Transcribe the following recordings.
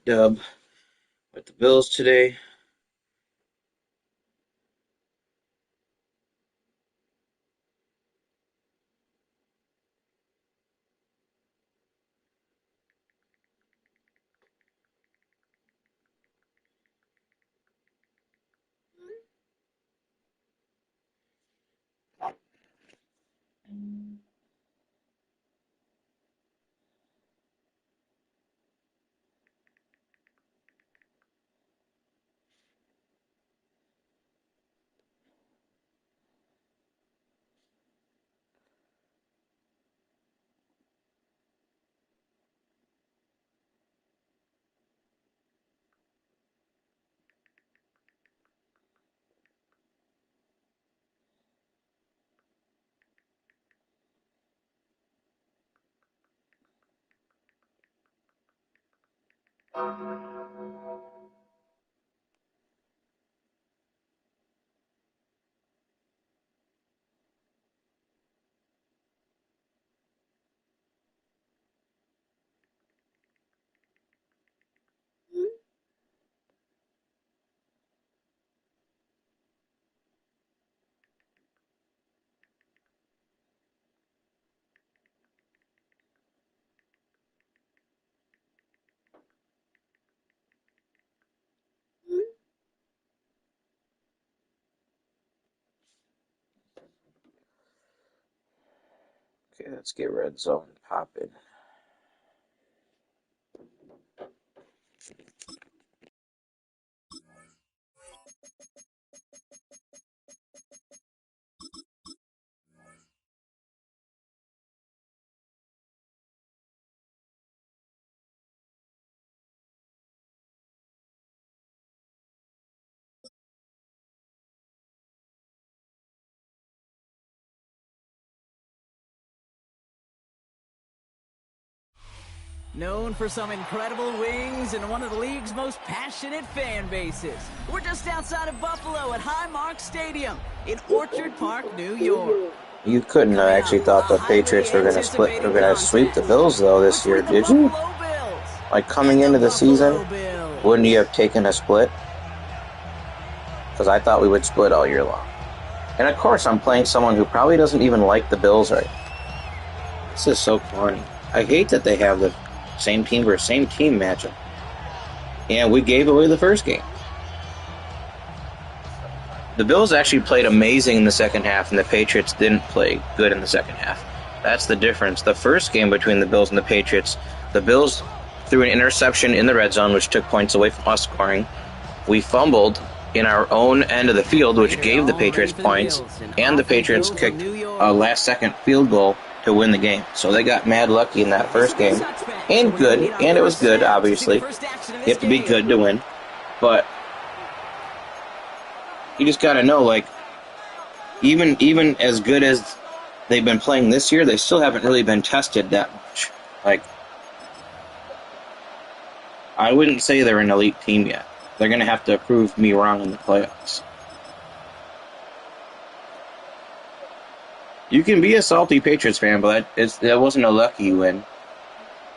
dub with the Bills today. Okay, let's get red zone popping. Known for some incredible wings and one of the league's most passionate fan bases. We're just outside of Buffalo at Highmark Stadium in Orchard Park, New York. You couldn't have actually thought the Patriots were going to sweep the Bills though this year, did you? Like coming into the season, wouldn't you have taken a split? Because I thought we would split all year long. And of course, I'm playing someone who probably doesn't even like the Bills right now. This is so corny. I hate that they have the same team versus same team matchup. And we gave away the first game. The Bills actually played amazing in the second half, and the Patriots didn't play good in the second half. That's the difference. The first game between the Bills and the Patriots, the Bills threw an interception in the red zone, which took points away from us scoring. We fumbled in our own end of the field, which gave the Patriots points, and the Patriots kicked a last-second field goal to win the game. So they got mad lucky in that first game. And good, and it was good, obviously. You have to be good to win. But you just gotta know, like, even as good as they've been playing this year, they still haven't really been tested that much. Like, I wouldn't say they're an elite team yet. They're gonna have to prove me wrong in the playoffs. You can be a salty Patriots fan, but that wasn't a lucky win.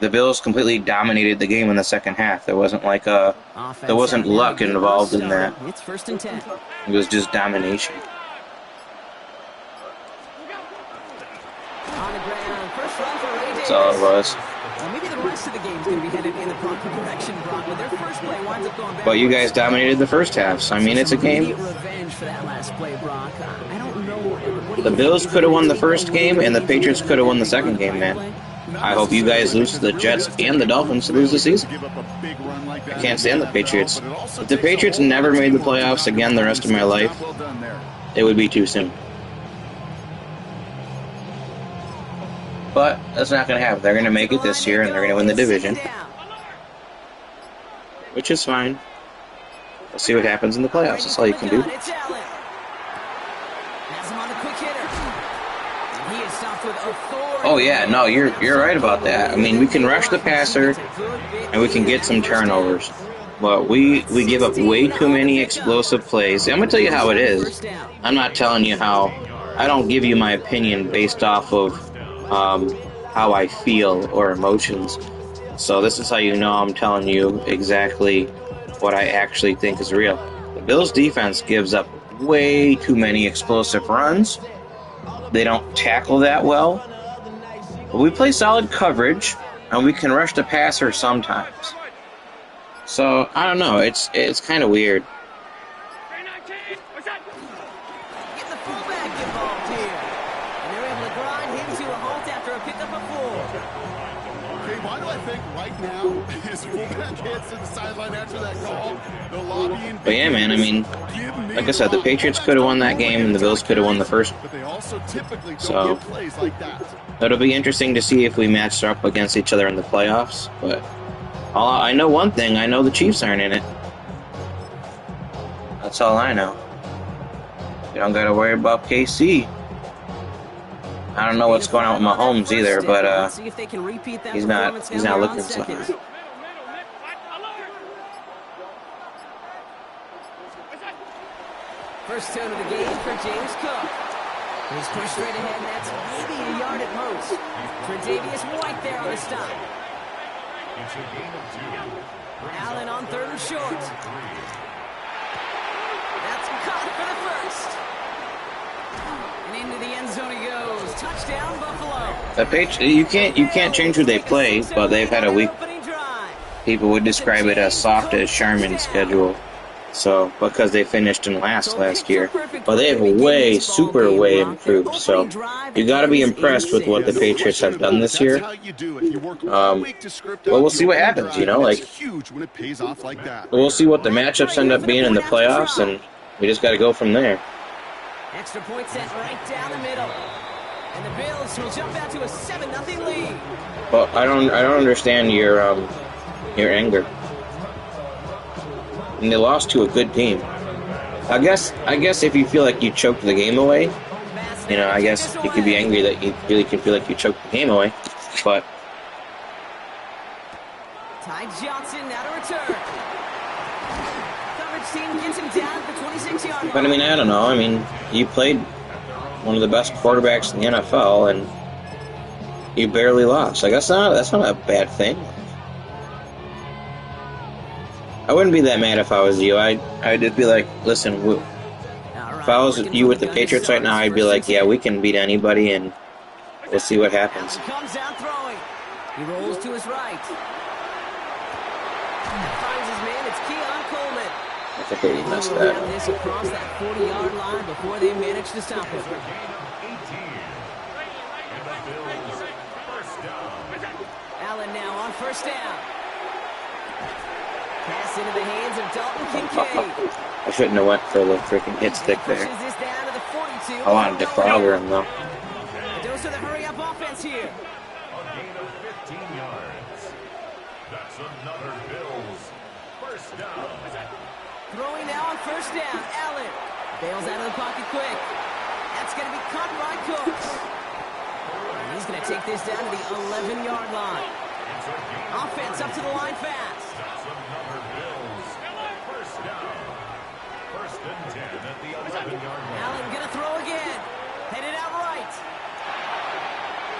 The Bills completely dominated the game in the second half. There wasn't luck involved in that. It's 1st and 10. It was just domination. That's all it was. Well, maybe the rest of the game's going to be headed in the proper direction, Brock, but their first play winds up going back. But you guys dominated the first half, so I mean, it's a game. Revenge for that last play, Brock. I don't know. The Bills could have won the first game, and the Patriots could have won the second game, man. I hope you guys lose to the Jets and the Dolphins to lose the season. I can't stand the Patriots. If the Patriots never made the playoffs again the rest of my life, it would be too soon. But that's not going to happen. They're going to make it this year, and they're going to win the division. Which is fine. We'll see what happens in the playoffs. That's all you can do. Oh yeah, no, you're right about that. I mean, we can rush the passer, and we can get some turnovers. But we give up way too many explosive plays. I'm going to tell you how it is. I'm not telling you how. I don't give you my opinion based off of how I feel or emotions. So this is how you know I'm telling you exactly what I actually think is real. The Bills' defense gives up way too many explosive runs. They don't tackle that well. But we play solid coverage, and we can rush the passer sometimes. So, I don't know. It's kind of weird. Get the fullback involved here. And they're able to grind him to a halt after a pickup of 4. Okay, why do I think right now his fullback heads to the sideline after that call? The lobbying. But yeah, man, I mean, like I said, the Patriots could have won that game, and the Bills could have won the first. But they also typically don't So, get plays like that. it'll be interesting to see if we match up against each other in the playoffs. But I know one thing, I know the Chiefs aren't in it. That's all I know. You don't gotta worry about KC. I don't know what's going on with Mahomes either, but he's not looking so hot. First tone of the game for James Cook. He's pushed straight ahead, and that's maybe a yard at most. Tre'Davious White there on the stop. Allen on 3rd and short. That's caught for the first. And into the end zone he goes. Touchdown, Buffalo. You can't change who they play, but they've had a week. People would describe it as soft as Sharman's schedule. So, because they finished in last year. But they have way improved. So, you got to be impressed with what the Patriots have done this year. Well, we'll see what happens, you know. Like, we'll see what the matchups end up being in the playoffs, and we just got to go from there. Extra point set right down the middle. And the Bills will jump out to a 7-0 lead. But I don't understand your anger. And they lost to a good team. I guess if you feel like you choked the game away, you know, I guess you could be angry that you really can feel like you choked the game away. But Ty Johnson now to return. Coverage team gets him down at the 26-yard line. I mean, I don't know. I mean, you played one of the best quarterbacks in the NFL, and you barely lost. Like that's not a bad thing. I wouldn't be that mad if I was you. I'd just be like, listen, if I was you with the Patriots right now, I'd be like, yeah, we can beat anybody, and we'll see what happens. Comes out throwing. He rolls to his right. Finds his man. It's Keon Coleman. I think they messed that. This across that 40-yard line before they manage to stop him. Allen now on first down. Pass into the hands of Dalton Kincaid. I shouldn't have went for the freaking hit stick there. I wanted to clobber him though. A dose of the hurry-up offense here. A gain of 15 yards. That's another Bills first down. Throwing now on first down. Allen bails out of the pocket quick. That's going to be caught by Cooks. And he's going to take this down to the 11-yard line. Offense up to the line fast. That's another Bills first down. First and 10 at the 11-yard line. Allen going to throw again. Headed out right.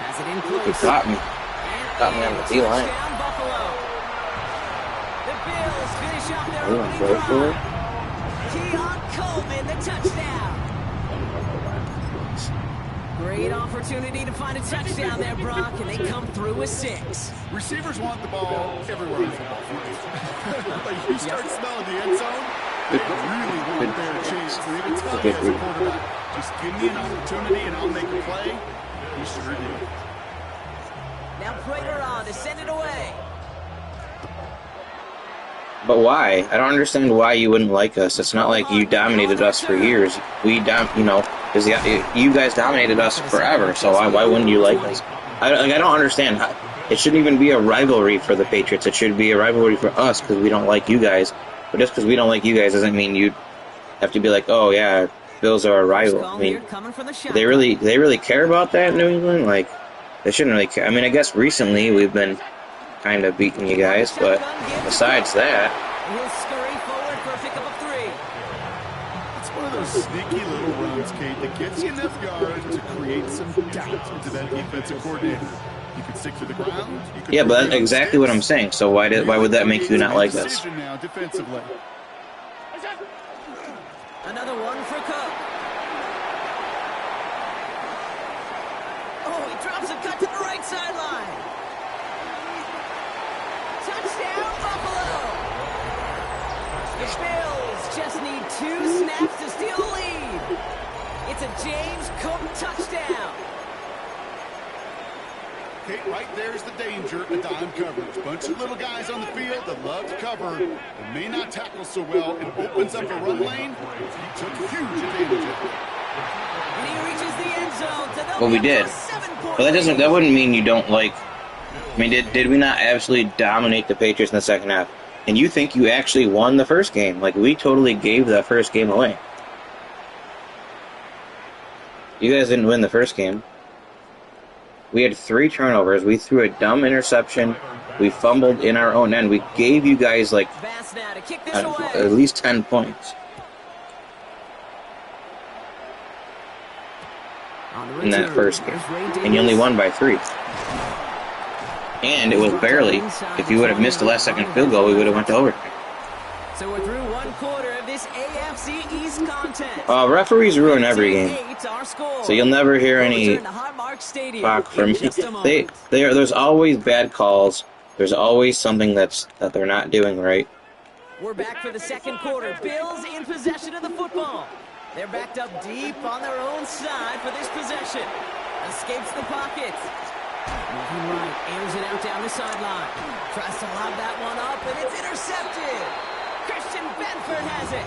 Has it in place. He got me. Got me on the D-line. Touchdown, Buffalo. The Bills finish off their Are we opening gonna go for it? drive. Keon Coleman, the touchdown. Great opportunity to find a touchdown there, Brock, and they come through with 6. Receivers want the ball everywhere on football field. Like you start smelling the end zone, they really want their chance to leave it tough as a quarterback. Just give me an opportunity and I'll make a play. He sure did. Now Prater on to send it away. But why? I don't understand why you wouldn't like us. It's not like you dominated us for years. Because you guys dominated us forever. So why wouldn't you like us? I don't understand. It shouldn't even be a rivalry for the Patriots. It should be a rivalry for us because we don't like you guys. But just because we don't like you guys doesn't mean you have to be like, oh yeah, Bills are a rival. I mean, they really care about that in New England? Like, they shouldn't really care. I mean, I guess recently we've been kind of beating you guys, but besides that, He'll scurry forward for a pickup of 3. It's one of those sneaky little runs, Kate, that gets you enough yards to create some doubt into that defensive coordinator. You could stick to the ground. You could Yeah, but that's exactly what I'm saying. So why would that make you not like us? Now defensively. Another one for Cook. Oh, he drops a cut to the right sideline. Touchdown, Buffalo! The Bills just need 2 snaps to steal the lead. It's a James Cook touchdown. Okay, right there's the danger of dime coverage. Bunch of little guys on the field that love to cover. They may not tackle so well. It opens up a run lane. He took huge advantage of it. And he reaches the end zone. So Well, we did. But that wouldn't mean you don't like... I mean, did we not absolutely dominate the Patriots in the second half? And you think you actually won the first game? Like, we totally gave that first game away. You guys didn't win the first game. We had 3 turnovers. We threw a dumb interception. We fumbled in our own end. We gave you guys, like, at least 10 points. In that first game. And you only won by 3. And it was barely. If you would have missed the last second field goal, we would have went to overtime. So we're through 1/4 of this AFC East contest. Referees ruin every game. So you'll never hear any talk from there's always bad calls. There's always something that they're not doing right. We're back for the second quarter. Bills in possession of the football. They're backed up deep on their own side for this possession. Escapes the pocket. Moving right, airs it out down the sideline. Tries to lob that one up, and it's intercepted. Christian Benford has it.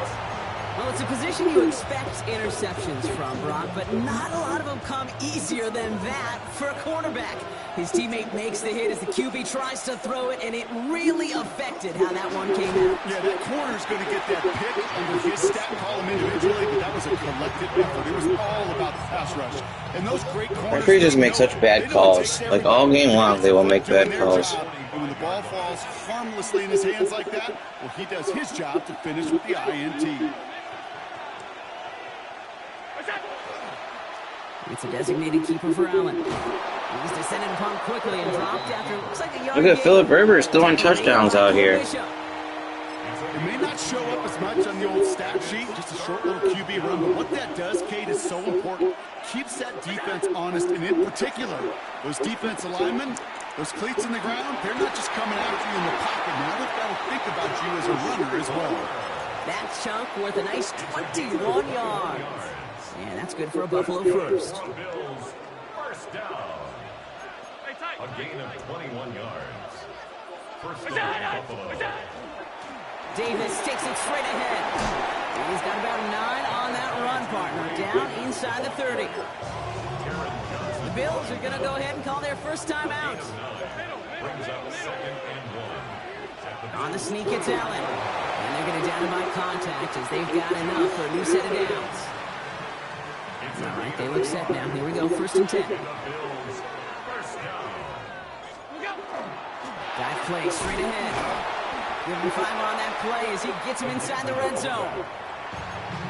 Well, it's a position you expect interceptions from, Brock, but not a lot of them come easier than that for a quarterback. His teammate makes the hit as the QB tries to throw it, and it really affected how that one came out. Yeah, that corner's going to get that pick under his stat column individually, but that was a collective effort. It was all about the pass rush. And those great corners... Referees just make such bad calls. Like, all game long, they will make bad calls. And when the ball falls harmlessly in his hands like that, well, he does his job to finish with the INT. It's a designated keeper for Allen. He's descended upon quickly and dropped after looks like a yard. Look at Phillip Rivers throwing touchdowns out here. It may not show up as much on the old stat sheet, just a short little QB run, but what that does, Kate, is so important. Keeps that defense honest, and in particular, those defensive linemen, those cleats in the ground, they're not just coming after you in the pocket. Now they've got to think about you as a runner as well. That chunk worth a nice 21 yards. Yeah, that's good for a Buffalo first. First down. A gain of 21 yards. First down, Buffalo. Davis takes it straight ahead. He's got about 9 on that run, partner. Down inside the 30. The Bills are going to go ahead and call their first timeout. On the sneak, it's Allen. And they're going to down him by contact as they've got enough for a new set of downs. All right, they look set now. Here we go, 1st and 10. Dive play straight ahead. Give him 5 on that play as he gets him inside the red zone.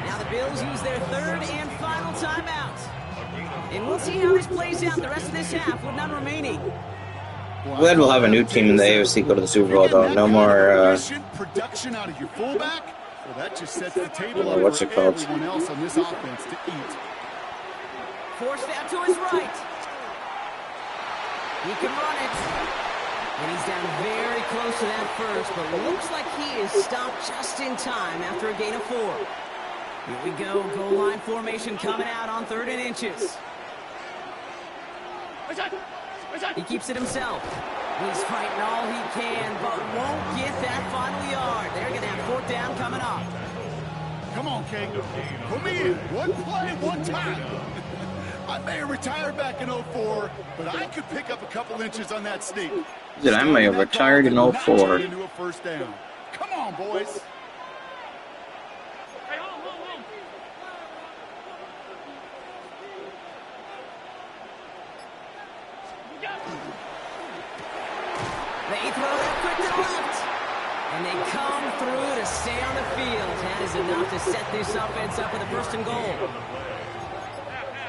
Now the Bills use their 3rd and final timeout. And we'll see how this plays out the rest of this half with none remaining. Glad we'll have a new team in the AFC go to the Super Bowl, though. No more, production out of your fullback. Well, that just sets the table what's it called? Everyone else on this offense to eat. Forced out to his right. He can run it. And he's down very close to that first, but looks like he is stopped just in time after a gain of 4. Here we go, goal line formation coming out on 3rd and inches. He keeps it himself. He's fighting all he can, but won't get that final yard. They're going to have 4th down coming up. Come on, Kate. Put me in. One play, one time. I may have retired back in 04, but I could pick up a couple inches on that sneak. I may have retired in 04. Into a first down. Come on, boys. They throw that quick to the left. And they come through to stay on the field. That is enough to set this offense up with a 1st and goal.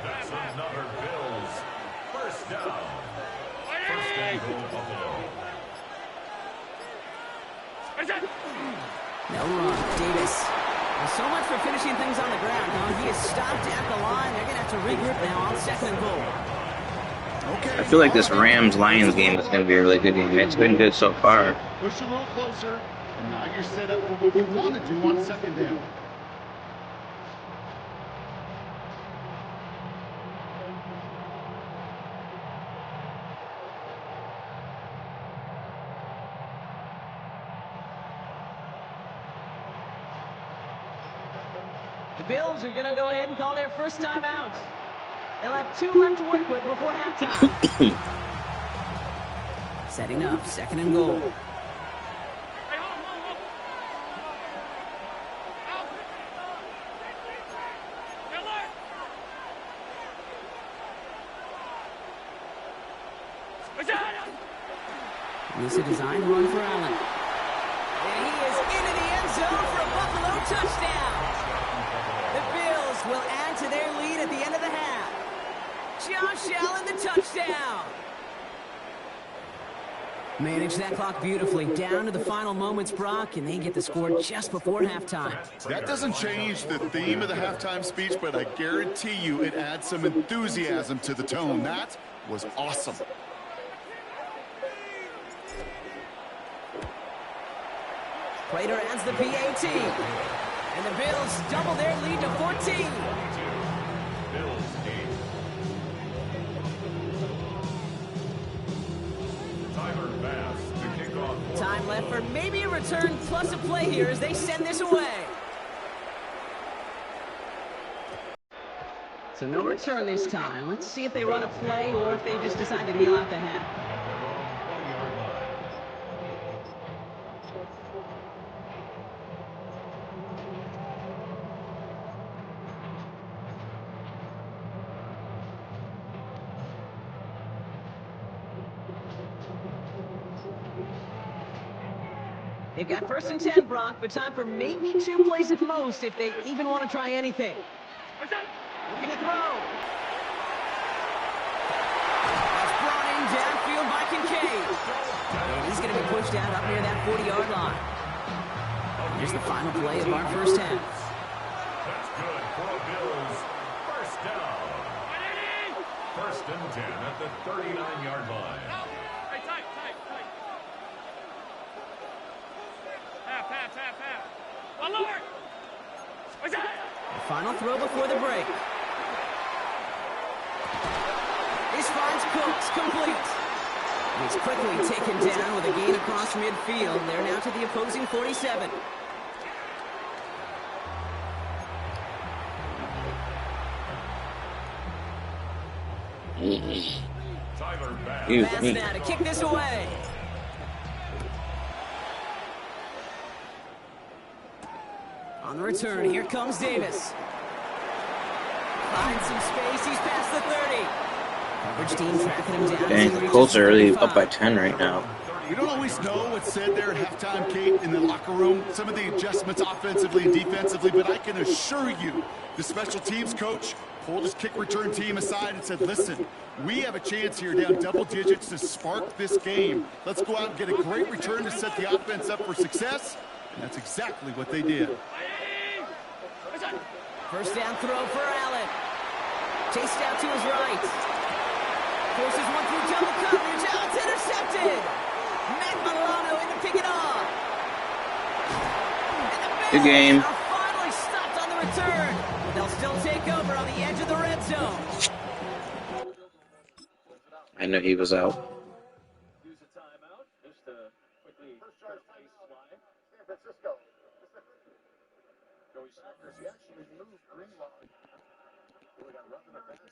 That's another Bills. First down. and goal, Buffalo. No run. Davis. Well, so much for finishing things on the ground. Now he is stopped at the line. They're going to have to regroup now on 2nd and goal. I feel like this Rams-Lions game is going to be a really good game. It's been good so far. Push a little closer, and now you're set up for what you want to do on 2nd down. The Bills are going to go ahead and call their first timeout. They'll have 2 left to work with before halftime. Setting up, 2nd and goal. And this is a design run for Allen. And he is into the end zone for a Buffalo touchdown. The Bills will add to their lead at the end of the half. Josh Allen, the touchdown. Manage that clock beautifully. Down to the final moments, Brock, and they get the score just before halftime. That doesn't change the theme of the halftime speech, but I guarantee you it adds some enthusiasm to the tone. That was awesome. Prater adds the PAT. And the Bills double their lead to 14. Bills 8. Tyler Bass to kick off. Time left for maybe a return plus a play here as they send this away. So no return this time. Let's see if they run a play or if they just decide to kneel out the half. They've got 1st and 10, Brock, but time for maybe 2 plays at most if they even want to try anything. Looking to throw. That's brought in downfield by Kincaid. And he's going to be pushed out up near that 40-yard line. Here's the final play of our first half. That's good for the Bills. First down. 1st and 10 at the 39-yard line. The final throw before the break. This finds Cooks complete. He's quickly taken down with a gain across midfield. They're now to the opposing 47. Tyler Bass. Bass now to kick this away. On the return, here comes Davis. Finds some space, he's past the 30. Coverage team tracking him down. Dang, the Colts are really up by 10 right now. We don't always know what's said there at halftime, Kate, in the locker room. Some of the adjustments offensively and defensively, but I can assure you the special teams coach pulled his kick return team aside and said, listen, we have a chance here down double digits to spark this game. Let's go out and get a great return to set the offense up for success. And that's exactly what they did. First down throw for Allen. Chased out to his right. Forces one through double coverage. Allen's intercepted. Matt Milano in to pick it off. Good game. Are finally stopped on the return. They'll still take over on the edge of the red zone. I know he was out. Use a timeout just to quickly touch base slide. San Francisco. Joey Sanders, he actually moved Greenlaw. We got nothing to pass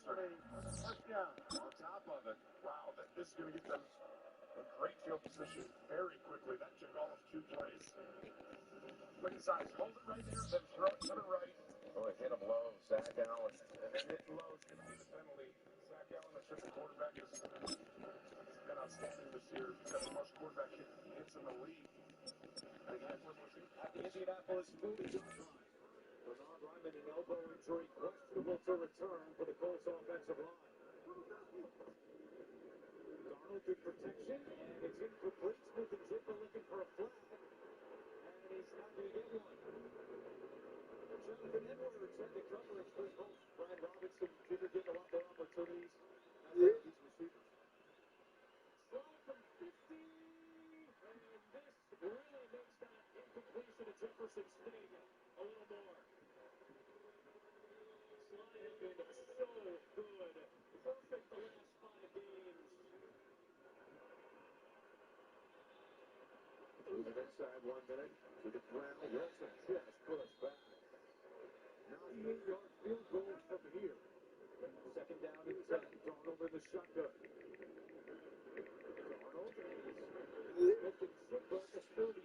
touchdown on top of it. Wow, this is going to get them a great field position very quickly. That took off 2 plays. Look at size. Hold it right there, then throw it to the right. Oh, it hit him low, Zach Allen. And then hit low, it's going to be the penalty. Zach Allen, the Triple quarterback, has been outstanding this year. He's got the most quarterback hits in the league. At the Indianapolis movie line. Bernard Ryman, an elbow injury, questionable to return for the Colts offensive line. Darnold good protection, and it's incomplete. Smith and Jigba looking for a flag, and he's not going to get one. Jonathan Edwards had the coverage for both. Brian Robinson Jr. getting a lot more opportunities. These receivers. Throw from 50, and this really makes that incompletion at Jefferson sting a little more. Sly has been so good. Perfect the last 5 games. Moving inside 1 minute to the ground. Wilson just pushed back. 98-yard field goal from here. Second down and 10. Darnold in the shotgun. Darnold is Smith and Jigba at the 35.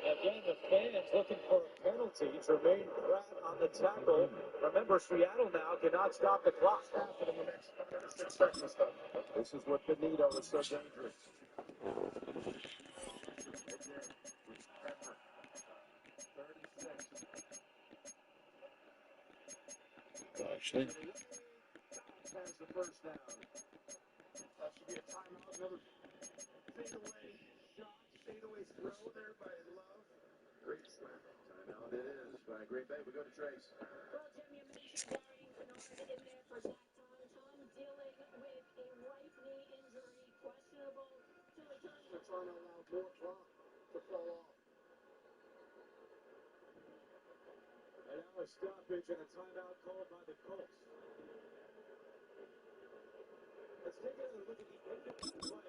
Again, the fans looking for a penalty. Jermaine Pratt on the tackle. Remember, Seattle now cannot stop the clock passing in the next 5 or 6 seconds. This is what Benito is so dangerous. Actually, Has the first down. That should be a timeout. Another fadeaway shot, fadeaway throw there by Love. Great snap. Timeout it is by Green Bay. We go to Trace. Well, Jim, you mentioned Darian Kennard in there for Zach Tom dealing with a right knee injury, questionable to return. They're trying to allow more clock to fall off. And now a stoppage and a timeout called by the Colts. Let's take another look at the end of the play.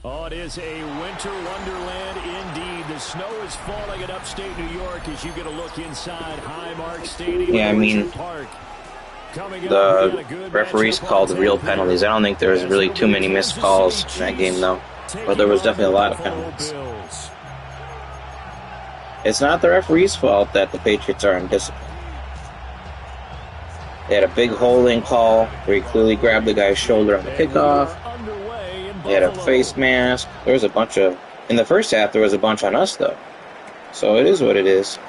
Oh, it is a winter wonderland indeed. The snow is falling in upstate New York as you get a look inside Highmark Stadium. Yeah, I mean, the referees called real penalties. I don't think there was really too many missed calls in that game, though. But there was definitely a lot of penalties. It's not the referee's fault that the Patriots are undisciplined. They had a big holding call where he clearly grabbed the guy's shoulder on the kickoff. They had a face mask. There was a bunch of... In the first half, there was a bunch on us, though. So it is what it is.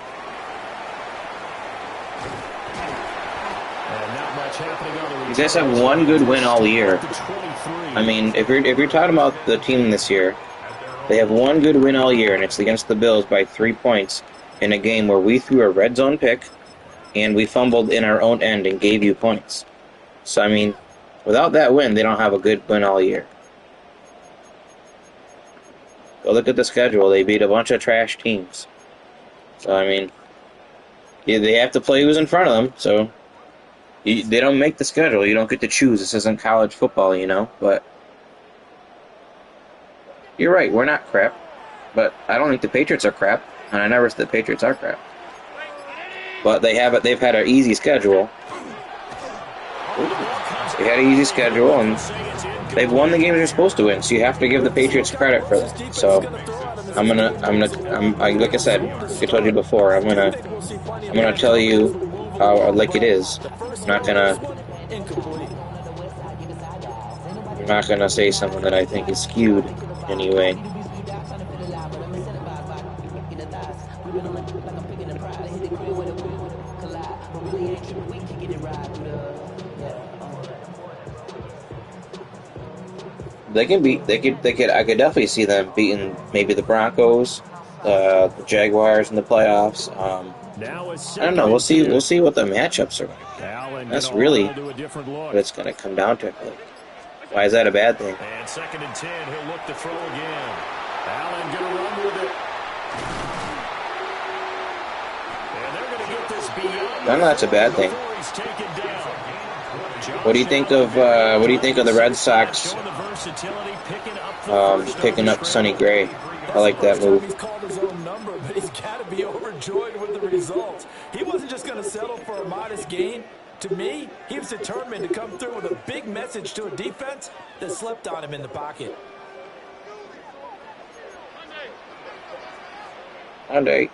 You guys have one good win all year. I mean, if you're talking about the team this year, they have one good win all year, and it's against the Bills by 3 points in a game where we threw a red zone pick, and we fumbled in our own end and gave you points. So, I mean, without that win, they don't have a good win all year. Go look at the schedule. They beat a bunch of trash teams. So, I mean, yeah, they have to play who's in front of them. So, they don't make the schedule. You don't get to choose. This isn't college football, you know. But you're right. We're not crap. But I don't think the Patriots are crap. And I never said the Patriots are crap. But they've had an easy schedule. They had an easy schedule, and they've won the games they're supposed to win. So you have to give the Patriots credit for that. So like I said, I told you before, I'm gonna tell you how like it is. I'm not gonna say something that I think is skewed anyway. I could definitely see them beating maybe the Broncos, the Jaguars in the playoffs. I don't know. We'll see what the matchups are going to be. That's really what it's going to come down to. Why is that a bad thing? And 2nd and 10, he'll look to throw again. Allen going to run with it. And None of that's a bad thing. What do you think of the Red Sox picking up Sonny Gray? I like that move. He's called his own number, but he's got to be overjoyed with the results. He wasn't just going to settle for a modest gain. To me, he was determined to come through with a big message to a defense that slept on him in the pocket. Monday.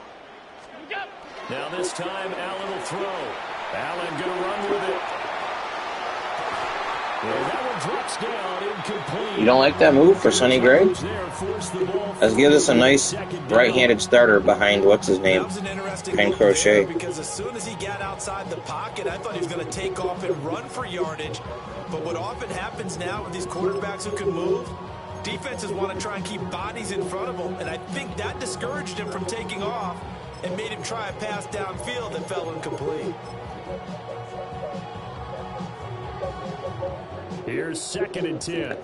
Now this time, Allen will throw. Allen going to run with it. Yeah, that one drops down, incomplete. You don't like that move for Sonny Gray? Let's give us a nice right-handed starter behind what's his name, behind Crochet. Because as soon as he got outside the pocket, I thought he was going to take off and run for yardage. But what often happens now with these quarterbacks who can move, defenses want to try and keep bodies in front of them, and I think that discouraged him from taking off and made him try a pass downfield that fell incomplete. Here's 2nd and 10.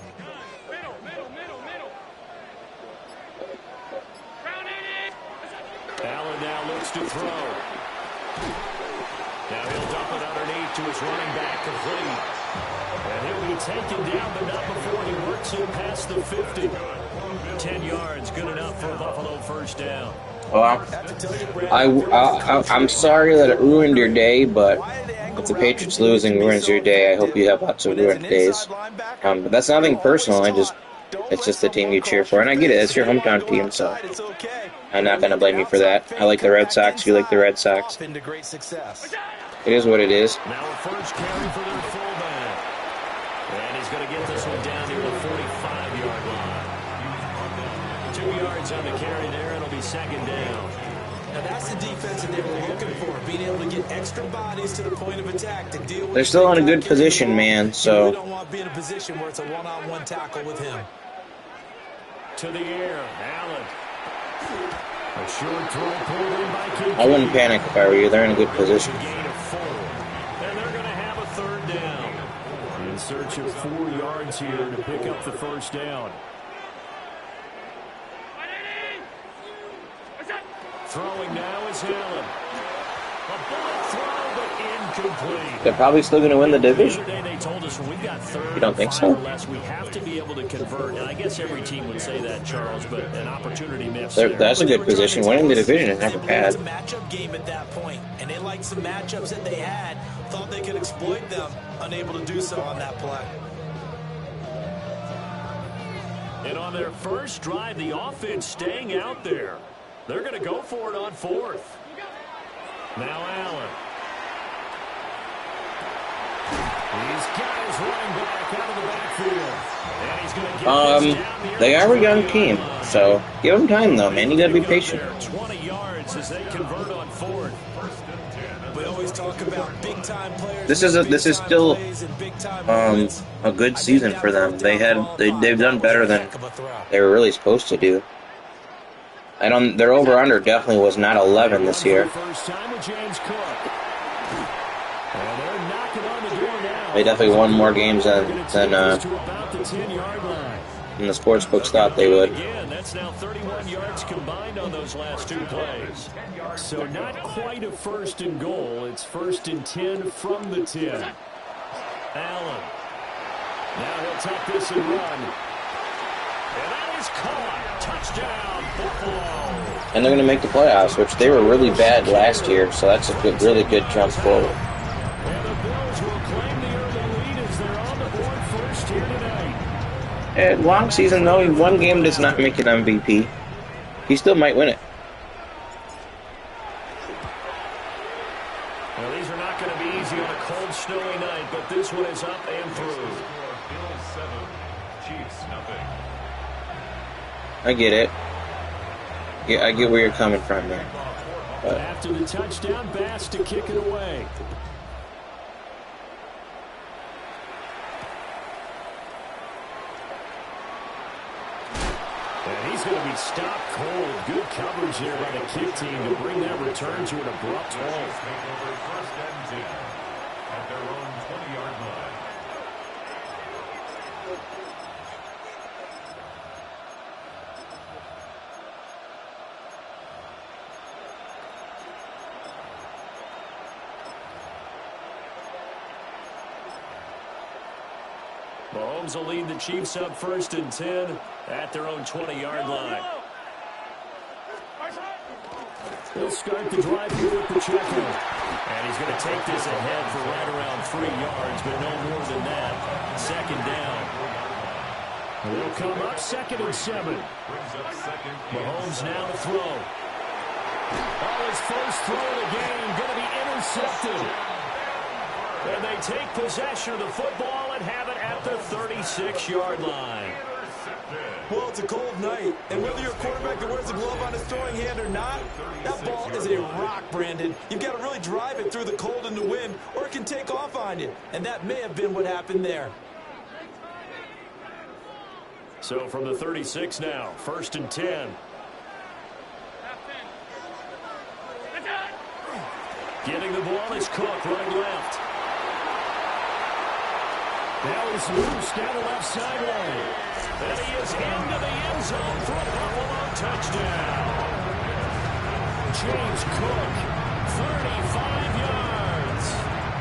Allen now looks to throw. Now he'll dump it underneath to his running back, complete. And he'll be taken down, but not before he works it past the 50. 10 yards, good enough for a Buffalo first down. Well, I'm sorry that it ruined your day, but if the Patriots losing ruins your day, I hope you have lots of ruined days. But that's nothing personal. It's just the team you cheer for, and I get it. It's your hometown team, so I'm not gonna blame you for that. I like the Red Sox. You like the Red Sox. It is what it is. Now a first carry for their fullback, and he's going to get this one down near the 45-yard line. 2 yards on the carry there, and it'll be 2nd down. Now that's the defense that they were looking for, being able to get extra bodies to the point of attack to deal with. They're still in a good position, man. So you don't want to be in a position where it's a one-on-one tackle with him. To the air, Allen. A short throw pulled in by Kincaid. I wouldn't panic if I were you. They're in a good position. Gain of 4, and they're going to have a 3rd down. In search of 4 yards here to pick up the first down. Throwing now is Allen. A bullet throw, but incomplete. They're probably still going to win the division. They told us when we've got 3rd You don't think so? or less, we have to be able to convert. And I guess every team would say that, Charles, but an opportunity missed. That's a good position. Winning the division is never bad. It was a matchup game at that point, and they liked some matchups that they had, thought they could exploit them, unable to do so on that play. And on their first drive, the offense staying out there. They're going to go for it on 4th. Now Allen. He's got his running back out of the backfield. And he's going to get this down the they are a young team, so give them time, though, man. You got to be patient. 20 yards as they convert on 4th. We always talk about big-time players. This is still a good season for them. They've done better than they were really supposed to do. Their over/under definitely was not 11 this year. They definitely won more games than the sportsbooks thought they would. Again, that's now 31 yards combined on those last 2 plays. So not quite a 1st and goal. It's 1st and 10 from the 10. Allen. Now he'll take this and run. And that is caught. Touchdown, Buffalo. And they're going to make the playoffs, which they were really bad last year, so that's a really good jump forward. And the Bills will claim the early lead as they're on the board first here tonight. Long season, though, one game does not make an MVP. He still might win it. Well, these are not going to be easy on a cold, snowy night, but this one is up and through. Bills 7, Chiefs nothing. I get it. Yeah, I get where you're coming from there. But After the touchdown, Bass to kick it away. And he's going to be stopped cold. Good coverage there by the kick team to bring that return to an abrupt halt. Make over 1st and 10 at their own 20-yard line. Mahomes will lead the Chiefs up 1st and 10 at their own 20-yard line. He'll start the drive here with Pacheco. And he's going to take this ahead for right around 3 yards, but no more than that. 2nd down. They'll come up 2nd and 7. Mahomes now to throw. Oh, his first throw of the game going to be intercepted. And they take possession of the football and have it at the 36-yard line. Well, it's a cold night, and whether you're a quarterback that wears a glove on his throwing hand or not, that ball is a rock, Brandon. You've got to really drive it through the cold and the wind, or it can take off on you. And that may have been what happened there. So from the 36 now, 1st and 10. Getting the ball is Cook, right left. Now he's loose down the left sideline. And he is into the end zone for a Buffalo touchdown. James Cook, 35 yards.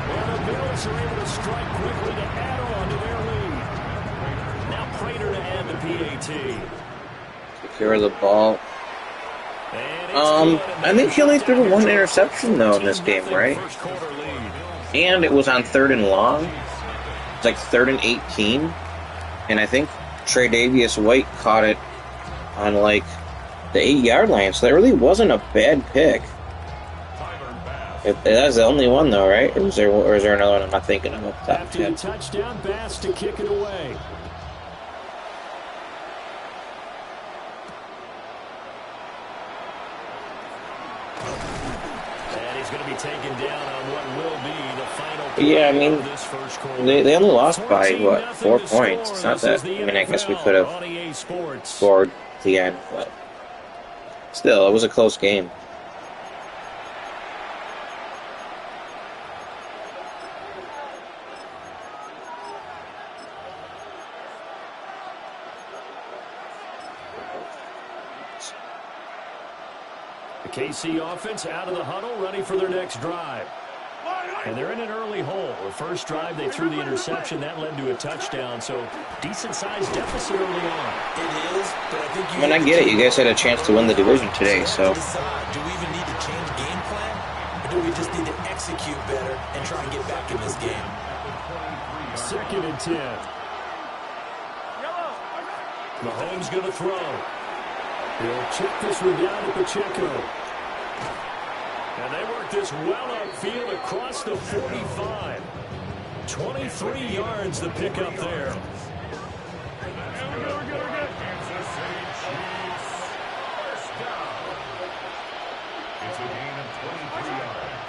And the Bills are able to strike quickly to add on to their lead. Now Prater to add the PAT. Take care of the ball. I think he only threw 1 interception, though, in this game, right? And it was on 3rd and long. It's like 3rd and 18. And I think Tre'Davious White caught it on, like, the 8-yard line. So that really wasn't a bad pick. That's the only one, though, right? Or is there another one I'm not thinking of? After the touchdown, Bass to kick it away. Going to be taken down on what will be the final play of this first quarter. They only lost by, what, 4 points? It's not that. I mean, I guess we could have scored at the end, but still, it was a close game. KC offense out of the huddle, ready for their next drive. And they're in an early hole. The first drive, they threw the interception. That led to a touchdown, so decent-sized deficit early on. It is, but I think I get it. You guys had a chance to win the division today, so. Do we even need to change game plan? Or do we just need to execute better and try and get back in this game? 2nd and 10. Mahomes going to throw. He'll check this one down to Pacheco. And they work this well upfield across the 45. 23 yards the pickup there.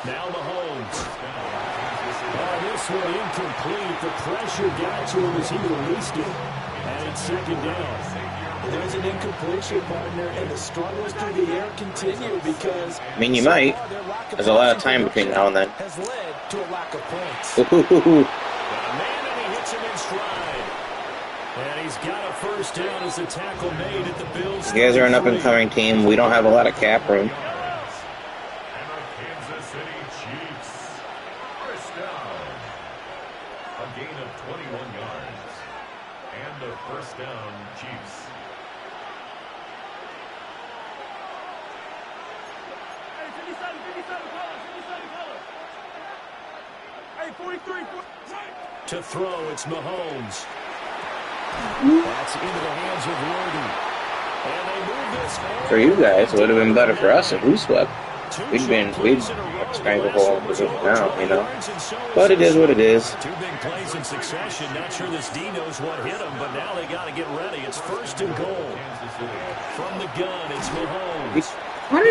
Now Mahomes. Oh, this one incomplete. The pressure got to him as he released it. And it's 2nd down. There's an incompletion, partner, and the struggles through the air continue because... I mean, you might. There's a lot of time between now and then. ...has led to a lack of points. Man, and he hits him in stride. And he's got a first down as the tackle made at the Bills. You guys are an up-and-coming team. We don't have a lot of cap room. Kansas City Chiefs. First down. A gain of 21 yards. And a first down, Chiefs. To throw, it's Mahomes. That's into the hands of Worthy. And they move this For you guys, it would have been better for us if we swept. We'd strangle hole in position now, you know. But it is what it is. 2 big plays in succession. Not sure this D knows what hit him, but now they got to get ready. It's 1st and goal. From the gun, it's Mahomes. How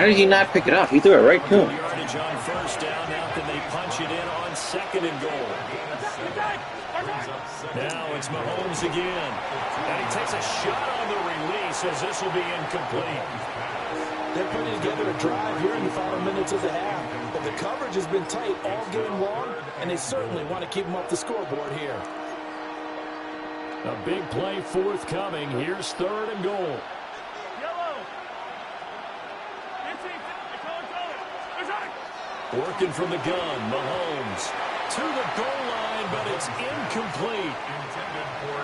did he not pick it up? He threw it right to him. Yardage on first down. Now can they punch it in on 2nd and goal? Now it's Mahomes again. And he takes a shot on the release as this will be incomplete. They're putting together a drive here in the final minutes of the half. But the coverage has been tight all game long, and they certainly want to keep them off the scoreboard here. A big play forthcoming. Here's 3rd and goal. Working from the gun, Mahomes. to the goal line, but it's incomplete.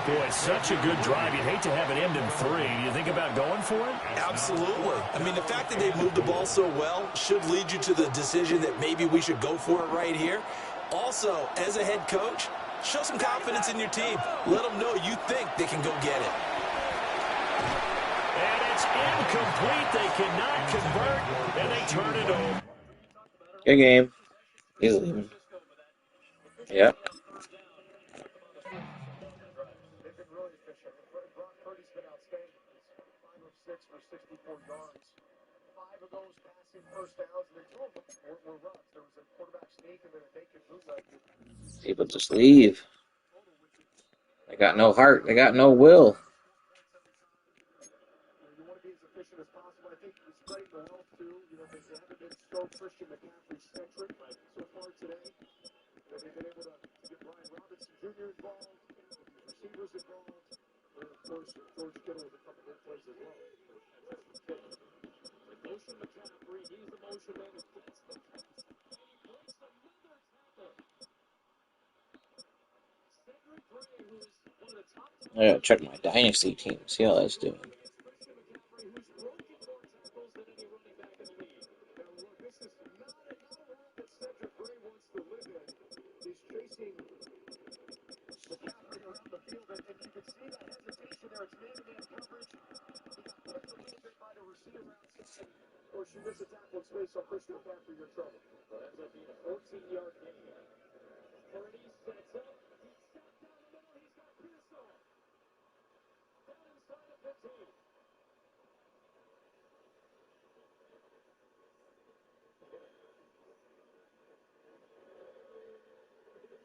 Boy, such a good drive. You'd hate to have it end in 3. Do you think about going for it? Absolutely. I mean, the fact that they moved the ball so well should lead you to the decision that maybe we should go for it right here. Also, as a head coach, show some confidence in your team. Let them know you think they can go get it. And it's incomplete. They cannot convert, and they turn it over. Good game. He's leaving. Yep. They've been really efficient. Brock Purdy's been outstanding. He's 5 of 6 for 64 yards. 5 of those passing first downs, and 2 of them were runs. There was a quarterback sneak and then a naked bootleg. People just leave. They got no heart. They got no will. You want to be as efficient as possible. I think it's spreading the wealth, too. They haven't been so Christian McCaffrey-centric so far today. They've been able to get Brian Robinson Jr. involved, receivers involved, and, of course, George Kittle with a couple big plays as well. Motion McCaffrey, he's the motion man who gets the pass. Breaks another tackle. Cedric Gray, who's one of the top... I gotta check my dynasty team, see how that's doing. Christian McCaffrey, who's broken more tackles than any running back in the league. Now, look, this is not a world that Cedric Gray wants to live in. He's chasing McCaffrey around the field, and you can see that hesitation there. It's man-to-man coverage. He got pushed a little bit by the receiver outside. Of course, you miss a tackle in space on Christian McCaffrey, you're in trouble. Well, ends up being a 14-yard gain. Purdy sets up. He's set down the middle. He's got Pearsall. Down inside the 15.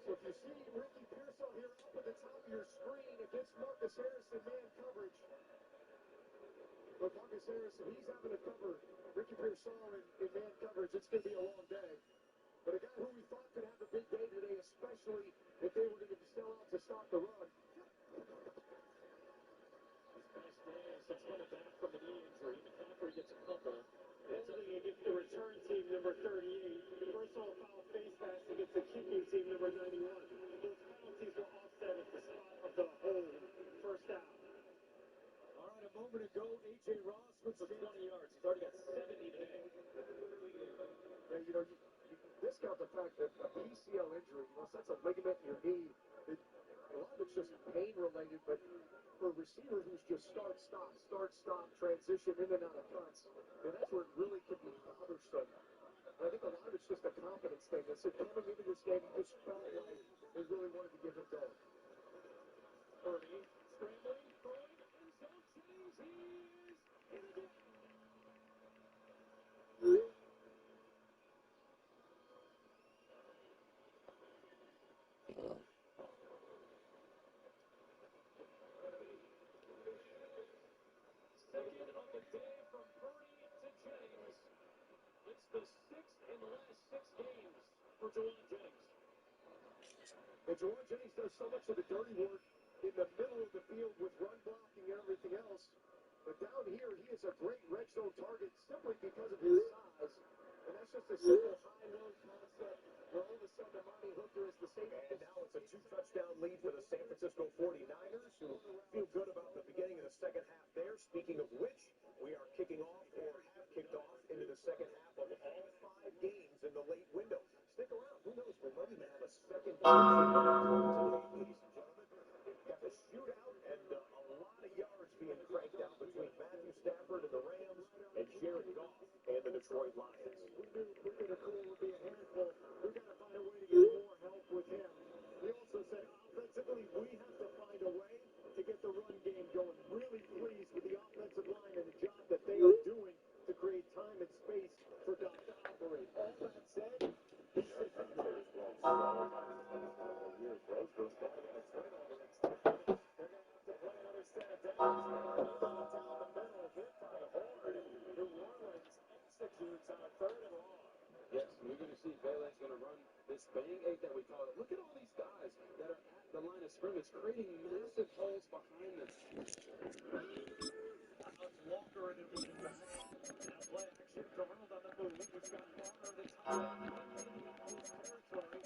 So if you see Ricky Pearsall here up at the top of your screen against Marcus Harrison man coverage. But Marcus Harrison, he's having to cover Ricky Pearsall in man coverage. It's going to be a long day. But a guy who we thought could have a big day today, especially if they were going to sell out to stop the run. His best day since coming back from the knee injury. McCaffrey gets a couple. Holding against the return team, number 38. Personal foul face mask against the kicking team, number 91. Those penalties were offset at the spot of the hold. First down. All right, a moment ago, A.J. Ross with 20 yards. He's already got 70 today. Yeah, you discount the fact that a PCL injury, that's a ligament in your knee. A lot of it's just pain-related, but for a receiver who's just start, stop, transition in and out of cuts, that's where it really can be bothersome. And I think a lot of it's just a confidence thing. They said coming into this game, he just felt like they really wanted to give it going. Purdy, scrambling, throwing, end zone, Jennings, he is in again. Second of the day from Purdy to Jennings. It's the 6th in the last 6 games for Jawan Jennings. And Jawan Jennings does so much of the dirty work in the middle of the field with run blocking and everything else. But down here, he is a great red zone target simply because of his size. And that's just a simple high-low concept where all of a sudden Amani Hooker is the safety. And now it's a 2-touchdown lead for the San Francisco 49ers, who feel good about the beginning of the second half there. Speaking of which, we are kicking off, or have kicked off, into the second half of all 5 games in the late window. Stick around. Who knows? We might even have a second game today, ladies and gentlemen. Got the shootout and a lot of yards being cranked out between Matthew Stafford and the Rams and Jared Goff and the Detroit Lions. We knew Nicole would be a handful. We got to find a way to get more help with him. He also said offensively, we have to find a way to get the run game going. Really pleased with the offensive line and the job that they are doing to create time and space for Doc to operate. All that said, he said that years goes by. They're going to have to play another set of downs. Down the middle, hit by Horn. New Orleans executes on a 3rd and long. Yes, we're going to see Bailey's going to run this bang 8 that we call it. Look at all these guys that are at the line of scrimmage, creating massive holes behind them. Alex Walker in the moving back. Now play action. Darnold on the move. He's got Bonner in the top. Territory.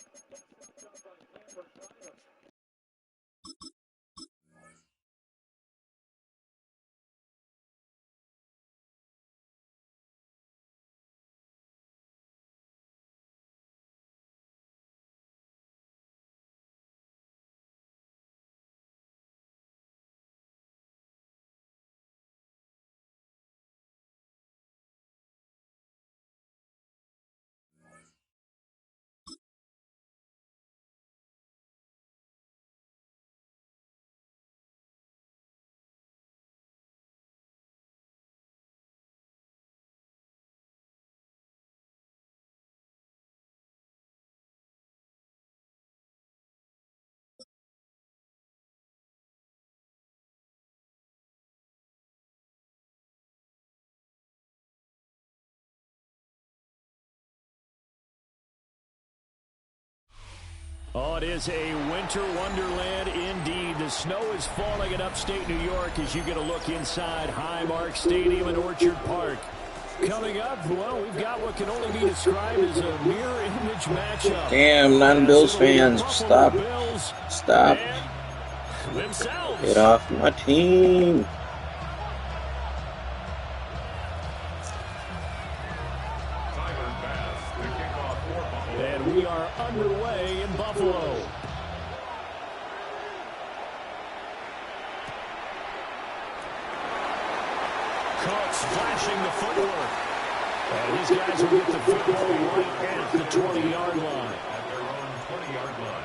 Oh, it is a winter wonderland indeed. The snow is falling in upstate New York as you get a look inside Highmark Stadium in Orchard Park. Coming up, well, we've got what can only be described as a mirror image matchup. Damn, non-Bills fans, stop. Stop. Get off my team. And we are underway in Buffalo. Cook's flashing the footwork. And these guys will get the football right at the 20-yard line. At their own 20-yard line.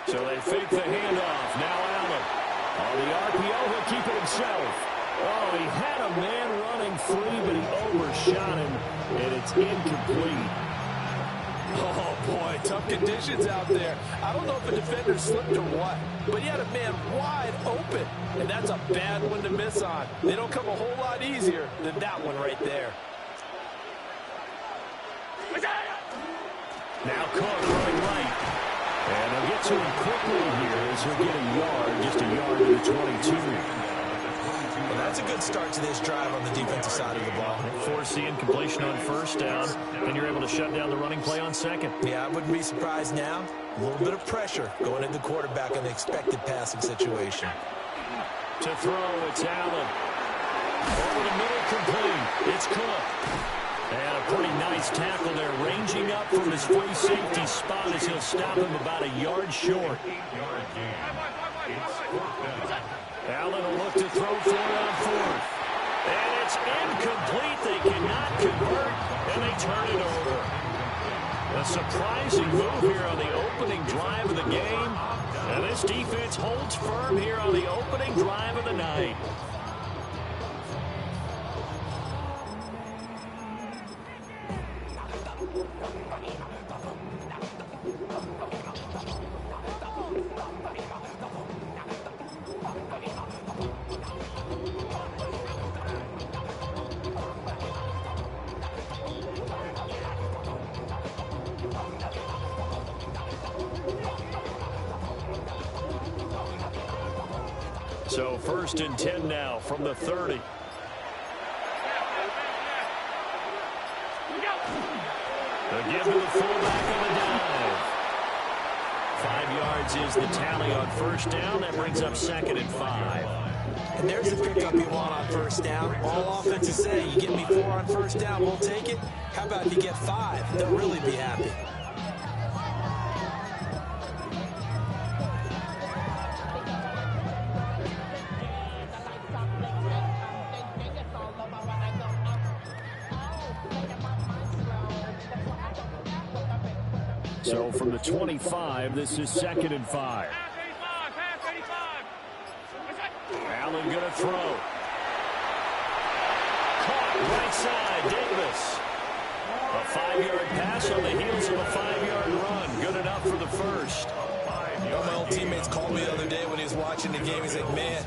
So they fake the handoff. Now Allen. On the RPO, he'll keep it himself. Oh, he had a man running free, but he overshot him, and it's incomplete. Oh, boy, tough conditions out there. I don't know if a defender slipped or what, but he had a man wide open, and that's a bad one to miss on. They don't come a whole lot easier than that one right there. Now Cook running right. And they'll get to him quickly here as he'll get a yard, just a yard to the 22. Well, that's a good start to this drive on the defensive side of the ball. Force the incompletion on first down, and you're able to shut down the running play on second. Yeah, I wouldn't be surprised now. A little bit of pressure going into the quarterback in the expected passing situation. To throw, it's Allen. Over the middle, complete. It's Cook. And a pretty nice tackle there, ranging up from his free safety spot as he'll stop him about a yard short. Allen will look to throw for it on fourth. And it's incomplete. They cannot convert, and they turn it over. A surprising move here on the opening drive of the game. And this defense holds firm here on the opening drive of the night. So 1st and 10 now from the 30. Again to the fullback on the dive. 5 yards is the tally on first down. That brings up 2nd and 5. And there's the pickup you want on first down. All offenses say, you get me 4 on first down, we'll take it. How about if you get 5? They'll really be happy. So from the 25, this is 2nd and 5. Allen going to throw. Caught right side, Davis. A 5-yard pass on the heels of a 5-yard run. Good enough for the first. My old teammates called me the other day when he was watching the game. He's like, man,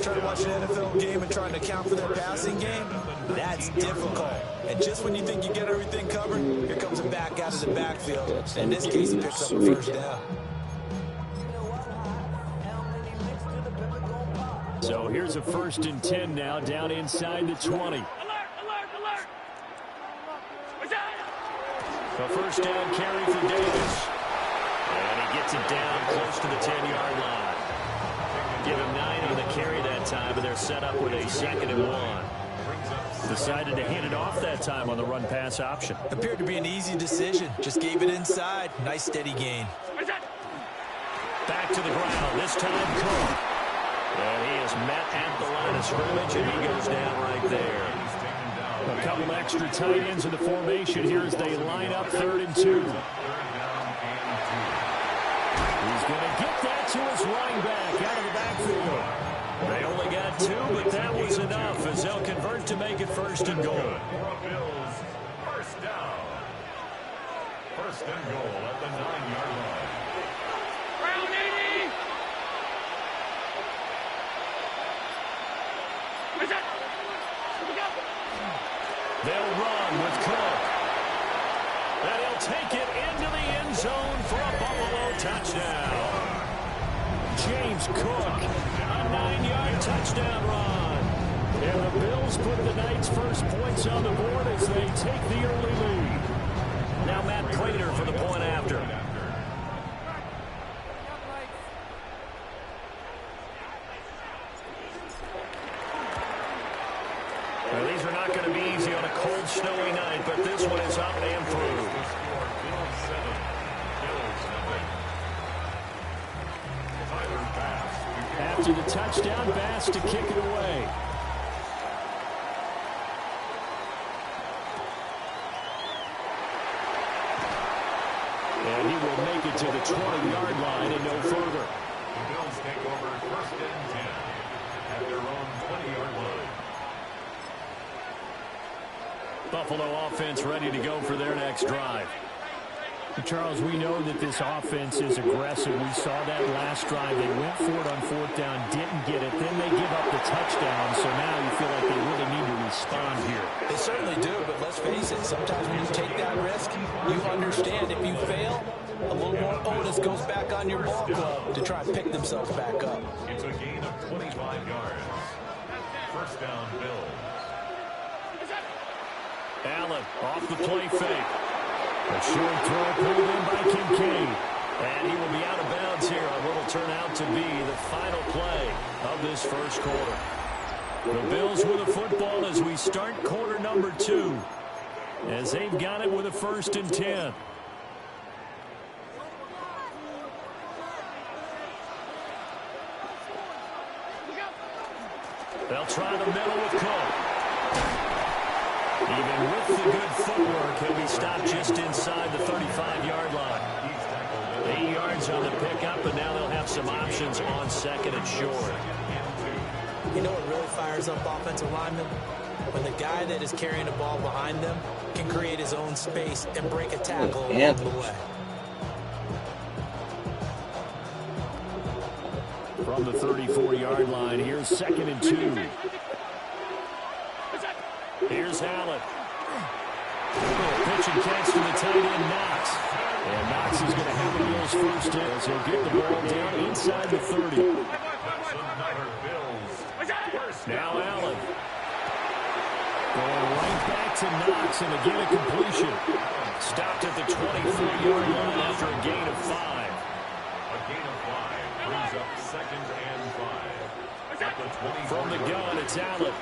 trying to watch an NFL game and trying to account for their passing game, that's difficult. And just when you think you get everything covered, here comes a back out of the backfield. In this case, he picks up a first down. So here's a 1st and 10 now, down inside the 20. A first down carry for Davis. And he gets it down close to the 10-yard line. Give him 9 on the carry that time, and they're set up with a 2nd and 1. Decided to hand it off that time on the run-pass option. Appeared to be an easy decision. Just gave it inside. Nice steady gain. Back to the ground. This time Cook. And he is met at the line of scrimmage, and he goes down right there. A couple extra tight ends in the formation here as they line up 3rd and 2. He's going to get that to his running back out of the backfield. They only got 2, but that was enough as they'll convert to make it 1st and goal. First down. First and goal at the 9-yard line. Round 80! They'll run with Cook. And he'll take it into the end zone for a Buffalo touchdown. James Cook, a 9-yard touchdown run. And the Bills put the night's first points on the board as they take the early lead. Now Matt Prater for the point after. Well, these are not going to be easy on a cold, snowy night, but this one is up and through. After the touchdown, Bass to kick it away. And he will make it to the 20-yard line and no further. The Bills take over first and 10 at their own 20-yard line. Buffalo offense ready to go for their next drive. Charles, we know that this offense is aggressive. We saw that last drive. They went for it on fourth down, didn't get it. Then they give up the touchdown. So now you feel like they really need to respond here. They certainly do, but let's face it. Sometimes when you take that risk, you understand if you fail, a little more onus goes back on your ball club to try and pick themselves back up. It's a gain of 25 yards. First down, Bills. Allen off the play fake. A short throw pulled in by Kincaid. And he will be out of bounds here on what will turn out to be the final play of this first quarter. The Bills with the football as we start quarter number 2. As they've got it with a 1st and 10. They'll try the middle with Cook. Even with the good footwork, he'll be stopped just inside the 35-yard line. 8 yards on the pickup, and now they'll have some options on 2nd and short. You know what really fires up offensive linemen? When the guy that is carrying the ball behind them can create his own space and break a tackle along the way. From the 34-yard line, here's 2nd and 2. Here's Allen. Pitch and catch to the tight end, Knox. And Knox is going to have the Bills first in as he'll get the ball down inside the 30. Now Allen. Going right back to Knox, and again a completion. Stopped at the 23-yard line after a gain of 5. A gain of 5 brings up 2nd and 5. From the gun, it's Allen.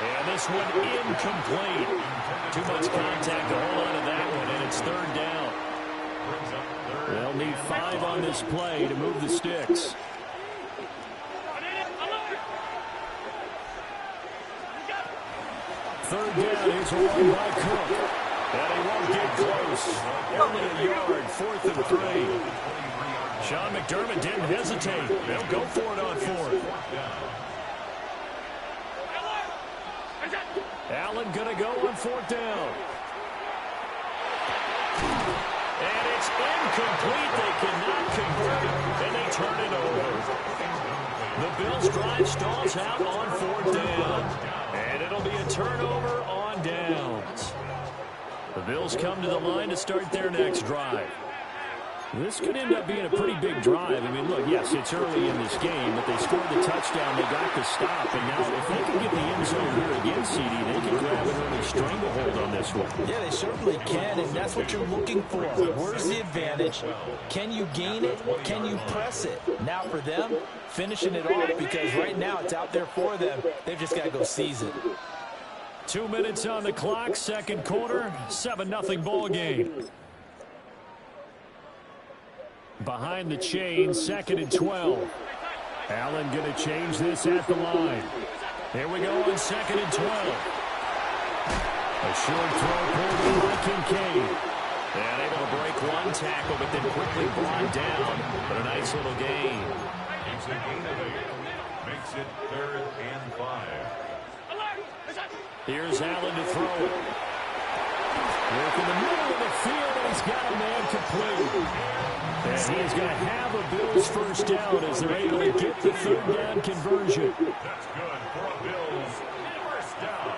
And this one incomplete. Too much contact to hold on to that one, and it's 3rd down. They'll need 5 on this play to move the sticks. 3rd down, here's one by Cook. And he won't get close. Only a yard, 4th and 3. Sean McDermott didn't hesitate. They'll go for it on 4th. Allen going to go on 4th down. And it's incomplete. They cannot convert it, and they turn it over. The Bills' drive stalls out on 4th down. And it'll be a turnover on downs. The Bills come to the line to start their next drive. This could end up being a pretty big drive. I mean, look, yes, it's early in this game, but they scored the touchdown. They got the stop. And now if they can get the end zone here again, CD, they can grab an early stranglehold on this one. Yeah, they certainly can, and that's what you're looking for. Where's the advantage? Can you gain it? Can you press it? Now for them, finishing it off, because right now it's out there for them. They've just got to go seize it. 2 minutes on the clock, 2nd quarter, 7-0 ball game. Behind the chain, 2nd and 12. Allen going to change this at the line. Here we go on 2nd and 12. A short throw pulled in by Kincaid. And able to break one tackle, but then quickly brought down. But a nice little gain. It's a gain of 8. Makes it 3rd and 5. Here's Allen to throw it. Work in the middle of the field, and he's got a man complete. And he's going to have a Bills first down as they're able to get the third down conversion. That's good for a Bills first down.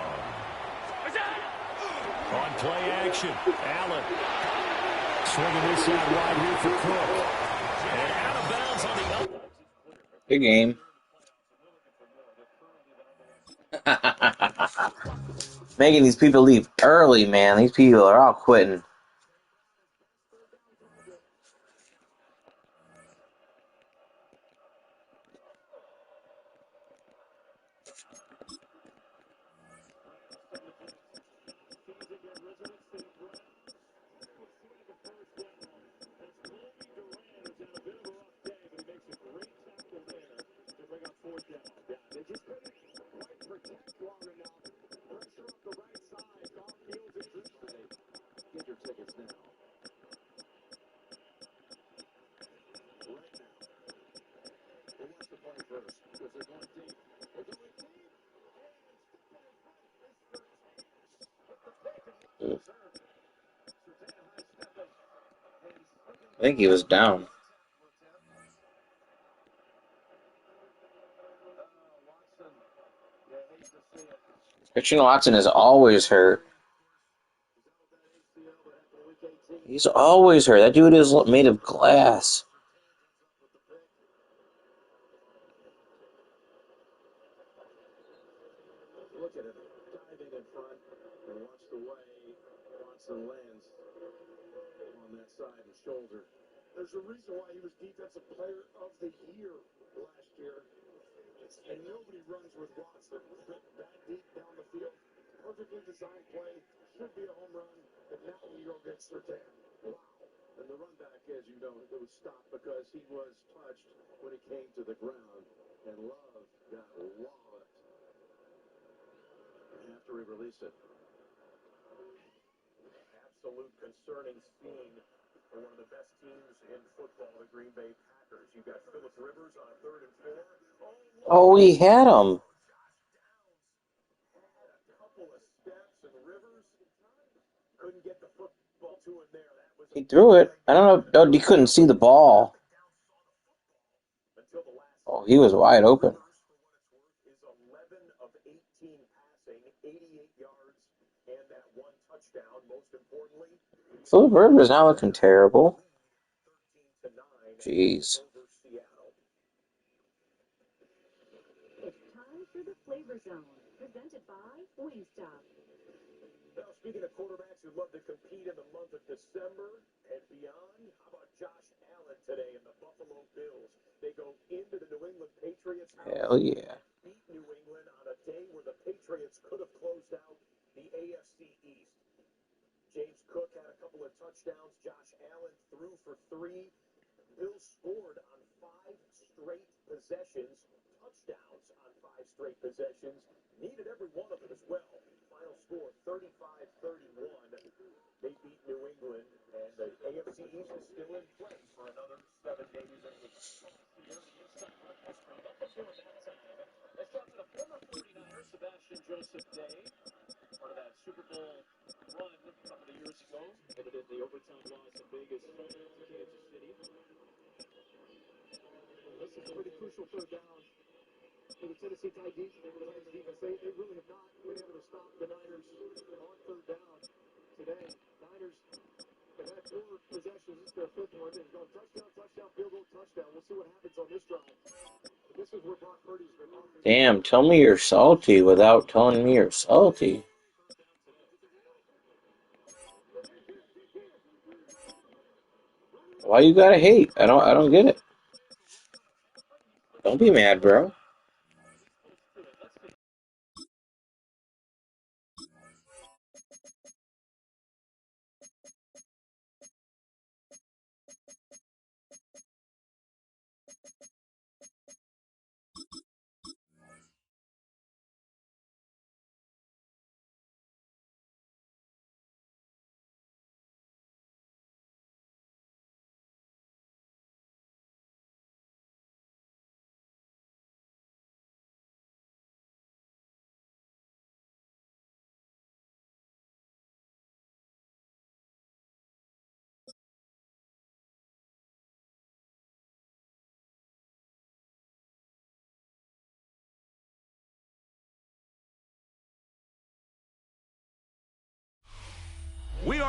On play action, Allen. Swinging this out wide here for Cook. And out of bounds on the up. Good game. Making these people leave early, man. These people are all quitting. I think he was down. Christian Watson is always hurt. He's always hurt. That dude is made of glass. Look at him diving in front and watch the way Watson lands on that side and shoulder. There's a reason why he was Defensive Player of the Year last year. And nobody runs with Watson. That deep down the field, perfectly designed play, should be a home run, and now you go get Surtain. Wow. And the run back, as you know, it was stopped because he was touched when he came to the ground. And Love got walloped after he released it. Absolute concerning scene for one of the best teams in football, the Green Bay Packers. You got Phillip Rivers on 3rd and 4. Oh, he had him. Had a couple of steps, and Rivers couldn't get the football to him there. That was He threw it. I don't know. He couldn't see the ball. Oh, he was wide open. Is 11 of 18 passing, 88 yards, and that one touchdown. Most importantly, Phillip Rivers not looking terrible. 13-9 Jeez. over Seattle. It's time for the Flavor Zone, presented by Wingstop. Now, speaking of quarterbacks who love to compete in the month of December and beyond, how about Josh Allen today in the Buffalo Bills? They go into the New England Patriots house. Hell yeah. Beat New England on a day where the Patriots could have closed out the AFC East. James Cook had a couple of touchdowns. Josh Allen threw for 3. Bills scored on 5 straight possessions. Touchdowns on 5 straight possessions. Needed every one of them as well. Final score 35-31. They beat New England, and the AFC East is still in play for another 7 days. Let's talk to the former 49er, Sebastian Joseph Day, part of that Super Bowl run a couple of years ago. Edited the overtime loss in Vegas to Kansas City. This is a pretty crucial third down for the Tennessee Titans defense. They really have not been able to stop the Niners on third down today. Niners have had 4 possessions. This is their 5th one. They've gone touchdown, touchdown, field goal, touchdown. We'll see what happens on this drive. But this is where Brock Purdy's been offering. Damn, tell me you're salty without telling me you're salty. Why you gotta hate? I don't get it. Don't be mad, bro.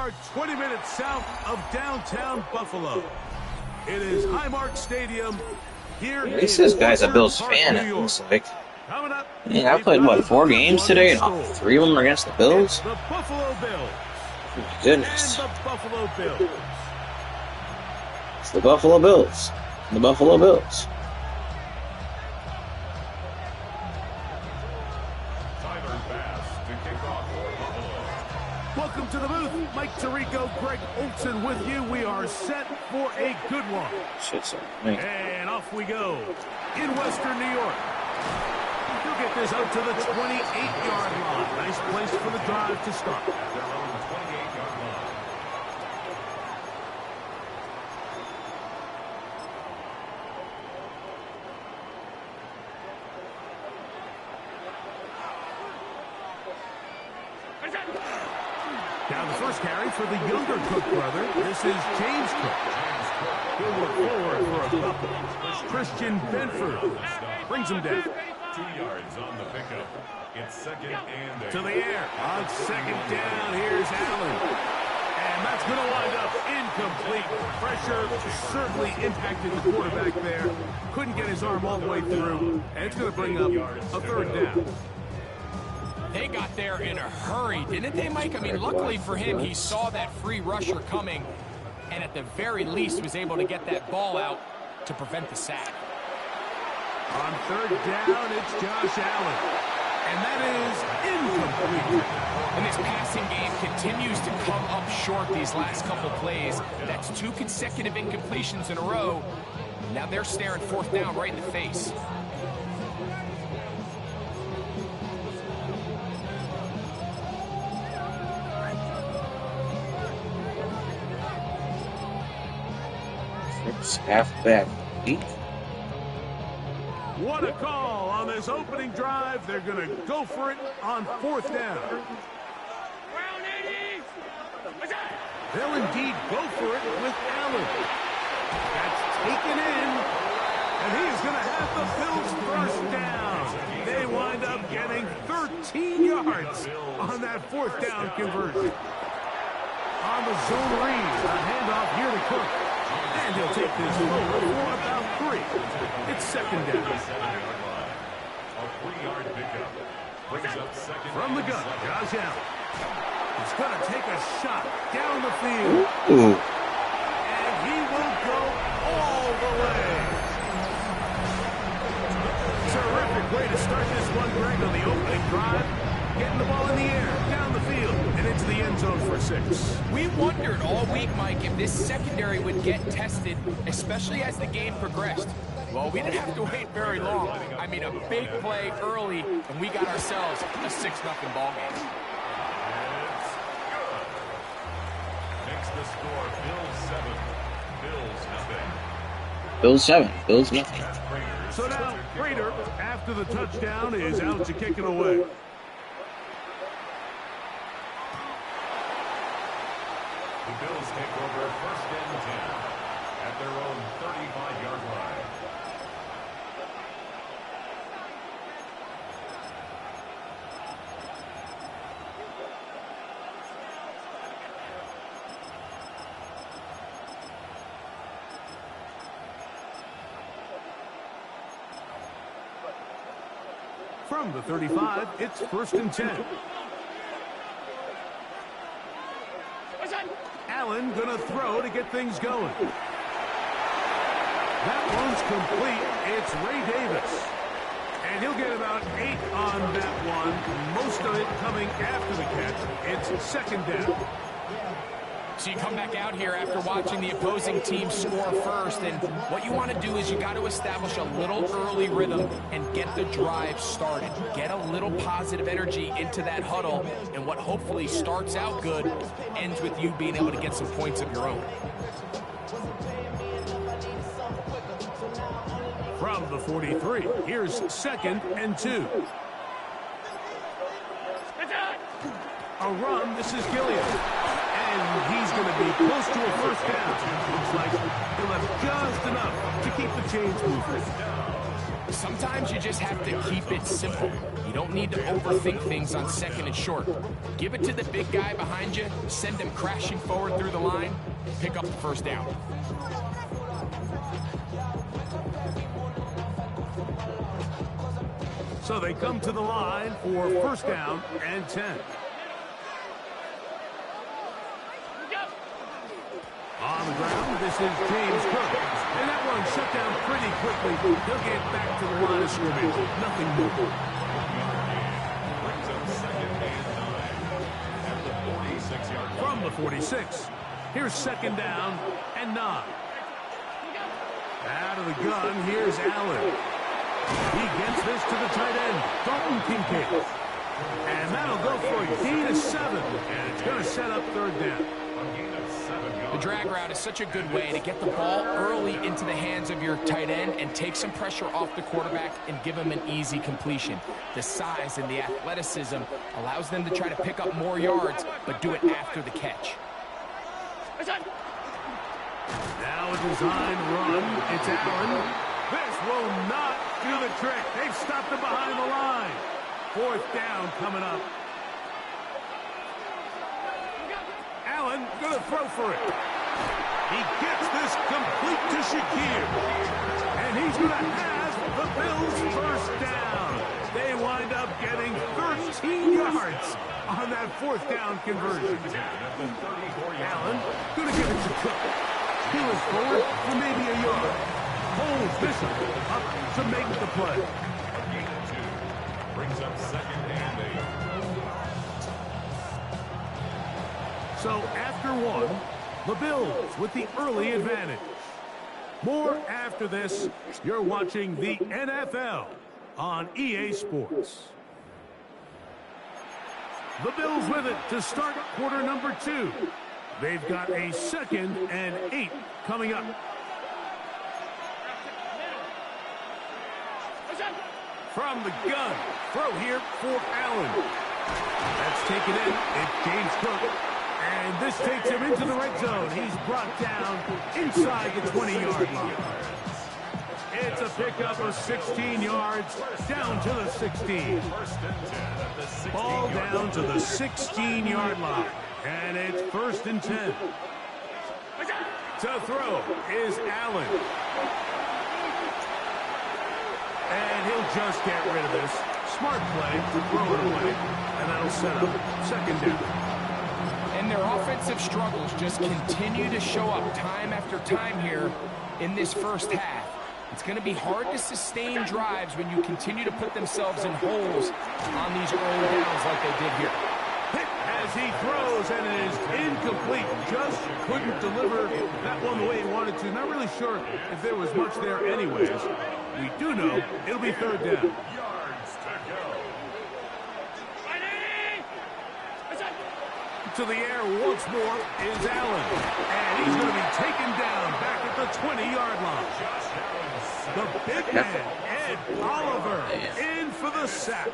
are 20 minutes south of downtown Buffalo. It is Highmark Stadium here At least this guy's a Bills fan, it looks like. Yeah, I played, what, 4 games today, and all 3 of them are against the Bills? The Buffalo Bills. Oh my goodness. And the Buffalo Bills. It's the Buffalo Bills. The Buffalo Bills. Welcome to the booth. Mike Tirico, Greg Olson with you. We are set for a good one. Shit's so funny. And off we go in Western New York. He'll get this out to the 28-yard line. Nice place for the drive to start. At their own 28-yard line. Now the first carry for the younger Cook brother. This is James Cook. He'll look forward for a couple. Christian Benford brings him down. 2 yards on the pickup. It's second and 8. To the air. On second down, here's Allen. And that's going to wind up incomplete. Pressure certainly impacted the quarterback there. Couldn't get his arm all the way through. And it's going to bring up a third down. They got there in a hurry, didn't they, Mike? I mean, luckily for him, he saw that free rusher coming, and at the very least was able to get that ball out to prevent the sack. On third down, it's Josh Allen. And that is incomplete. And this passing game continues to come up short these last couple plays. That's 2 consecutive incompletions in a row. Now they're staring fourth down right in the face. It's halfback. What a call on this opening drive. They're going to go for it on fourth down. They'll indeed go for it with Allen. That's taken in, and he is going to have the Bills first down. They wind up getting 13 yards on that fourth down conversion. On the zone read, a handoff here to Cook. And he'll take this forward for about 3. It's second down. A 3-yard pickup. Brings up second. From the gun, Josh Allen. He's going to take a shot down the field. Ooh. And he will go all the way. Terrific way to start this one, Greg, on the opening drive. Getting the ball in the air, down the field, and into the end zone for 6. We wondered all week, Mike, if this secondary would get tested, especially as the game progressed. Well, we didn't have to wait very long. I mean, a big play early, and we got ourselves a 6-0 ball game. Makes the score Bills 7, Bills nothing. Bills 7, Bills nothing. So now, Prater, after the touchdown, is out to kick it away. The Bills take over first and 10 at their own 35-yard line. From the 35, it's first and 10. Allen gonna throw to get things going. That one's complete. It's Ray Davis. And he'll get about 8 on that one. Most of it coming after the catch. It's second down. So you come back out here after watching the opposing team score first, and what you want to do is you got to establish a little early rhythm and get the drive started. Get a little positive energy into that huddle, and what hopefully starts out good ends with you being able to get some points of your own. From the 43, here's second and 2. A run, this is Gilliam. And he's going to be close to a first down. Looks like he'll have just enough to keep the chains moving. Sometimes you just have to keep it simple. You don't need to overthink things on second and short. Give it to the big guy behind you, send him crashing forward through the line, pick up the first down. So they come to the line for first down and 10. On the ground, this is James Cook. And that one shut down pretty quickly. He'll get back to the line of scrimmage. Nothing more. Brings up second and 9 at the 46-yard line. From the 46, here's second down and 9. Out of the gun, here's Allen. He gets this to the tight end, Dalton Kincaid. And that'll go for a gain of 7. And it's going to set up third down. The drag route is such a good way to get the ball early into the hands of your tight end and take some pressure off the quarterback and give him an easy completion. The size and the athleticism allows them to try to pick up more yards, but do it after the catch. Now a design run. It's Allen. This will not do the trick. They've stopped him behind the line. Fourth down coming up. Allen going to throw for it. He gets this complete to Shakir. And he's going to have the Bills first down. They wind up getting 13 yards on that fourth down conversion. Allen going to give it to Cook. He was forward for maybe a yard. Holds Bishop up to make the play. Gain of 2. Brings up second and 8. So after one, the Bills with the early advantage. More after this. You're watching the NFL on EA Sports. The Bills with it to start quarter number 2. They've got a second and 8 coming up. From the gun, throw here for Allen. That's taken in. It's James Cook. And this takes him into the red zone. He's brought down inside the 20-yard line. It's a pickup of 16 yards down to the 16. Ball down to the 16-yard line. And it's first and 10. To throw is Allen. And he'll just get rid of this. Smart play to throw it away. And that'll set up second down. And their offensive struggles just continue to show up time after time here in this first half. It's going to be hard to sustain drives when you continue to put themselves in holes on these early downs like they did here. Hit as he throws, and it is incomplete. Just couldn't deliver that one the way he wanted to. Not really sure if there was much there anyways. We do know it'll be third down. To the air once more is Allen. And he's going to be taken down back at the 20-yard line. The big man, Ed Oliver, in for the sack.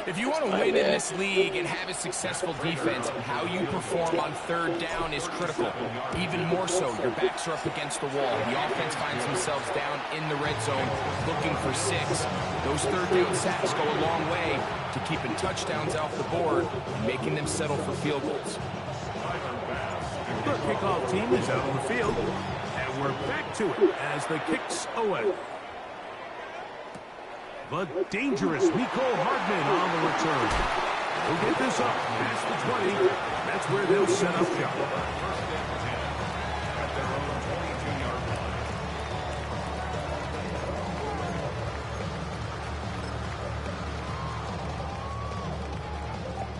If you want to win in this league and have a successful defense, how you perform on third down is critical. Even more so, your backs are up against the wall. The offense finds themselves down in the red zone looking for 6. Those third down sacks go a long way to keeping touchdowns off the board and making them settle for field goals. The kickoff team is out on the field, and we're back to it as the kicks away. The dangerous Mecole Hardman on the return. They'll get this up past the 20. That's where they'll set up shop.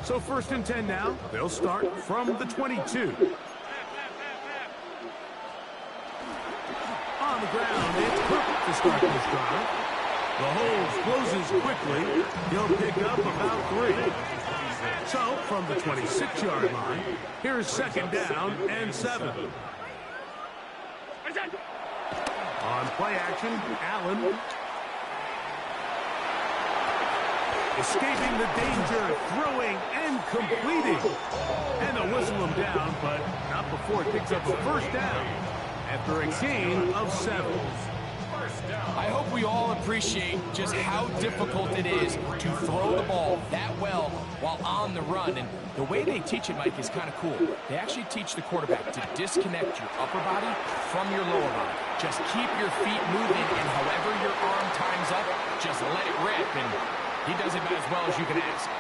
So first and 10 now. They'll start from the 22. On the ground, it's Cook to start this drive. The hole closes quickly. He'll pick up about 3. So, from the 26-yard line, here's second down and 7. On play action, Allen. Escaping the danger, throwing and completing. And they'll whistle him down, but not before it picks up a first down after a gain of 7. I hope we all appreciate just how difficult it is to throw the ball that well while on the run. And the way they teach it, Mike, is kind of cool. They actually teach the quarterback to disconnect your upper body from your lower body. Just keep your feet moving, and however your arm times up, just let it rip. And he does it about as well as you can ask.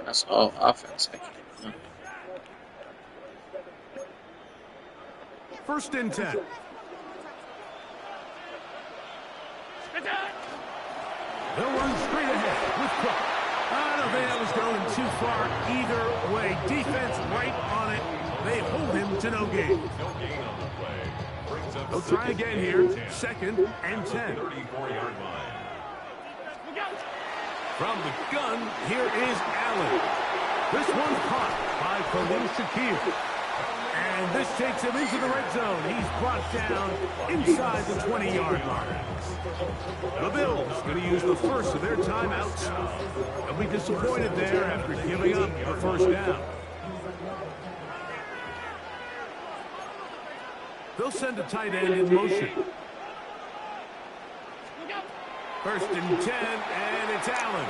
That's all offense. First and 10. They'll run straight ahead with Cook. I don't think that was going too far either way. Defense right on it. They hold him to no gain. They'll try again here. Second and 10. From the gun, here is Allen. This one's caught by Khalil Shakir. And this takes him into the red zone. He's brought down inside the 20-yard line. The Bills going to use the first of their timeouts. They'll be disappointed there after giving up the first down. They'll send a tight end in motion. First and 10, and it's Allen.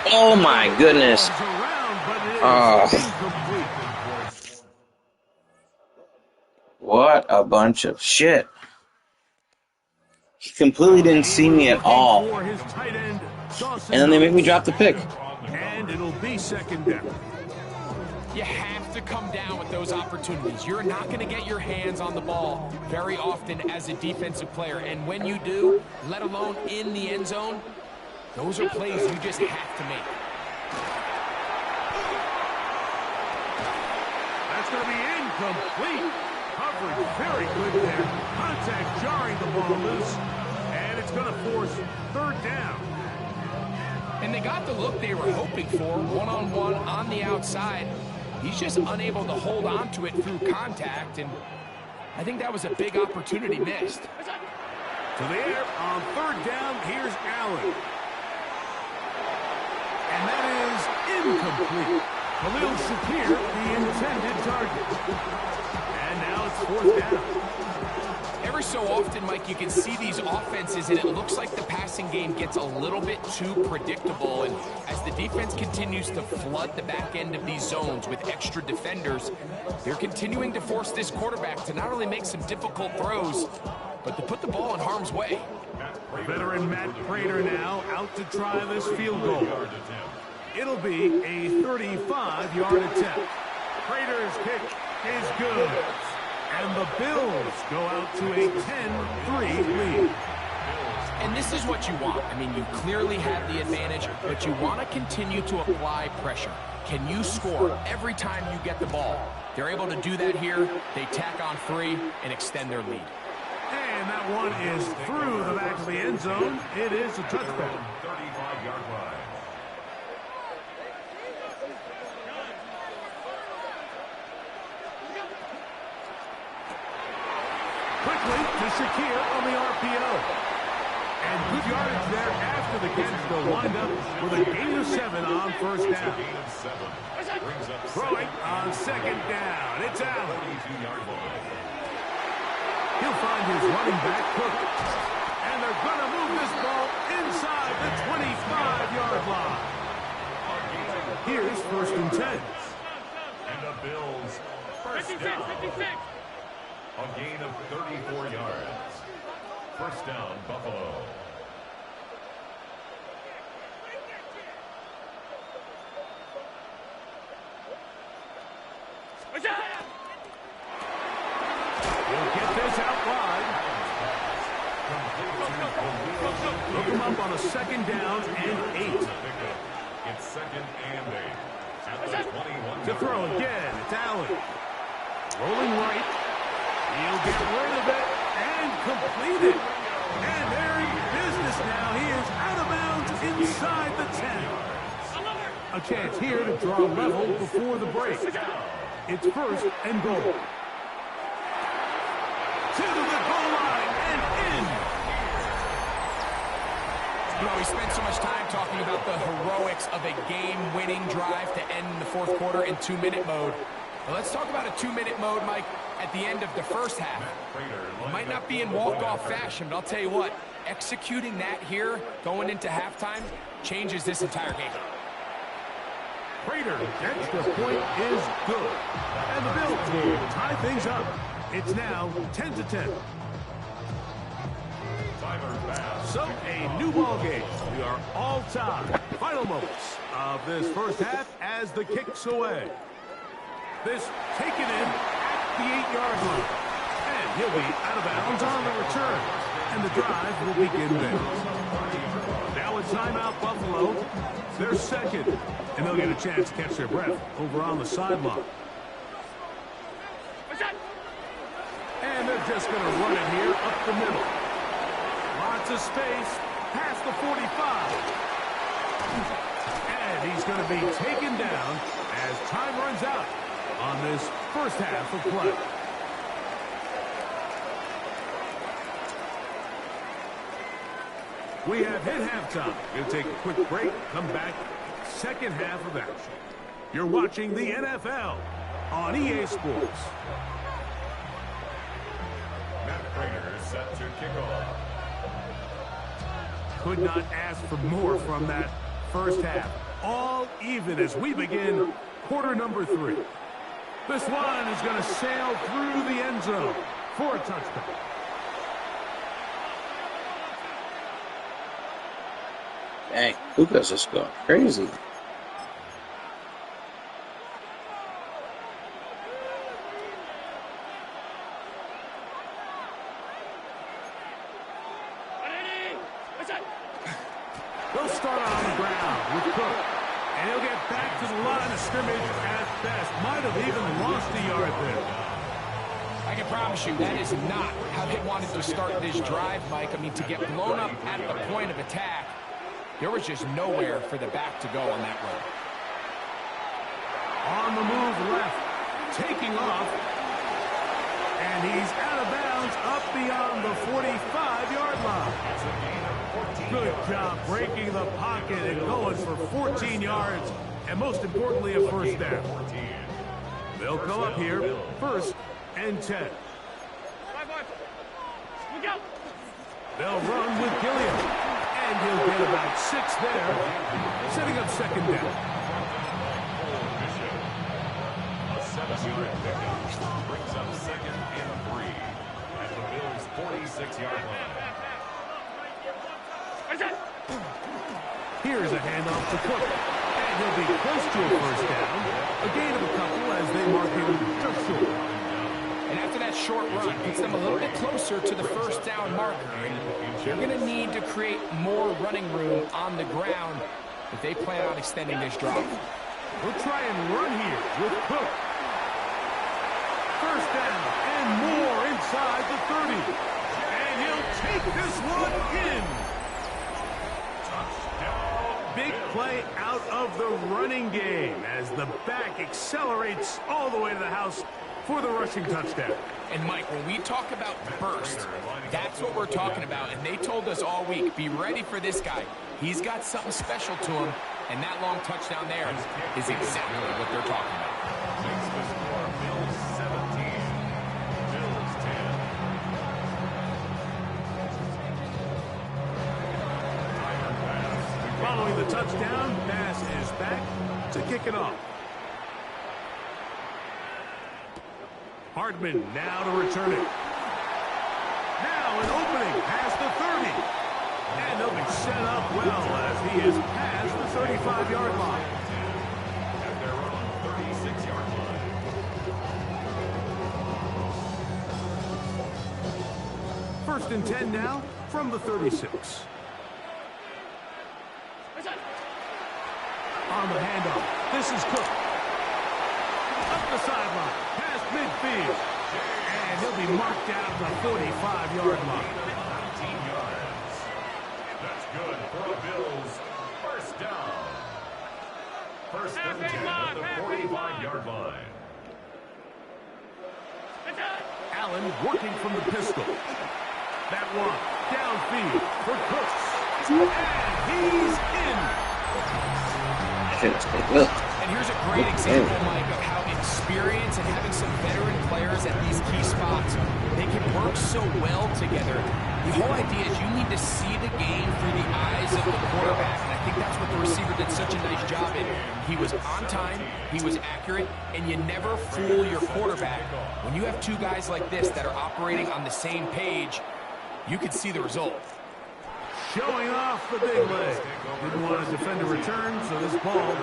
Oh my goodness. What a bunch of shit. He completely didn't see me at all. And then they make me drop the pick. And it'll be second down. You have to come down with those opportunities. You're not going to get your hands on the ball very often as a defensive player. And when you do, let alone in the end zone, those are plays you just have to make. That's going to be incomplete. Coverage very good there. Contact jarring the ball loose. And it's going to force third down. And they got the look they were hoping for, one-on-one on the outside. He's just unable to hold on to it through contact, and I think that was a big opportunity missed. To the air on third down, here's Allen. And that is incomplete. Khalil Shakir, the intended target. And now it's fourth down. Every so often, Mike, you can see these offenses, and it looks like the passing game gets a little bit too predictable. And as the defense continues to flood the back end of these zones with extra defenders, they're continuing to force this quarterback to not only make some difficult throws, but to put the ball in harm's way. Veteran Matt Prater now out to try this field goal. It'll be a 35-yard attempt. Prater's kick is good. And the Bills go out to a 10-3 lead. And this is what you want. I mean, you clearly have the advantage, but you want to continue to apply pressure. Can you score every time you get the ball? They're able to do that here. They tack on 3 and extend their lead. And that one is through the back of the end zone. It is a touchdown. 35-yard line. Quickly to Shakir on the RPO. And good yardage there after the catch. They'll wind up with a gain of 7 on first down. Throwing on second down. It's Allen. He'll find his running back, Cook. And they're going to move this ball inside the 25-yard line. Here's first and 10. And the Bills first down. 56. A gain of 34 yards. First down, Buffalo. He'll get this out wide. Look him up on a second down and 8. It's second and 8. At the 21. To throw again, it's Allen. Rolling right. He'll get rid of it and complete it. And they're in business now. He is out of bounds inside the 10. A chance here to draw level before the break. It's first and goal. You know, we spent so much time talking about the heroics of a game-winning drive to end the fourth quarter in 2-minute mode. Now let's talk about a 2-minute mode, Mike, at the end of the first half. It might not be in walk-off fashion, but I'll tell you what, executing that here going into halftime changes this entire game. Prater's extra point is good. And the Bills will tie things up. It's now 10-10. So, a new ball game. We are all tied. Final moments of this first half as the kick's away. This taken in at the 8-yard line. And he'll be out of bounds on the return. And the drive will begin there. Now a timeout, Buffalo. They're second. And they'll get a chance to catch their breath over on the sideline. And they're just going to run it here up the middle. Lots of space past the 45. And he's going to be taken down as time runs out on this first half of play. We have hit halftime. Going to take a quick break. Come back. Second half of action. You're watching the NFL on EA Sports. Matt Prater set to kick off. Could not ask for more from that first half. All even as we begin quarter number 3. This one is going to sail through the end zone for a touchdown. Dang, Puka's just going crazy. They'll start on the ground with Cook. And he'll get back to the line of scrimmage at best. Might have even lost a yard there. I can promise you that is not how they wanted to start this drive, Mike. I mean, to get blown up at the point of attack, there was just nowhere for the back to go on that run. On the move left, taking off. And he's out of bounds up beyond the 45-yard line. Good job breaking the pocket and going for 14 yards. And most importantly, a first down. They'll come up here, 1st and 10. They'll run with Gilliam. And he'll get about 6 there, setting up second down. A 7-yard pickup brings up 2nd and 3 at the Bills' 46-yard line. Here's a handoff to Cook. And he'll be close to a first down. A gain of a couple as they mark him just short. And after that short run, puts them a little bit closer to the first down marker. They're going to need to create more running room on the ground if they plan on extending this drive. We'll try and run here with Cook. First down and more inside the 30. And he'll take this one in. Big play out of the running game as the back accelerates all the way to the house for the rushing touchdown. And Mike, when we talk about burst, that's what we're talking about. And they told us all week, be ready for this guy. He's got something special to him. And that long touchdown there is exactly what they're talking about. Makes the score Bills 17, Bills 10. Following the touchdown, pass is back to kick it off. Hardman now to return it. Now an opening past the 30. And they'll be set up well as he is past the 35-yard line. At their own 36-yard line. First and 10 now from the 36. On the handoff, this is Cook. Up the sideline, past midfield. And he'll be marked down the 45-yard line. 19 yards. That's good for the Bills. First down. First and 10 at the 45-yard line. Allen working from the pistol. That one downfield for Cooks. he's in. And here's a great example, Mike, of how experience and having some veteran players at these key spots, they can work so well together. The whole idea is you need to see the game through the eyes of the quarterback, and I think that's what the receiver did such a nice job in. He was on time, he was accurate, and you never fool your quarterback. When you have two guys like this that are operating on the same page, you can see the result. Showing off the big leg. Didn't want to defend a return, so this ball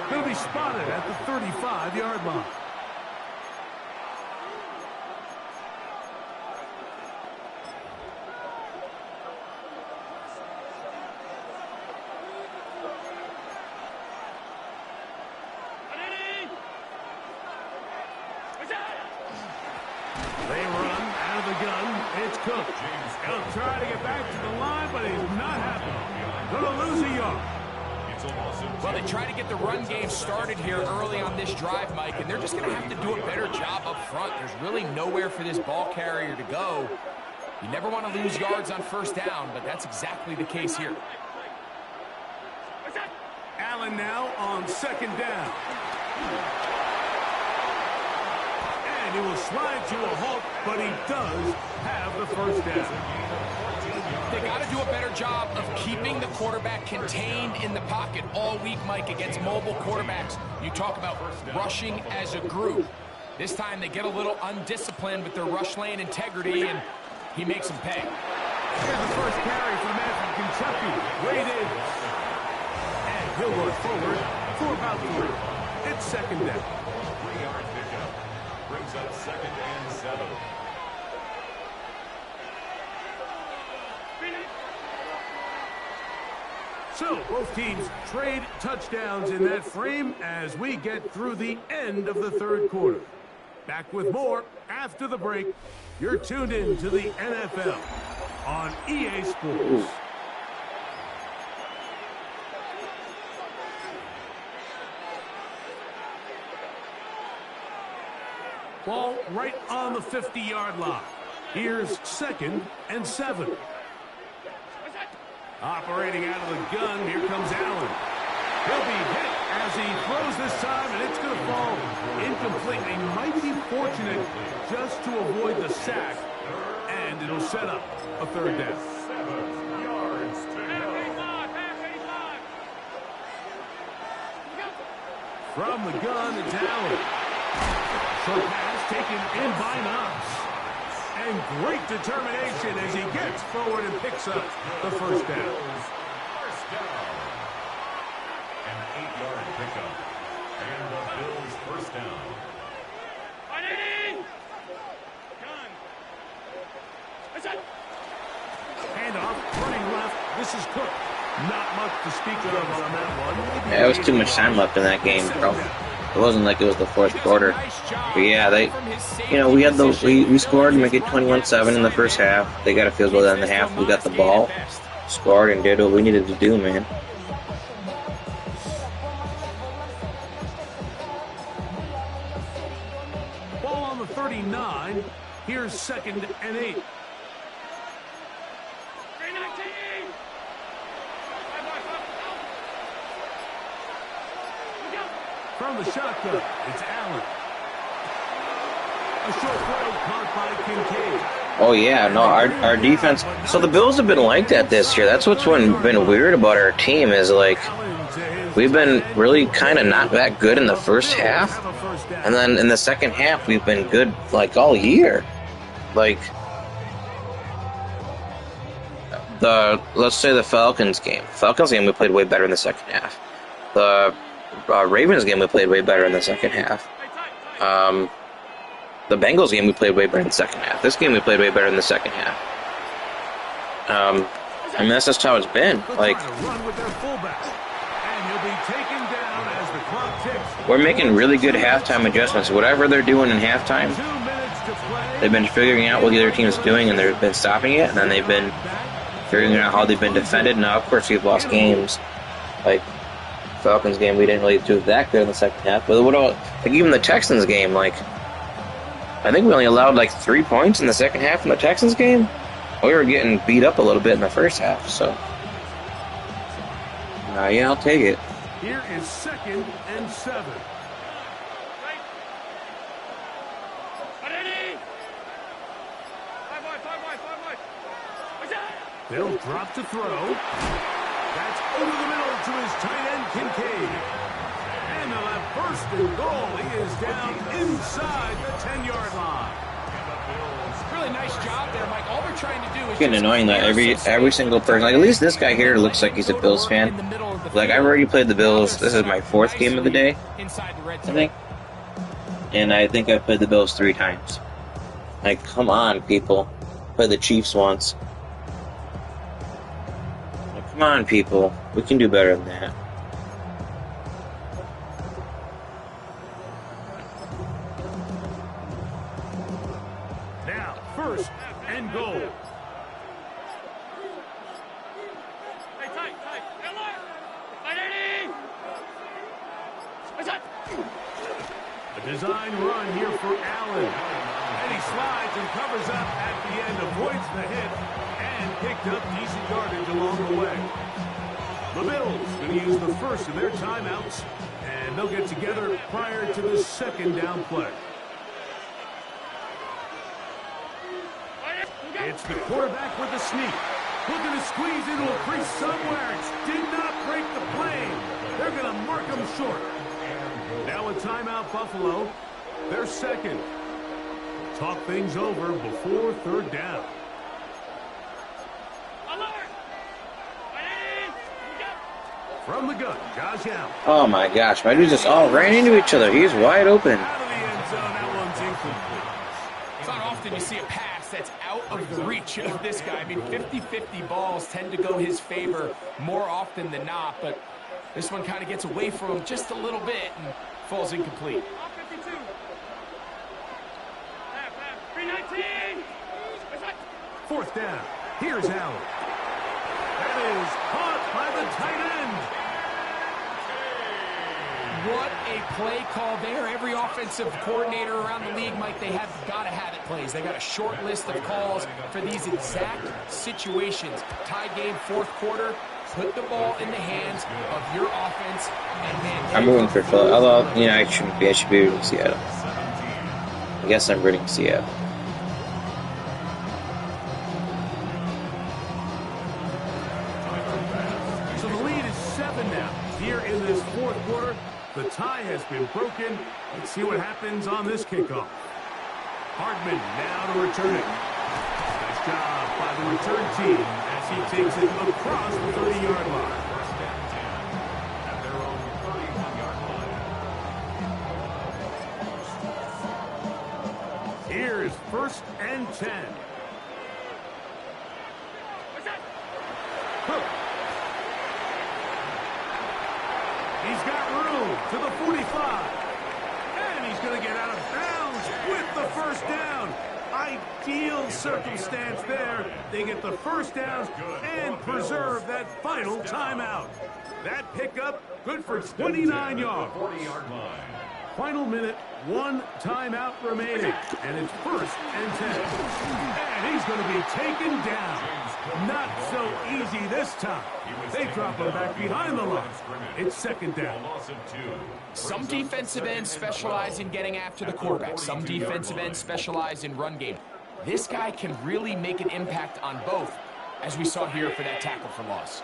going to be spotted at the 35-yard line. They run out of the gun. It's Cook. He'll try to get back to the line, but he's not happy. Going to lose a yard. Well, they try to get the run game started here early on this drive, Mike, and they're just going to have to do a better job up front. There's really nowhere for this ball carrier to go. You never want to lose yards on first down, but that's exactly the case here. Allen now on second down. And he will slide to a halt, but he does have the first down. They got to do a better job of keeping the quarterback contained in the pocket all week, Mike, against mobile quarterbacks. You talk about rushing as a group. This time they get a little undisciplined with their rush lane integrity, and he makes them pay. Here's the first carry for the man from Kentucky, Wade Davis. And he'll work forward for about 3. It's second down. 3-yard pickup. Brings up 2nd and 7. So, both teams trade touchdowns in that frame as we get through the end of the third quarter. Back with more after the break. You're tuned in to the NFL on EA Sports. Ball right on the 50-yard line. Here's 2nd and 7. Operating out of the gun, here comes Allen. He'll be hit as he throws this time, and it's going to fall incomplete. They might be fortunate just to avoid the sack, and it'll set up a third down. 7 yards to go. From the gun, it's Allen. Short pass taken in by Knox. And great determination as he gets forward and picks up the first down. First down. An 8-yard pickup. And the Bills first down. Handoff, running left. This is Cook. Not much to speak of on that one. Yeah, it was too much time left in that game, bro. It wasn't like it was the fourth quarter. But yeah, we had we scored and make it 21-7 in the first half. They got a field goal in the half. We got the ball, scored, and did what we needed to do, man. Ball on the 39. Here's 2nd and 8. From the shotgun, it's Allen. A short throw caught by Kincaid. Oh yeah, no, our defense. So the Bills have been like that this year. That's what's been weird about our team is like we've been really kind of not that good in the first half, and then in the second half we've been good like all year. Like let's say the Falcons game. We played way better in the second half. The Ravens game we played way better in the second half. The Bengals game we played way better in the second half. This game we played way better in the second half. I mean that's just how it's been. Like we're making really good halftime adjustments. Whatever they're doing in halftime, they've been figuring out what the other team's doing and they've been stopping it, and then they've been figuring out how they've been defended. Now of course we've lost games. Like Falcons game, we didn't really do that good in the second half. But what about like even the Texans game? Like I think we only allowed like 3 points in the second half in the Texans game. We were getting beat up a little bit in the first half. So Yeah, I'll take it. Here is 2nd and 7. They'll drop to throw. That's over the middle to his tight end, Kincaid. And they'll have first and goal. He is down inside the 10-yard line. Really nice job there, Mike. All we're trying to do is It's getting annoying that every single person, like at least this guy here looks like he's a Bills fan. Like I've already played the Bills. This is my 4th game of the day, I think. And I think I've played the Bills 3 times. Like, come on, people. Play the Chiefs once. Like, come on, people. We can do better than that. Now, first and goal. A design run here for Allen. And he slides and covers up at the end, avoids the hit, and picked up decent yardage along the way. The Bills going to use the first of their timeouts, and they'll get together prior to the 2nd down play. It's the quarterback with the sneak. Looking to squeeze into a crease somewhere. It did not break the plane. They're going to mark him short. Now a timeout, Buffalo. They're 2nd. Talk things over before 3rd down. From the gun, Josh Allen. Oh my gosh, my dudes just all ran into each other. He's wide open. Out of the end zone, that one's incomplete. It's not often you see a pass that's out of the reach of this guy. I mean, 50-50 balls tend to go his favor more often than not, but this one kind of gets away from him just a little bit and falls incomplete. 4th down. Here's Allen. That is caught by the tight end. What a play call there. Every offensive coordinator around the league, Mike, they have got to have it plays. They got a short list of calls for these exact situations. Tie game, 4th quarter. Put the ball in the hands of your offense. And man, I'm rooting for Philly. Although, you know, I should be rooting Seattle. I guess I'm rooting Seattle. So the lead is 7 now. Here in this 4th quarter, the tie has been broken. Let's see what happens on this kickoff. Hardman now to return it. Nice job by the return team as he takes it across the 30-yard line. Here is 1st and 10. Cook. He's got room to the 45. And he's going to get out of bounds with the 1st down. Ideal circumstance there. They get the 1st down and preserve that final timeout. That pickup good for 29 yards. 40-yard line. Final minute, 1 timeout remaining, and it's 1st and 10. And he's going to be taken down. Not so easy this time. They drop him back behind the line. It's 2nd down. some defensive ends specialize in getting after the quarterback. Some defensive ends specialize in run game. This guy can really make an impact on both, as we saw here for that tackle for loss.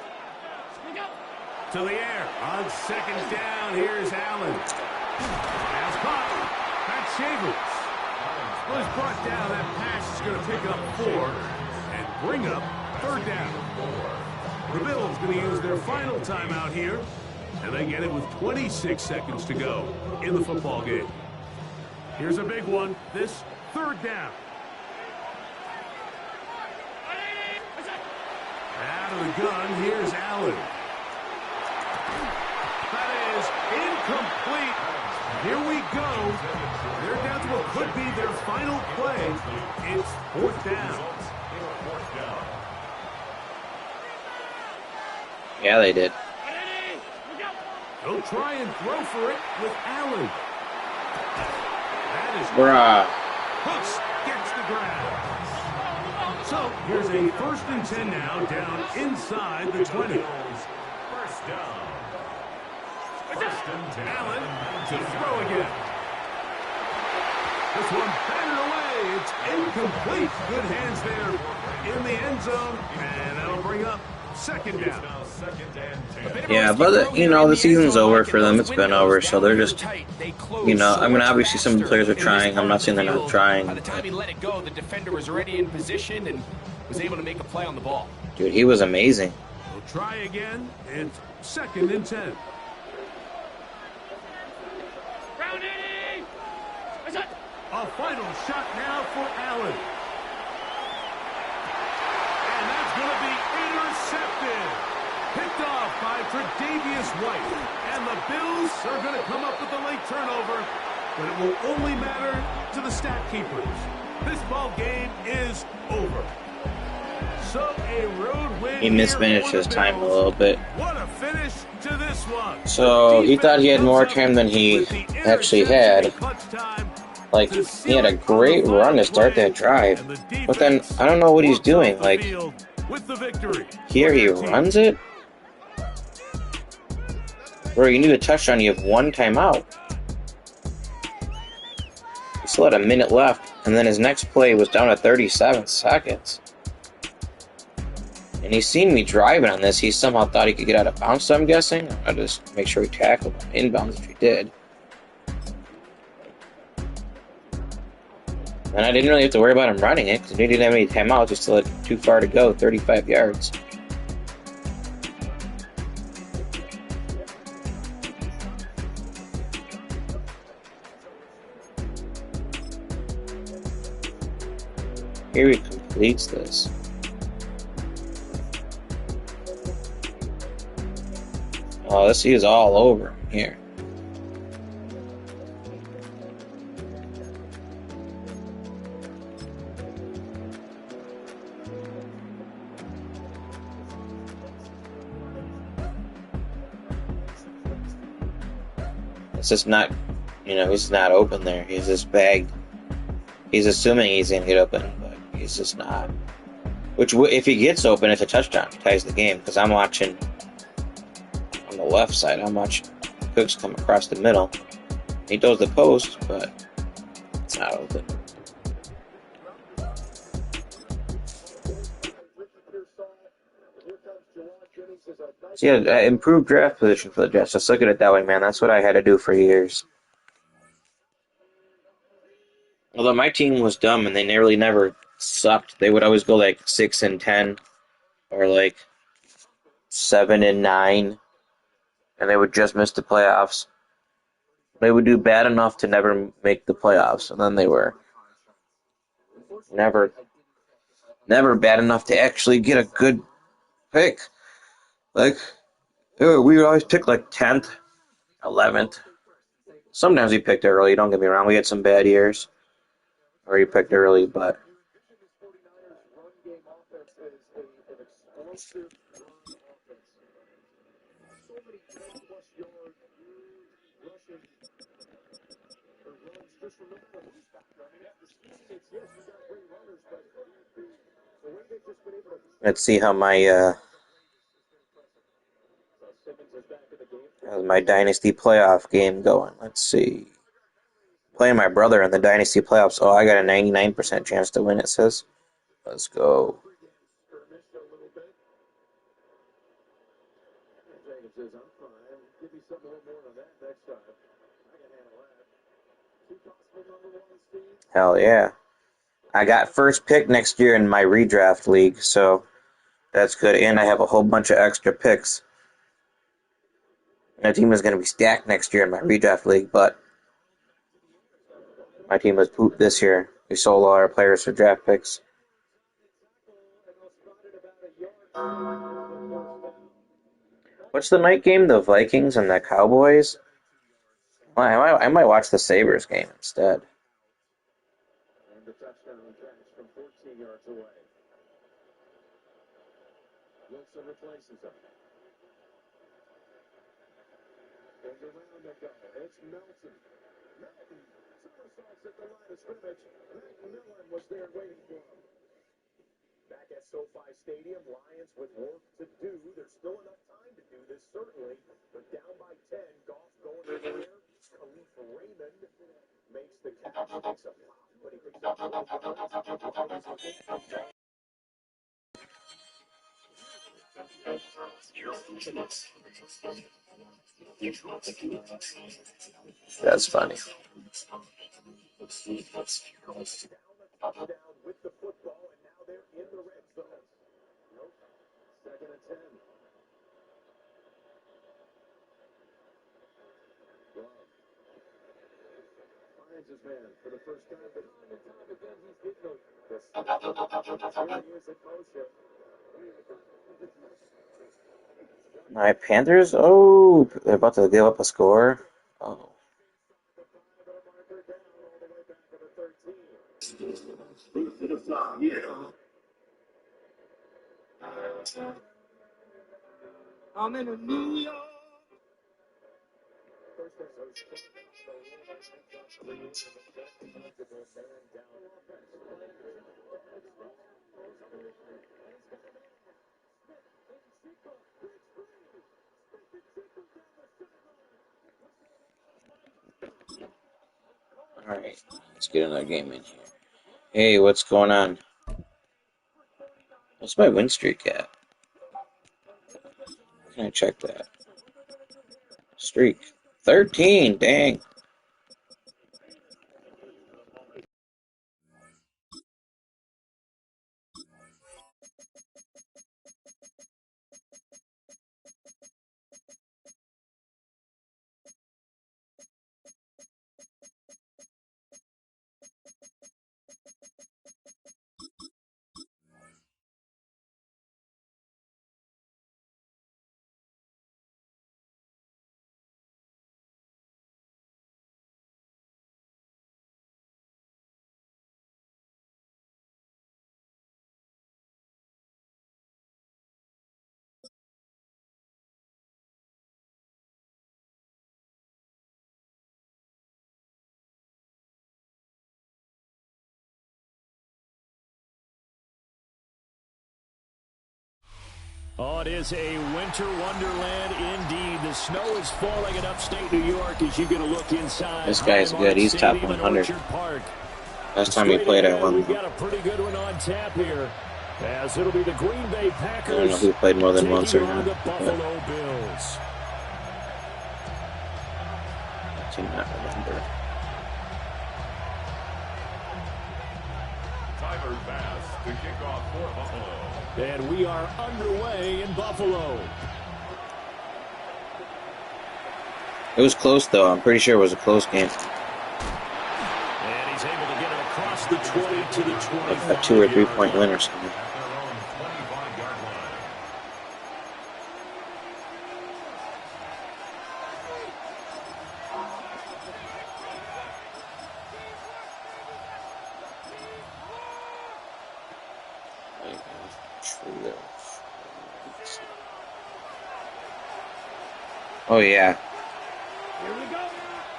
To the air on 2nd down. Here's Allen. Pass caught. That's Shavers. Well, he's brought down. That pass is going to pick up 4 and bring up 3rd down. The Bills going to use their final timeout here, and they get it with 26 seconds to go in the football game. Here's a big one. This 3rd down. Out of the gun, here's Allen. That is incomplete. Here we go. They're down to what could be their final play. It's 4th down. Yeah, they did. They'll try and throw for it with Allen. That is Bruh. Hooks gets the grab. So here's a 1st and 10 now, down inside the 20. down. First and 10. Allen to throw again. This one batted away. It's incomplete. Good hands there in the end zone. And that'll bring up second down. Now second and 10. Yeah, but the season's over for them. It's been over, so they're just, I mean, obviously some players are trying. I'm not saying they're not trying. By the time he let it go, the defender was already in position and was able to make a play on the ball. Dude, he was amazing. We'll try again. It's second and 10. A final shot now for Allen. And that's going to be intercepted. Picked off by Tre'Davious White. And the Bills are going to come up with a late turnover. But it will only matter to the stat keepers. This ball game is over. So a road win. He mismanaged his time a little bit. What a finish to this one. So he thought he had more time than he actually had. Like, he had a great run to start that drive. But then, I don't know what he's doing. Like, here he runs it? Bro, you need a touchdown, you have one timeout. He still had a minute left, and then his next play was down to 37 seconds. And he's seen me driving on this. He somehow thought he could get out of bounds, so I'm guessing. I'll just make sure he tackled him inbounds if he did. And I didn't really have to worry about him running it, because he didn't have any timeouts. He still had too far to go, 35 yards. Here he completes this. Oh, this is all over here. It's just not, he's not open there. He's just bagged. He's assuming he's going to get open, but he's just not. Which, if he gets open, it's a touchdown. Ties the game, because I'm watching on the left side. I'm watching Cooks come across the middle. He does the post, but it's not open. So yeah, improved draft position for the Jets. Just look at it that way, man. That's what I had to do for years. Although my team was dumb and they nearly never sucked. They would always go like 6-10 or like 7-9, and they would just miss the playoffs. They would do bad enough to never make the playoffs, and then they were never bad enough to actually get a good pick. Like, we would always pick like 10th, 11th. Sometimes we picked early, don't get me wrong. We had some bad years where we picked early, but let's see how my Dynasty playoff game going. Let's see. Playing my brother in the Dynasty playoffs. Oh, I got a 99% chance to win, it says. Let's go. Hell yeah. I got first pick next year in my redraft league, so that's good. And I have a whole bunch of extra picks. My team is going to be stacked next year in my redraft league, but my team was pooped this year. We sold all our players for draft picks. What's the night game? The Vikings and the Cowboys? I might watch the Sabres game instead. Was there waiting for him. Back at SoFi Stadium, Lions with work to do. There's still enough time to do this, certainly. That's funny. Touchdown with the football, and now they're in the red zone. Nope. 2nd and 10. Finds his man for the first time, but time and time again he's getting them. Here he is in motion. All right, Panthers. Oh, they're about to give up a score. Oh. I'm in a New York. All right, let's get another game in here. Hey, what's going on? What's my win streak at? Can I check that? Streak 13. Dang. Oh, it is a winter wonderland indeed. The snow is falling in upstate New York as you get a look inside. This guy's good. He's top 100. Last time he played, I won. We've got a pretty good one on tap here, as it'll be the Green Bay Packers. I don't know who played more than once or not. The Buffalo Bills. I do not remember. Tyler Bass to kick off for Buffalo. And we are underway in Buffalo. It was close, though. I'm pretty sure it was a close game. And he's able to get it across the 20 to the 20. Like a 2 or 3 point win or something. Oh, yeah.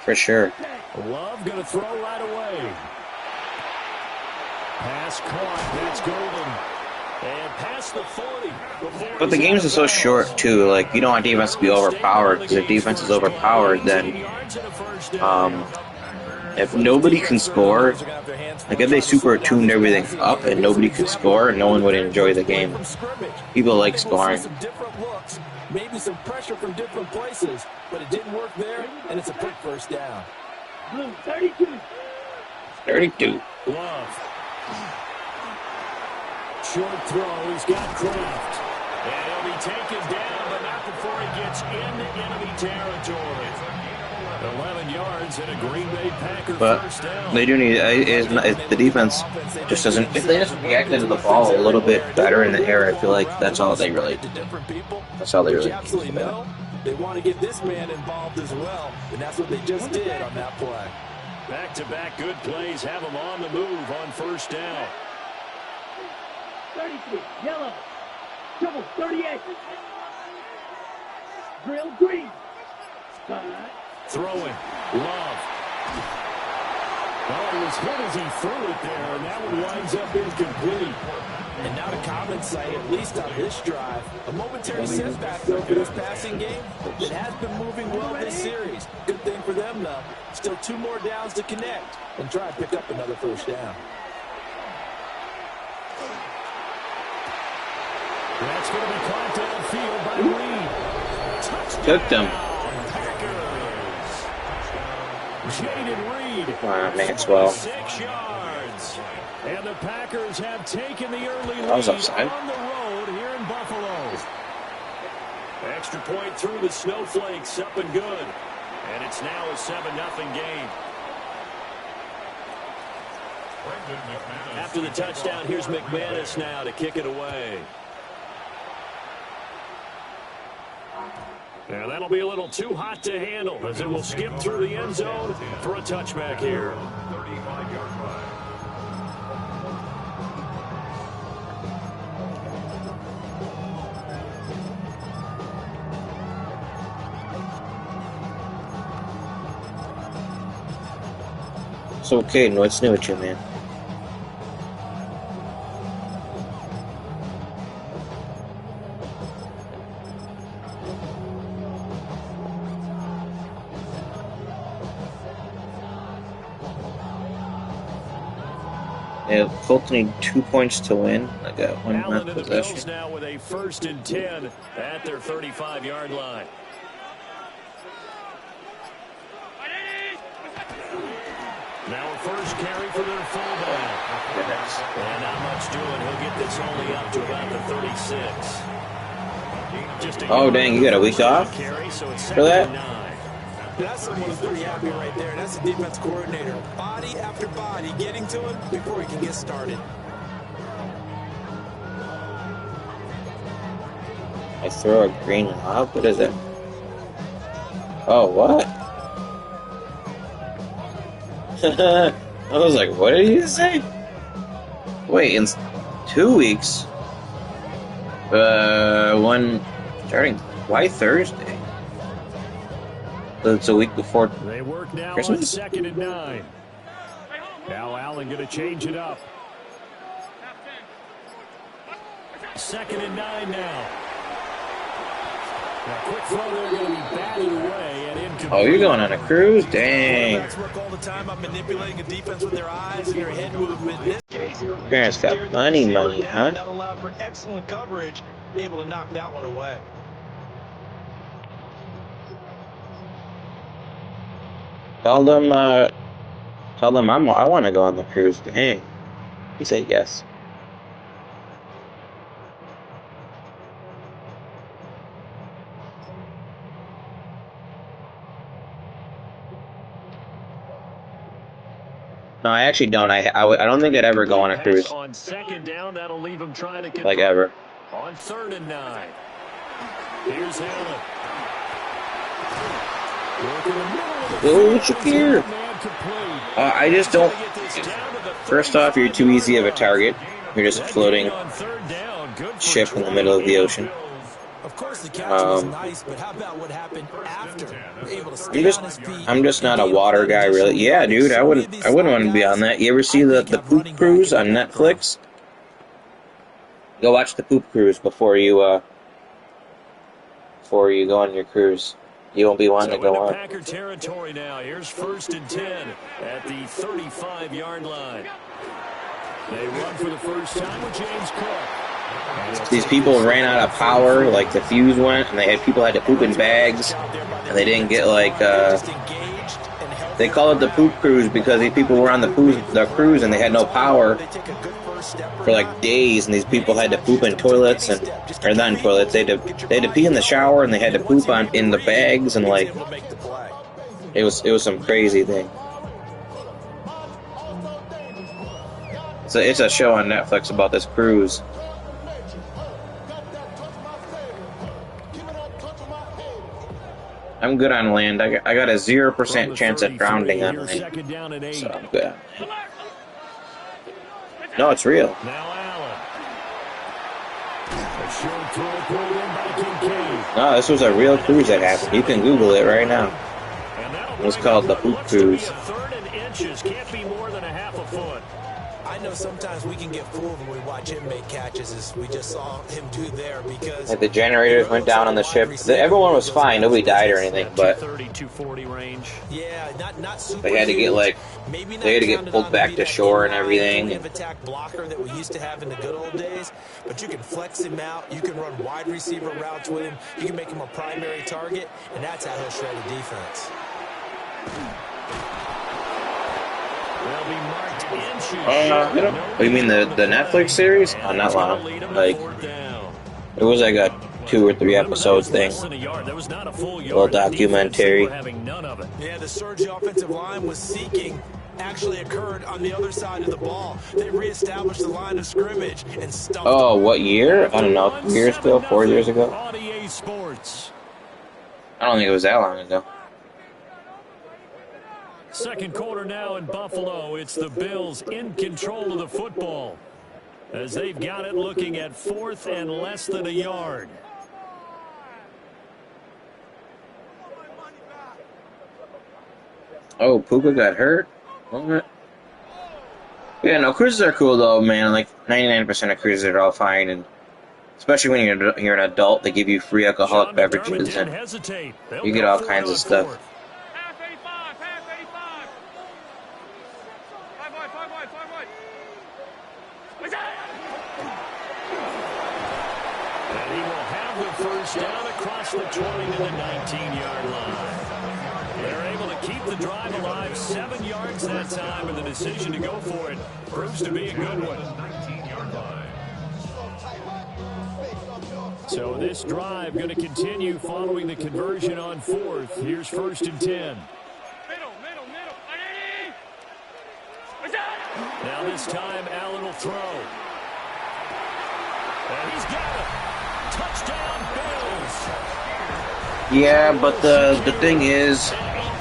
For sure. Love going to throw right away. Pass caught. That's golden. And past the 40. But the games are so short, too. Like, you don't want defense to be overpowered. Because if defense is overpowered, then if nobody can score, like if they super tuned everything up and nobody could score, no one would enjoy the game. People like scoring. Maybe some pressure from different places, but it didn't work there, and it's a quick first down. 32. Love. Short throw. He's got Kraft. And he'll be taken down, but not before he gets into enemy territory. 11 yards and a Green Bay Packer first down. They do need the defense just doesn't. If they just reacted to the ball a little bit better in the air, I feel like that's all they really. That's all they really. Absolutely know. They want to get this man involved as well, and that's what they just did on that play. Back-to-back good plays have them on the move on first down. 33, yellow, double 38. Drill green. Throwing. Love. Well, he was hit as he threw it there, and that one winds up incomplete. And now to compensate, at least on this drive, a momentary setback, though, for this passing game. It has been moving well this series. Good thing for them, though. Still 2 more downs to connect and try and pick up another first down. That's going to be caught downfield by Reed. Cooked him. Jaden Reed. Wow, Maxwell. 6 yards. And the Packers have taken the early lead That was offside. on the road here in Buffalo. Extra point through the Snowflakes, up and good. And it's now a 7-0 game. After the touchdown, here's McManus now to kick it away. And that'll be a little too hot to handle as it will skip through the end zone for a touchback here. 35-yard line. It's okay, no, what's new with you, man? Yeah, Colts need 2 points to win. I got one Allen left and the Bills possession. now with a 1st and 10 at their 35-yard line. Now a first carry for their fullback. And not much doing. He'll get this only up to about the 36. Oh, dang, you got a week off for that? That's someone who's pretty happy right there. That's the defense coordinator. Body after body getting to him before he can get started. I throw a green lob? What is it? Oh, what? I was like, what did you say? Wait, in 2 weeks? One starting, why Thursday? So it's a week before They work now Christmas? on 2nd and 9. Now Allen going to change it up. 2nd and 9 now. A quick throw there going to be batted away and incomplete. Oh, you're going on a cruise? Dang. Work all the time on manipulating a defense with their eyes and their head movement. Parents got money, huh? That allowed for excellent coverage, able to knock that one away. Tell them I want to go on the cruise. Dang. He said yes. No, I actually don't. I don't think I'd ever go on a cruise. On 2nd down, that'll leave him trying to get Like ever. on 3rd and 9. Here's Allen. Oh, Shakir. I just don't. First off, you're too easy of a target. You're just floating ship in the middle of the ocean. Of course, the catch was nice, but how about what happened after? Able to stay on his feet. I'm just not a water guy, really. Yeah, dude, I wouldn't want to be on that. You ever see the poop cruise on Netflix? Go watch the poop cruise before you go on your cruise. You won't be wanting to go on. Packer territory now. Here's 1st and 10 at the 35-yard line. They run for the first time with James Cook. These people ran out of power, like the fuse went, and people had to poop in bags, and they didn't get they call it the poop cruise because these people were on the cruise and they had no power for like days, and these people had to poop in toilets or not in toilets. They had to pee in the shower and they had to poop in the bags, and like it was some crazy thing. So it's a show on Netflix about this cruise. I'm good on land. I got a 0% chance at drowning on land, so I'm good on land. No, it's real. No, this was a real cruise that happened. You can Google it right now. It was called the Poop Cruise. I know sometimes we can get fooled when we watch him make catches, as we just saw him do there, because Like the generators went down on the ship. Everyone was fine. Nobody died or anything, but 240 range. yeah, not super they had to get like they had to get pulled back to shore and everything. Attack blocker that we used to have in the good old days, but you can flex him out. You can run wide receiver routes with him. You can make him a primary target, and that's how he'll shred a defense. They'll be marked inches. You mean the Netflix series? Oh, not long. Like it was like a 2 or 3 episodes thing. Little documentary. Yeah, the surge the offensive line was seeking actually occurred on the other side of the ball. They reestablished the line of scrimmage and stuffed. Oh, what year? I don't know. 3 years ago? 4 years ago? I don't think it was that long ago. Second quarter now in Buffalo. It's the Bills in control of the football, as they've got it looking at 4th and less than a yard. Oh, Puka got hurt? What? Yeah, no, cruises are cool though, man. Like 99% of cruises are all fine, and especially when you're an adult, they give you free alcoholic beverages, and you get all kinds of stuff. And he will have the first down across the 20 to the 19-yard line. They're able to keep the drive alive, 7 yards that time, and the decision to go for it proves to be a good one. So this drive going to continue following the conversion on 4th. Here's 1st and 10. Now this time, Allen will throw. And he's got it. Touchdown, Bills. Yeah, but the thing is,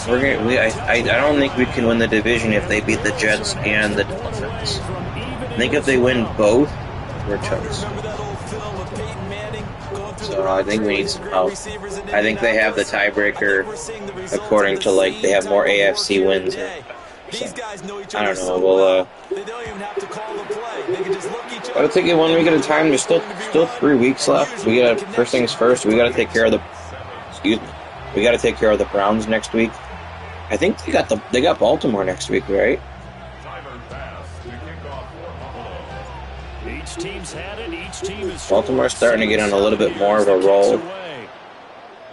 I don't think we can win the division if they beat the Jets and the Dolphins. I think if they win both, we're toast. So I think we need some help. I think they have the tiebreaker according to, like, they have more AFC wins. So, I don't know. Well, I would take it 1 week at a time. There's still 3 weeks left. We gotta, first things first, we gotta take care of the. We gotta take care of the Browns next week. I think they got Baltimore next week, right? Each team's had it. Each team is Baltimore's starting to get on a little bit more of a roll.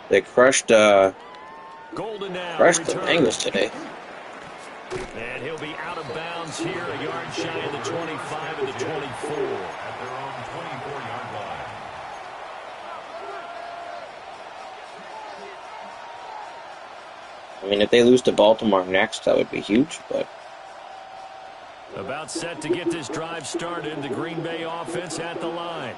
They crushed the Bengals today. And he'll be out of bounds here, a yard shy of the 25 and the 24. At their own 24-yard line. I mean, if they lose to Baltimore next, that would be huge, but... About set to get this drive started, the Green Bay offense at the line.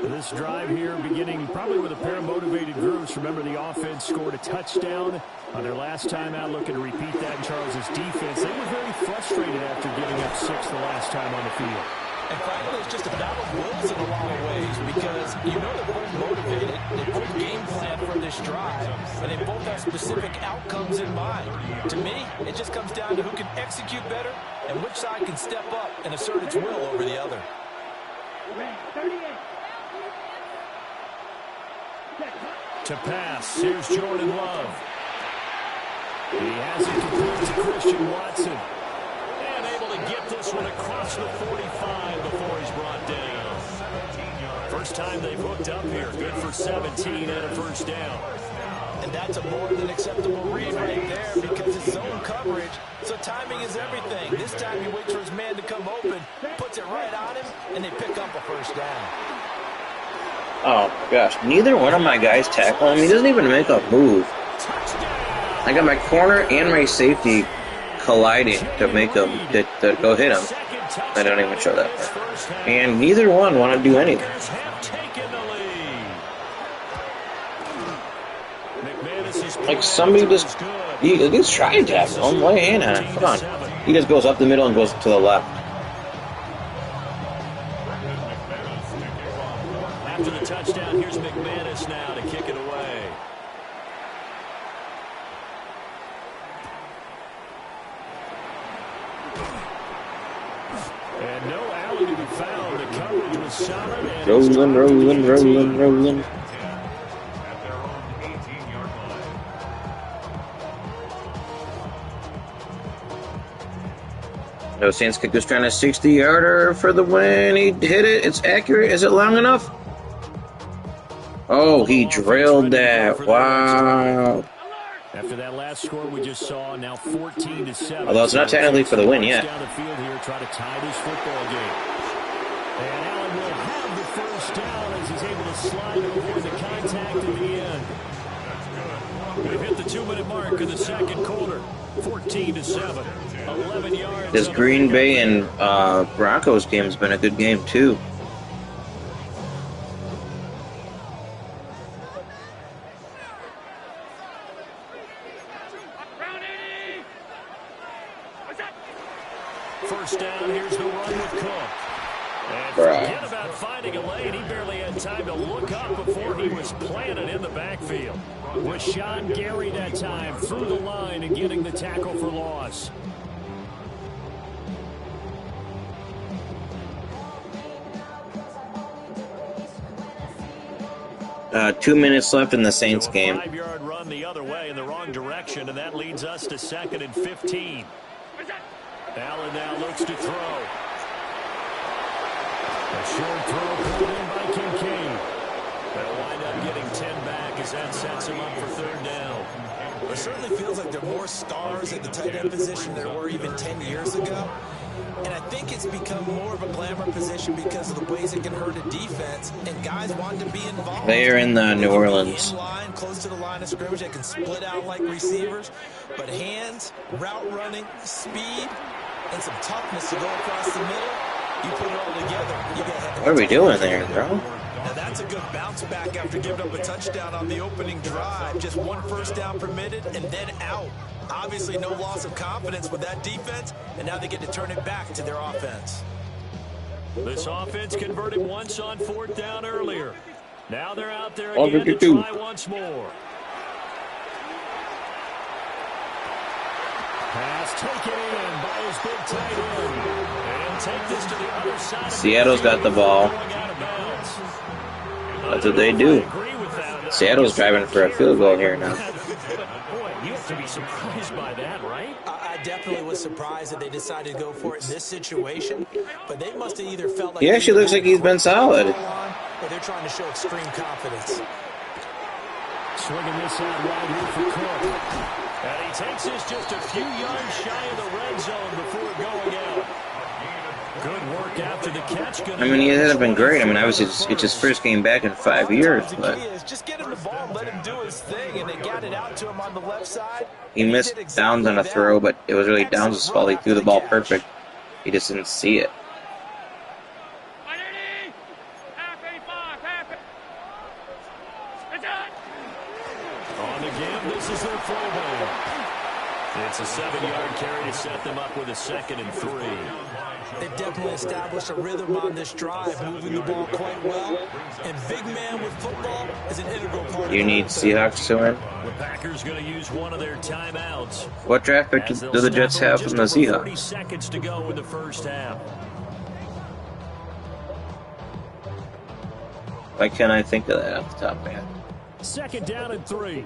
This drive here beginning probably with a pair of motivated groups. Remember, the offense scored a touchdown on their last time out, looking to repeat that in Charles's defense. They were very frustrated after giving up 6 the last time on the field. And frankly, it's just a battle of wills in a lot of ways, because you know they're both motivated. They both game plan for this drive, and they both have specific outcomes in mind. To me, it just comes down to who can execute better and which side can step up and assert its will over the other. To pass, here's Jordan Love. He has it complete to Christian Watson. And able to get this one across the 45 before he's brought down. First time they've hooked up here. Good for 17 and a first down. And that's a more than acceptable read right there, because it's zone coverage, so timing is everything. This time he waits for his man to come open, puts it right on him, and they pick up a first down. Oh, my gosh. Neither one of my guys tackle him. He doesn't even make a move. I got my corner and my safety colliding to make him, to go hit him. I don't even show that part. And neither one want to do anything. Like, somebody just try and tackle him. Lay a hand on him. Come on. He just goes up the middle and goes to the left. After the touchdown, here's McManus now to kick it away. was solid. And Rolling. At their own 18-yard line. No, Saints kick was trying a 60-yarder for the win. He hit it. It's accurate. Is it long enough? Oh, he drilled that. Wow. After that last score we just saw, now 14-7. Although it's not technically for the win yet. Down the field here, try to tie this football game. And Allen will have the first down as he's able to slide over the contact in the end. We've hit the 2-minute mark in the second quarter. 14-7. 11 yards. This Green Bay and Broncos game has been a good game too. First down, here's the run with Cook. And forget about finding a lane. He barely had time to look up before he was planted in the backfield. With Sean Gary that time through the line and getting the tackle for loss. 2 minutes left in the Saints game. 5-yard run the other way in the wrong direction, and that leads us to 2nd and 15. Allen now looks to throw. A short throw pulled in by Kincaid. They'll wind up getting 10 back as that sets him up for 3rd down. It certainly feels like there are more stars at the tight end position than there were even 10 years ago. And I think it's become more of a glamour position because of the ways it can hurt a defense, and guys want to be involved. They are in New Orleans. In line, close to the line of scrimmage, they can split out like receivers. But hands, route running, speed, and some toughness to go across the middle, you put it all together. You get what are we doing there, bro? Now that's a good bounce back after giving up a touchdown on the opening drive. Just 1 first down permitted and then out. Obviously no loss of confidence with that defense, and now they get to turn it back to their offense. This offense converted once on 4th down earlier. Now they're out there again to try once more. Pass taken in by his big tight end. And take this to the other side. Seattle's got the ball. That's what they do. Seattle's driving for a field goal here now. Boy, you have to be surprised by that, right? I definitely was surprised that they decided to go for it in this situation, but they must have either felt like He actually looks like he's been solid. or they're trying to show extreme confidence. Swinging this out wide here for Cook. And he takes this just a few yards shy of the red zone before going out. Good work after the catch. I mean, he hasn't been great. I mean, obviously, it's his first game back in 5 years, but Just get him the ball and let him do his thing, and they got it out to him on the left side. he missed Downs on a throw, but it was really Downs' fault. He threw the ball perfect. He just didn't see it. On the give, this is their fullback. It's a 7-yard carry to set them up with a 2nd and 3. They definitely established a rhythm on this drive, moving the ball quite well. And big man with football is an integral part. You need Seahawks to win. The Packers going to use one of their timeouts. What draft pick do the Jets have from the Seahawks? 30 seconds to go in the first half. Why can't I think of that off the top of my head? 2nd down and 3.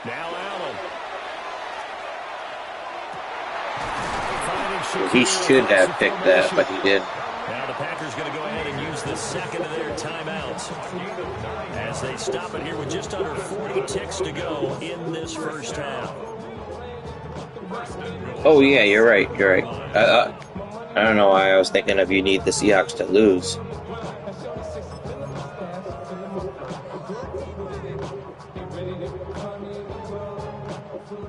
Now Allen. He should have picked that, but he did. Now the Packers going to go ahead and use the 2nd of their timeouts as they stop it here with just under 40 ticks to go in this first half. Oh yeah, you're right. You're right. I don't know why I was thinking of you need the Seahawks to lose.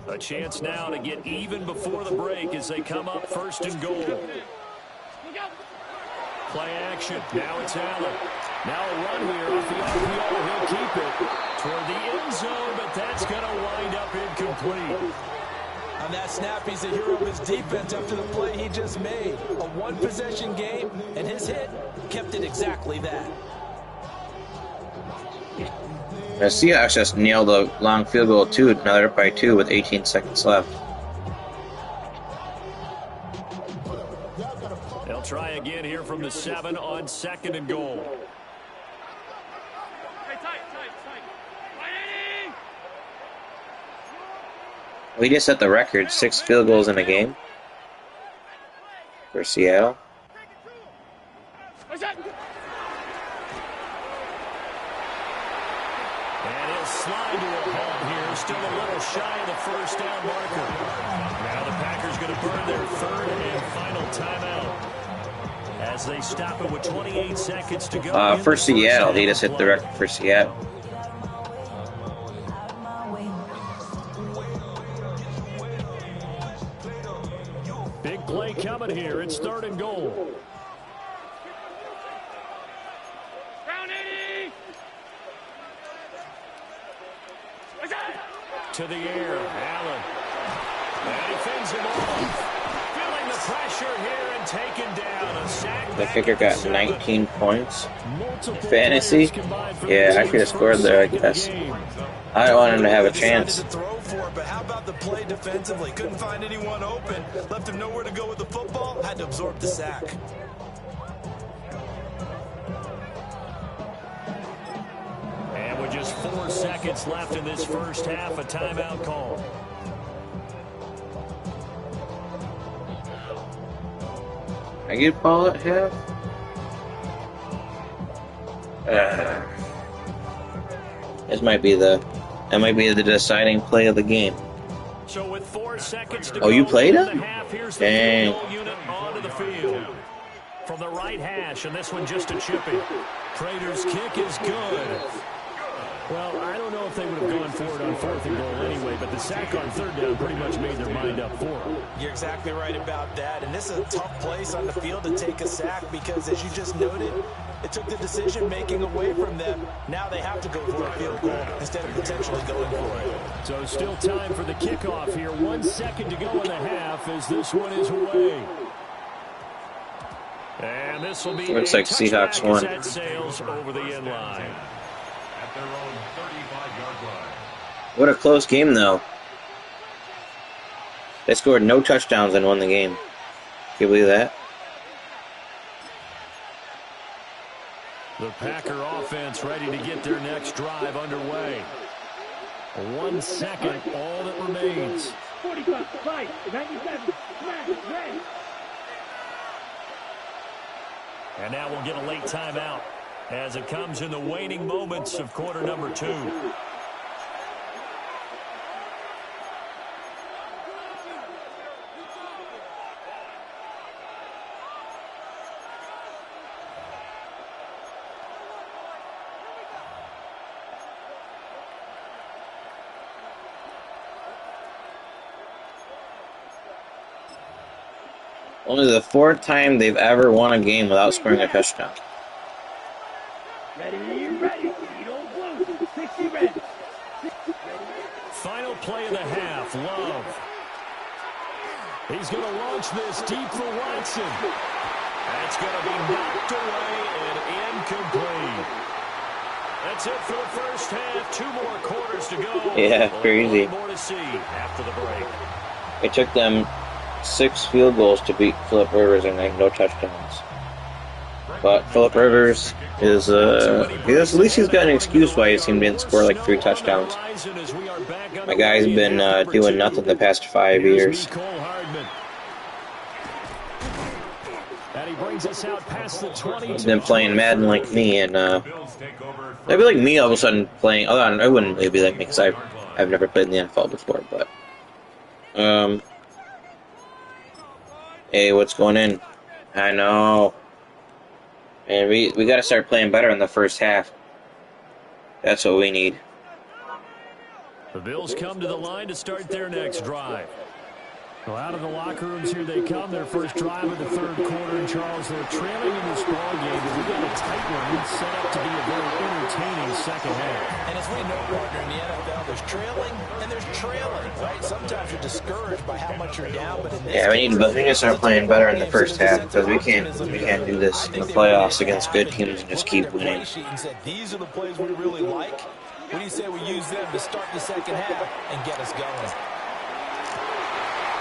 A chance now to get even before the break as they come up 1st and goal. Play action. Now it's Allen. Now a run here off the RPO. He'll keep it toward the end zone, but that's going to wind up incomplete. On that snap, he's a hero of his defense after the play he just made. A one-possession game, and his hit kept it exactly that. The Seahawks just nailed a long field goal too, another by 2 with 18 seconds left. from the 7 on 2nd and goal. We just set the record, 6 field goals in a game for Seattle. And he'll slide to a halt here, still a little shy of the first down marker. Now the Packers going to burn their 3rd and final timeout as they stop it with 28 seconds to go. For Seattle, he just hit the record for Seattle. Big play coming here. It's 3rd and goal. To the air, Allen. And he fends him off. Feeling the pressure here and taken down. A sack. The kicker got 19 points. Fantasy? Yeah, I should have scored there, I guess. I don't want him to have a chance. But how about the play defensively? Couldn't find anyone open. Left him nowhere to go with the football. Had to absorb the sack. And with just 4 seconds left in this first half, a timeout call. I get ball at half? That might be the deciding play of the game. So with 4 seconds to Oh, you played it? Dang. Dang. Unit onto the field. From the right hash, and this one just a chipping. Prater's kick is good. Well, I don't know if they would have gone for it on 4th and goal anyway, but the sack on 3rd down pretty much made their mind up for them. You're exactly right about that, and this is a tough place on the field to take a sack because, as you just noted, it took the decision-making away from them. Now they have to go for a field goal instead of potentially going for it. So still time for the kickoff here. 1 second to go in the half as this one is away. And this will be looks like Seahawks won. that sails over the end line. At their own 35-yard line. What a close game, though. They scored no touchdowns and won the game. Can you believe that? The Packer offense ready to get their next drive underway. 1 second, all that remains. 45, 97, smash, red. And now we'll get a late timeout as it comes in the waning moments of quarter number 2. Only the 4th time they've ever won a game without scoring a touchdown. Ready, ready, don't blue, 60 red. Final play of the half, Love. He's going to launch this deep for Watson. That's going to be knocked away and incomplete. That's it for the first half. 2 more quarters to go. Yeah, crazy. More to see after the break. It took them 6 field goals to beat Phillip Rivers and like no touchdowns. But Phillip Rivers is at least he's got an excuse why his team didn't score like 3 touchdowns. My guy's been doing nothing the past 5 years. He's been playing Madden like me, and I'd be like me all of a sudden playing. Although I wouldn't really be like me because I've never played in the NFL before, but hey, what's going in? I know. And we got to start playing better in the first half. That's what we need. The Bills come to the line to start their next drive. Well, out of the locker rooms here they come. Their first drive of the 3rd quarter. And Charles, they're trailing in this ball game, but we got a tight one set up to be a very entertaining second half. And as we know, partner, in the NFL, there's trailing and there's trailing, right? Sometimes you're discouraged by how much you're down, but in this we need to start playing better in the first half because we can't do this in the playoffs against good teams and just keep winning. These are the plays we really like. What do you say we use them to start the second half and get us going?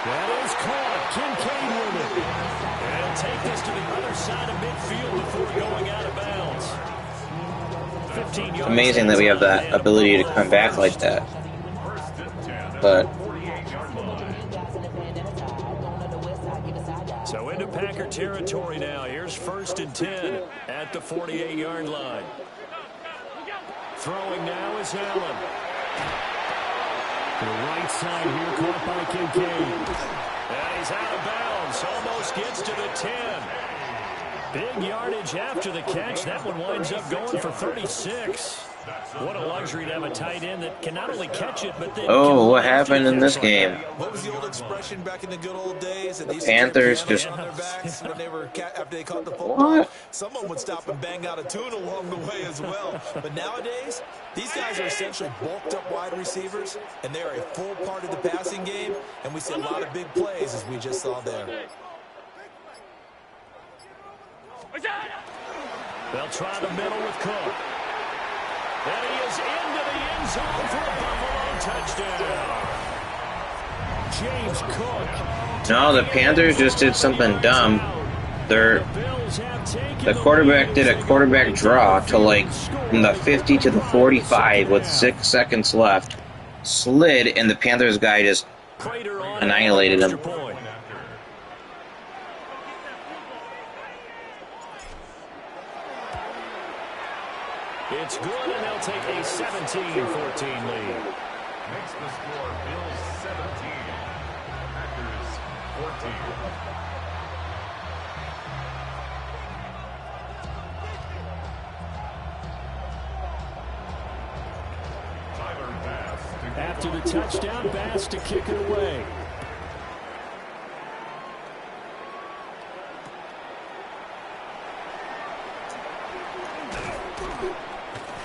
That is caught. Kincaid with it. And he'll take this to the other side of midfield before going out of bounds. 15 yards. It's amazing that we have that ability to come back like that. But so into Packer territory now. Here's 1st and 10 at the 48-yard line. Throwing now is Allen. To the right side here, caught by Kincaid. And he's out of bounds. Almost gets to the 10. Big yardage after the catch. That one winds up going for 36. What a luxury to have a tight end that can not only catch it, but then... oh, what happened in this game? What was the old expression back in the good old days? And the Panthers just... on their backs when they were, after they caught the football. What? Someone would stop and bang out a tune along the way as well. But nowadays, these guys are essentially bulked up wide receivers, and they're a full part of the passing game, and we see a lot of big plays as we just saw there. They'll try the middle with Cook. And he is into the end zone for a Buffalo touchdown. James Cook. No, the Panthers just did something dumb. The quarterback did a quarterback draw to like from the 50 to the 45 with 6 seconds left. Slid, and the Panthers guy just annihilated him. It's good, and they'll take a 17-14 lead. Makes the score Bills 17, Packers 14. Tyler Bass. After the touchdown, Bass to kick it away.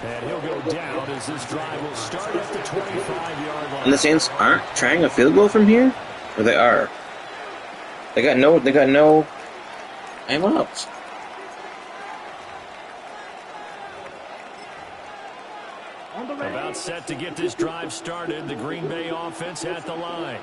And he'll go down as this drive will start at the 25-yard line. And the Saints aren't trying a field goal from here? Or they are? They got no timeouts. About set to get this drive started. The Green Bay offense at the line.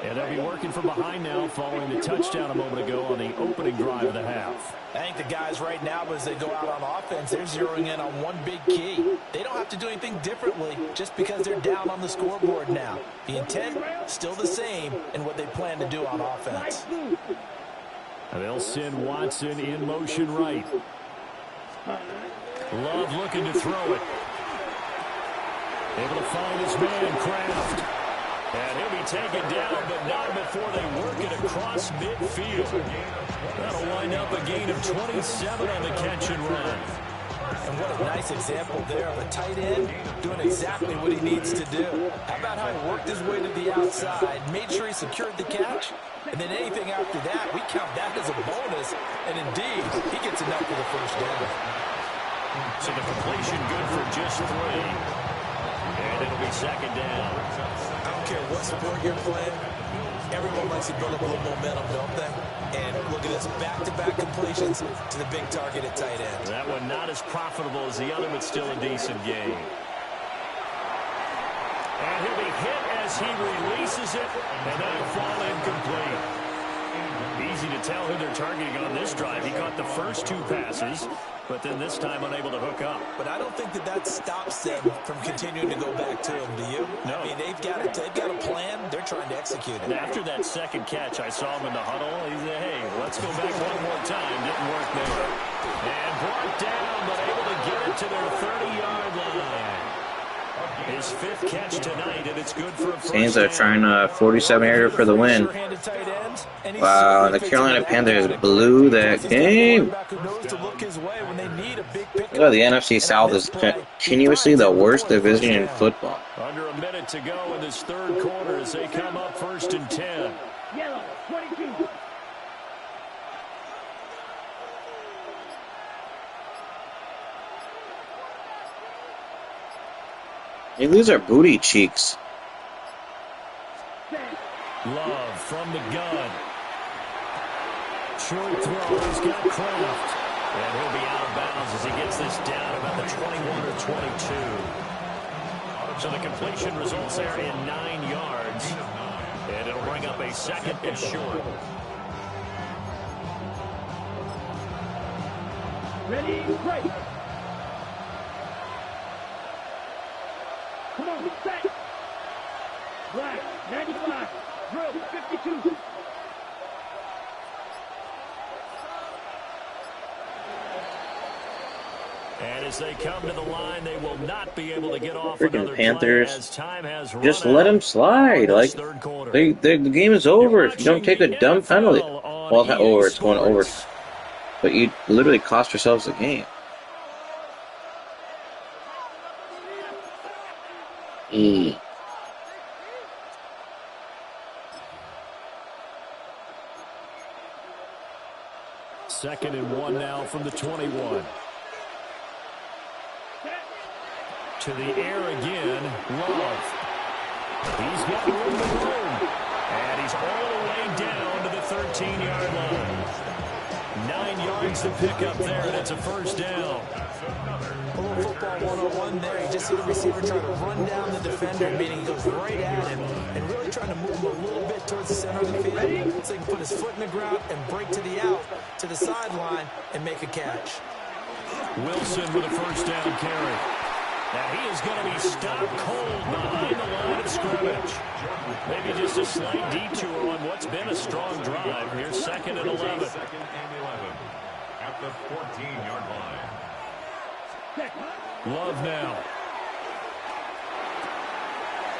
And they'll be working from behind now following the touchdown a moment ago on the opening drive of the half. I think the guys right now, as they go out on offense, they're zeroing in on one big key. They don't have to do anything differently just because they're down on the scoreboard now. The intent, still the same in what they plan to do on offense. And they'll send Watson in motion right. Love looking to throw it. Able to find his man, Kraft. And he'll be taken down, but not before they work it across midfield. That'll wind up a gain of 27 on the catch and run. And what a nice example there of a tight end doing exactly what he needs to do. How about how he worked his way to the outside, made sure he secured the catch, and then anything after that, we count that as a bonus. And indeed, he gets enough for the first down. So the completion good for just 3. And it'll be second down. I don't care what sport you're playing. Everyone likes to build up a little momentum, don't they? And look at this, back-to-back completions to the big target at tight end. That one not as profitable as the other, but still a decent game. And he'll be hit as he releases it, and that'll fall incomplete. Easy to tell who they're targeting on this drive. He caught the first 2 passes, but then this time unable to hook up. But I don't think that stops them from continuing to go back to him, do you? No. I mean, they've got a plan. They're trying to execute it. And after that second catch, I saw him in the huddle. He said, hey, let's go back one more time. Didn't work there. And brought down, but able to get it to their 30-yard line. His 5th catch tonight, and it's good for a first Saints are trying a 47-yarder for the win. Wow, the Carolina Panthers blew that game. Look at the NFC South is continuously the worst division in football. Under a minute to go in this third quarter as they come up 1st and 10. Yellow, 22. They lose our booty cheeks. Love from the gun. Short throw, he's got Kraft. And he'll be out of bounds as he gets this down about the 21 or 22. So the completion results there in 9 yards. And it'll bring up a second and short. Ready, break. Come on, set. Black, 95. Drill, 52. And as they come to the line, they will not be able to get off Freaking another Panthers. play as time has run Just out let them slide. on Like, this third quarter. the game is over if you don't take a dumb penalty. Well, EA it's going over. But you literally cost yourselves the game. Second and 1 now from the 21. To the air again, Love. He's got room to roam. And he's all the way down to the 13-yard line. 9 yards to pick up there, and it's a first down. A little football 101 there. You just see the receiver try to run down the defender, meaning he goes right at him and really trying to move him a little bit towards the center of the field so he can put his foot in the ground and break to the out, to the sideline, and make a catch. Wilson with a first down carry. Now he is going to be stopped cold behind the line of scrimmage. Maybe just a slight detour on what's been a strong drive. Here's second and 11. Second and 11 at the 14-yard line. Love now.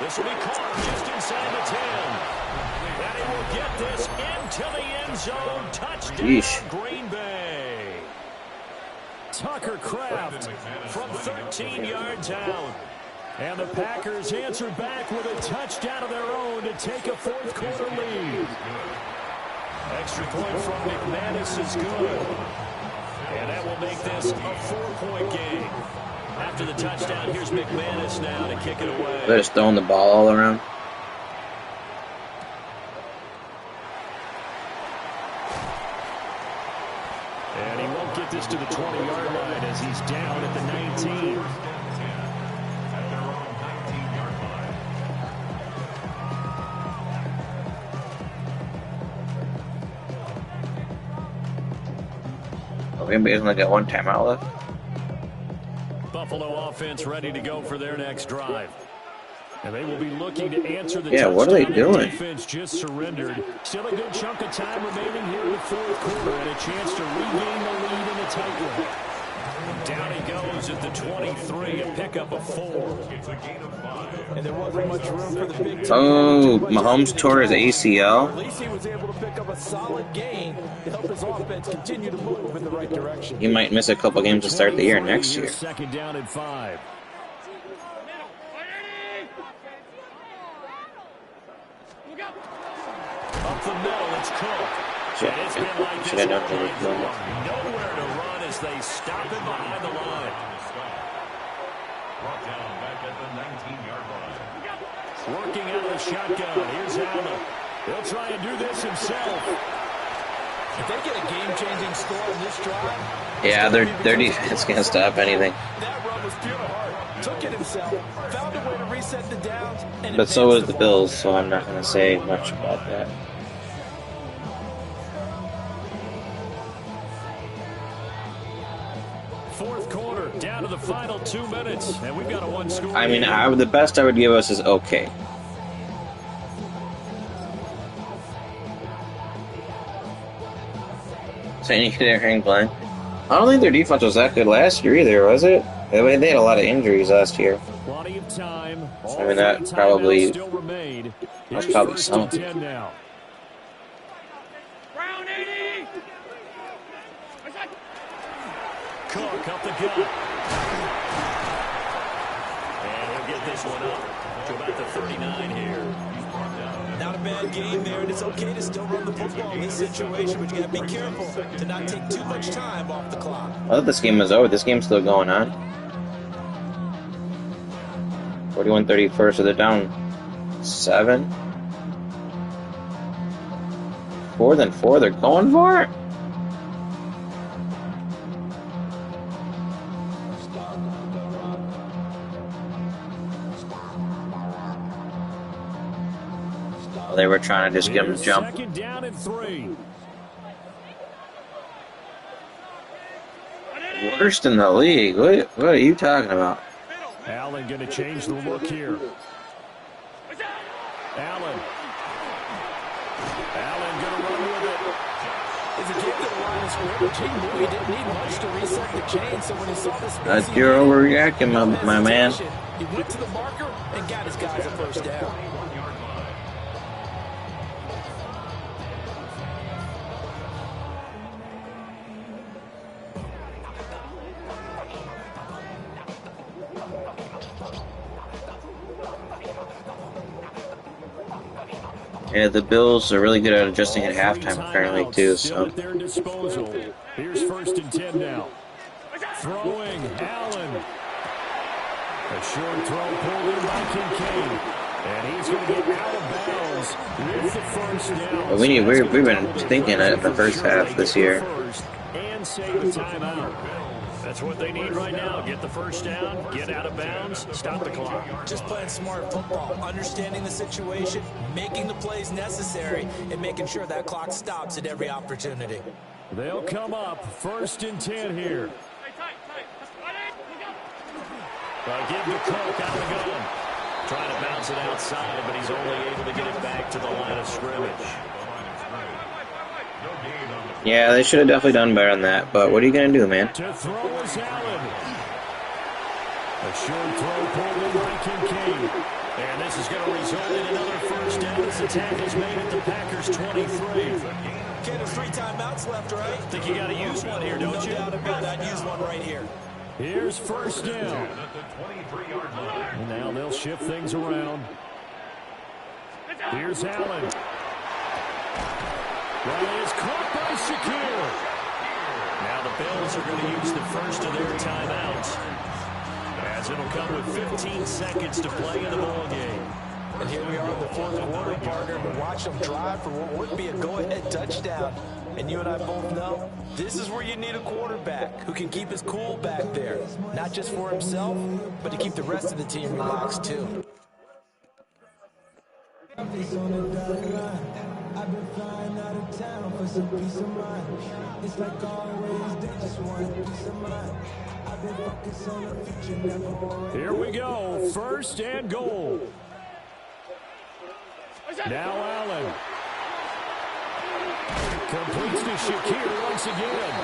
This will be caught just inside the 10. And he will get this into the end zone. Touchdown, Yeesh. Green Bay. Tucker Kraft from 13 yards out. And the Packers answer back with a touchdown of their own to take a fourth quarter lead. Extra point from McManus is good. And that will make this a 4-point game. After the touchdown, here's McManus now to kick it away. They're just throwing the ball all around. And he won't get this to the 20-yard line as he's down at the 19. At their own 19-yard line. Okay, but he's only got one timeout left. Buffalo offense ready to go for their next drive. And they will be looking to answer the Yeah, what are they doing? Defense just surrendered. Still a good chunk of time remaining here in the fourth quarter and a chance to regain the lead in a tight one. Down he goes at the 23, a pickup of 4. It's a gain of 5. And there wasn't much room for the big team. Oh, Mahomes tore his ACL. At least he was able to pick up a solid gain to help his offense continue to move in the right direction. He might miss a couple games to start the year next year. Second down and 5. Up the middle, it's Cook. Should It's been like this have done all for night this moment. long. Nowhere to run as they stop him behind the line. Brought down back at the 19-yard line. Working out of the shotgun. Here's Allen. He'll try and do this himself. If they get a game-changing score in this drive, Yeah, their defense can't stop anything. that run was pure heart. Took it himself, found a way to reset the downs, and But so advance is the Bills, so I'm not going to say much about that. Fourth quarter, down to the final 2 minutes, and we've got a one-score. I mean, the best I would give us is okay. So you can hearing Glenn. I don't think their defense was that good last year either, was it? They had a lot of injuries last year. Plenty of time. I mean, that probably Still remain. that's Here's probably first and something. 10 now. Round 80. Cook up the gut. And he'll get this one up to about the 39 here. Not a bad game there, and it's okay to still run the football in this situation, but you got to be careful to not take too much time off the clock. I thought this game was over. This game's still going on. 41-31, so they're down 7. 4th and 4, they're going for it? They were trying to just get him to jump. Second down and 3. Worst in the league. What are you talking about? Allen going to change the look here. Allen going to run with it. If he came to the line of scrimmage, he knew he didn't need much to reset the chain. So when he saw this, You're overreacting, my man. He went to the marker and got his guys a first down. Yeah, the Bills are really good at adjusting at halftime apparently too. So. At their disposal. Here's 1st and 10 now. Throwing Allen. A short throw pulled in by Kincaid. And he's going to get out of bounds with the first down. Well, we've been thinking it in the first half this year. And save a timeout. That's what they need right now. Get the first down, get out of bounds, stop the clock. Just playing smart football, understanding the situation, making the plays necessary, and making sure that clock stops at every opportunity. They'll come up 1st and 10 here. Give the Cook out of the gun. Trying to bounce it outside, but he's only able to get it back to the line of scrimmage. Yeah, they should have definitely done better than that, but what are you going to do, man? To throw is Allen. A short throw pulled in by Kincaid. And this is going to result in another first down as the tackle's made at the Packers' 23. Okay, there's 3 timeouts left, right? Think you got to use one here, don't you? No doubt about it. I'd use one right here. Here's 1st down. And now they'll shift things around. Here's Allen. Well, it's caught by Shakir. Now the Bills are going to use the first of their timeouts, as it'll come with 15 seconds to play in the ball game. And here we are in the 4th quarter, partner. But watch them drive for what would be a go-ahead touchdown. And you and I both know this is where you need a quarterback who can keep his cool back there, not just for himself, but to keep the rest of the team relaxed too. I've been flying out of town for some peace of mind. It's like always, they just want peace of mind. I've been focused on the future, never. Here we go, 1st and goal. Now Allen. Completes to Shakir once again.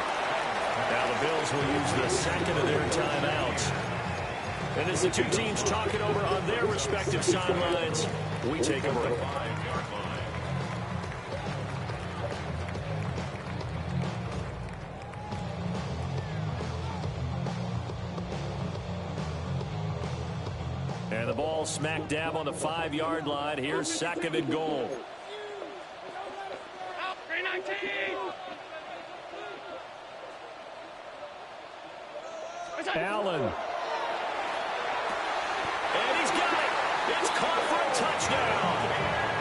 Now the Bills will use the second of their timeouts. And as the two teams talk it over on their respective sidelines, we take a break. And the ball smack dab on the 5-yard line. Here's 2nd and goal. Allen. And he's got it. It's caught for a touchdown.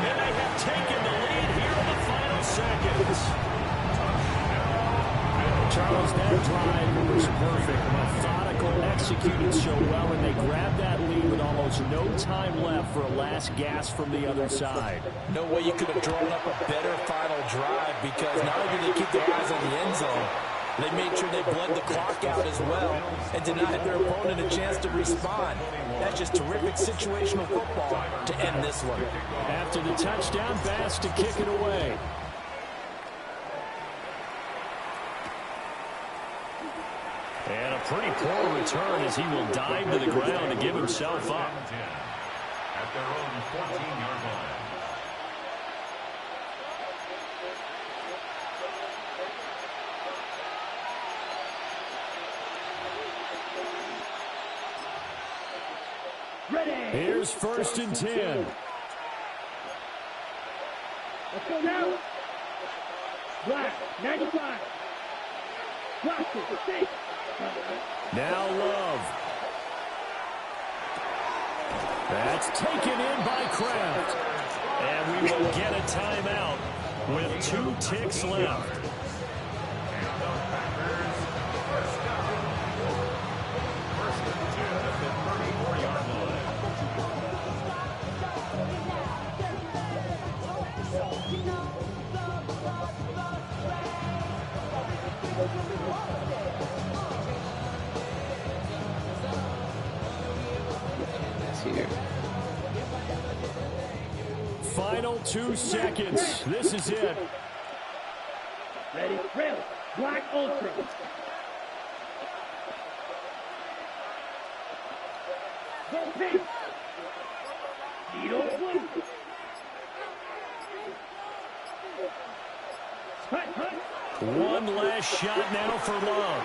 And they have taken the lead here in the final seconds. Charles, that drive was perfect. Methodical, executed so well, and they grabbed that lead with almost no time left for a last gasp from the other side. No way you could have drawn up a better final drive, because not only did they keep their eyes on the end zone, they made sure they bled the clock out as well and denied their opponent a chance to respond. That's just terrific situational football to end this one. After the touchdown, Bass to kick it away. And a pretty poor return as he will dive to the ground to give himself up. At their own 14-yard line. Here's 1st and 10. Let's go now. Black, 95. Black, 6. Now Love. That's taken in by Kraft. And we will get a timeout with 2 ticks left. final 2 seconds. This is it. Ready, red, black ultra. Go pink. Needle blue. Hut, hut. One last shot now for Love.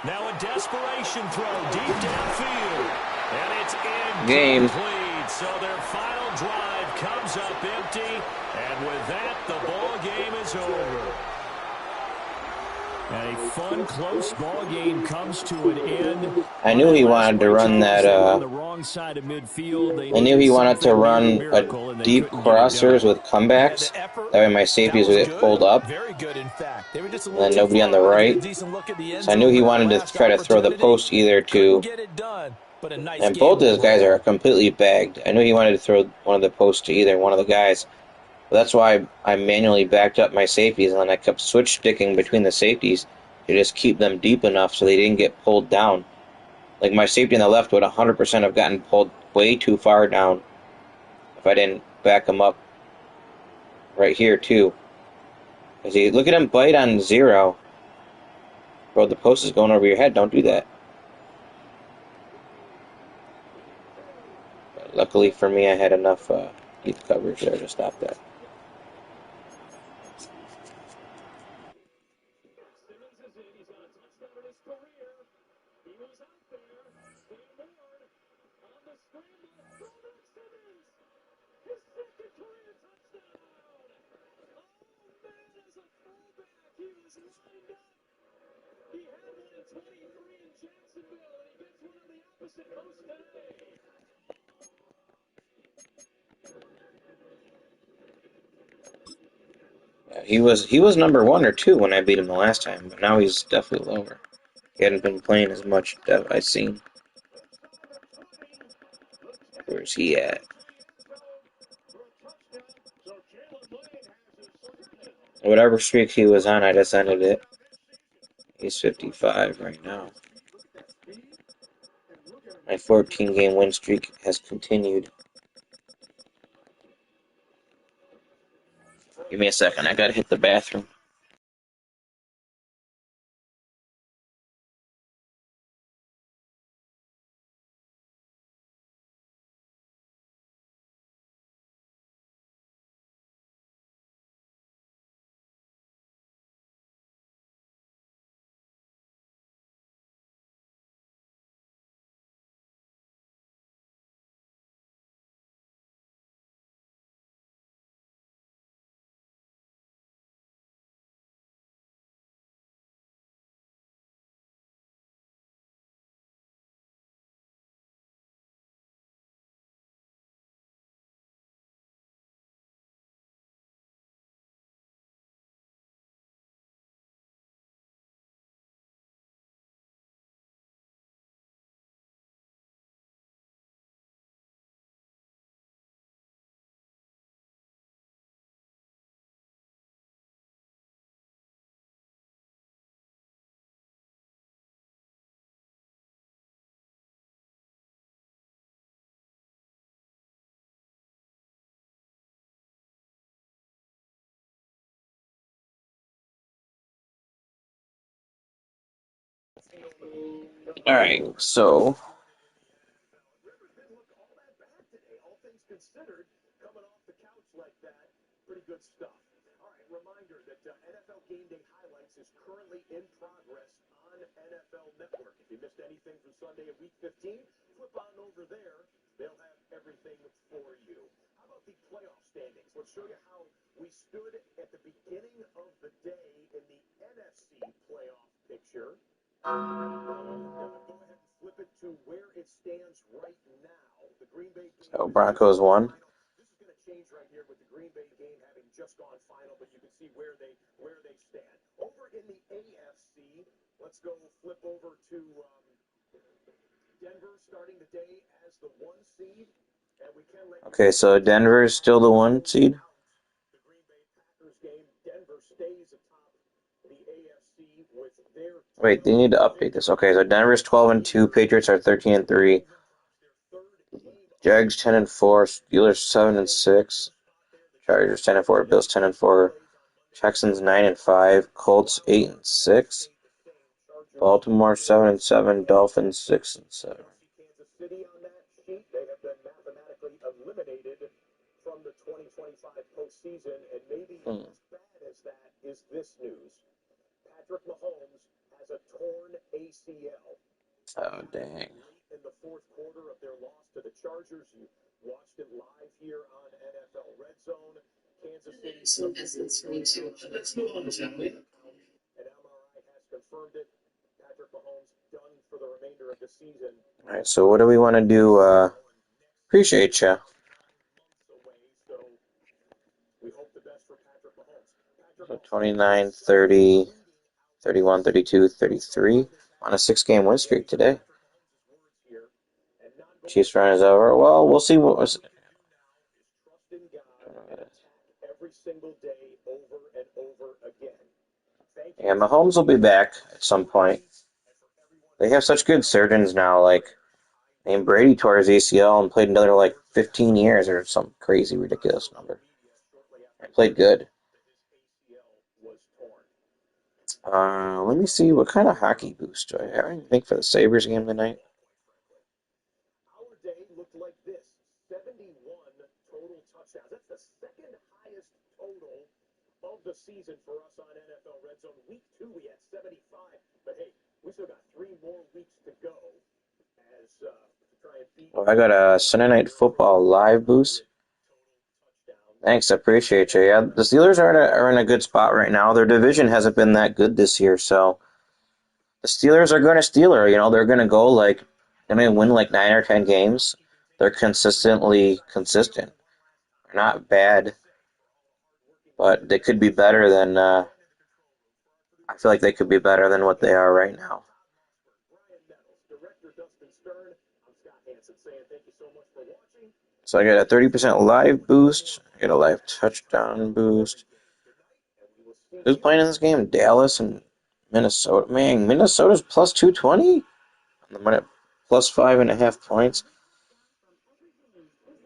Now a desperation throw deep downfield. And it's incomplete. So their final drive comes up empty. And with that, the ball game is over. And a fun, close ball game comes to an end. I knew he wanted to run that, I knew he wanted to run a deep crossers with comebacks. That way my safeties would get pulled up. And then nobody on the right. So I knew he wanted to try to throw the post either to... And both of those guys are completely bagged. I knew he wanted to throw one of the posts to either one of the guys. That's why I manually backed up my safeties, and then I kept switch sticking between the safeties to just keep them deep enough so they didn't get pulled down. Like my safety on the left would 100% have gotten pulled way too far down if I didn't back him up right here too. Because look at him bite on 0. Bro, the post is going over your head. Don't do that. But luckily for me, I had enough deep coverage there to stop that. He was number 1 or 2 when I beat him the last time, but now he's definitely lower. He hadn't been playing as much that I've seen. Where's he at? Whatever streak he was on, I just ended it. He's 55 right now. My 14-game win streak has continued. Give me a second, I gotta hit the bathroom. Alright, so... All things considered, coming off the couch like that, pretty good stuff. All right, reminder that NFL Game Day Highlights is currently in progress on NFL Network. If you missed anything from Sunday of Week 15, flip on over there. They'll have everything for you. How about the playoff standings? Let's show you how we stood at the beginning of the day in the NFC playoff picture. Go ahead and flip it to where it stands right now. The Green Bay game. So Broncos won. This is going to change right here with the Green Bay game having just gone final, but you can see where they stand. Over in the AFC, let's go flip over to Denver starting the day as the 1 seed. And we can let Okay, so Denver is still the 1 seed. the Green Bay Packers game. Denver stays atop the AFC with their Wait, they need to update this. Okay, so Denver's 12-2, Patriots are 13-3. Jags 10-4, Steelers 7-6, Chargers 10-4, Bills 10-4, Texans 9-5, Colts 8-6, Baltimore 7-7, Dolphins 6-7. Kansas City on that sheet. They have been mathematically eliminated from the 2025 postseason, and maybe as bad as that is this news. Patrick Mahomes has a torn ACL. Oh, dang. In the fourth quarter of their loss to the Chargers, you watched it live here on NFL Red Zone. Kansas City. Let's move on, shall we? An MRI has confirmed it. Patrick Mahomes done for the remainder of the season. All right, so what do we want to do? Appreciate you. We hope the best for Patrick Mahomes. So 29, 30, 31, 32, 33 on a 6-game win streak today. Chiefs run is over. Well, we'll see what was. Every single day, over and over again. Yeah, Mahomes will be back at some point. They have such good surgeons now. Like, Brady tore his ACL and played another 15 years or some crazy, ridiculous number. He played good. Let me see, what kind of hockey boost do I have? I think for the Sabres game tonight. Our day looked like this. 71 total touchdowns. That's the second highest total of the season for us on NFL Red Zone. Week 2, we had 75. But hey, we still got 3 more weeks to go as to try and beat. Well, I got a Sunday Night Football live boost. Thanks, I appreciate you. Yeah, the Steelers are in a good spot right now. Their division hasn't been that good this year, so the Steelers are going to Steeler. They're going to go they may win 9 or 10 games. They're consistently consistent. They're not bad, but they could be better than. I feel like they could be better than what they are right now. So I got a 30% live boost. I got a live touchdown boost. Who's playing in this game? Dallas and Minnesota. Man, Minnesota's plus 220? I'm at plus 5.5 points.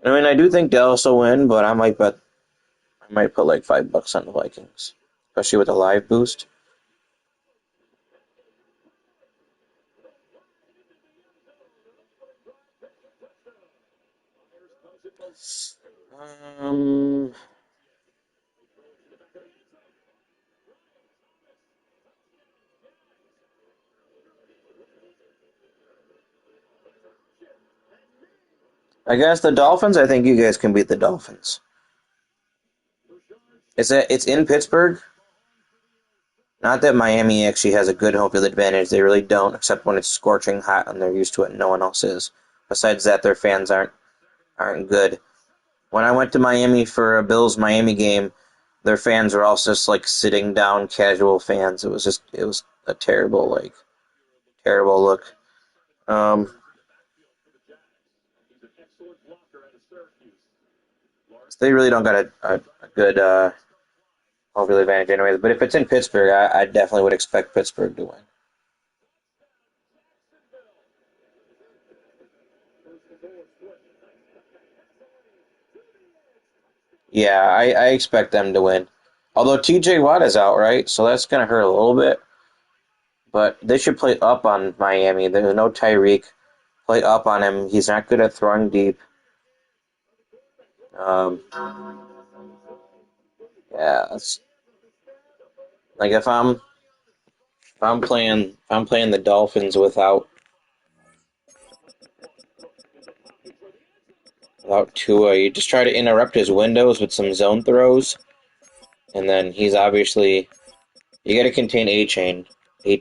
I mean, I do think Dallas will win, but I might put $5 on the Vikings, especially with a live boost. I guess the Dolphins, I think you guys can beat the Dolphins. It's in Pittsburgh. Not that Miami actually has a good home field advantage. They really don't, except when it's scorching hot and they're used to it and no one else is. Besides that, their fans aren't good. When I went to Miami for a Bills-Miami game, their fans were all just sitting down, casual fans. It was a terrible look. They really don't got a good home field advantage anyways. But if it's in Pittsburgh, I definitely would expect Pittsburgh to win. Yeah, I expect them to win. Although TJ Watt is out, right? So that's going to hurt a little bit. But they should play up on Miami. There's no Tyreek. Play up on him. He's not good at throwing deep. Yeah, that's if I'm playing the Dolphins without Tua, you just try to interrupt his windows with some zone throws, and then he's obviously you got to contain A-Chain. I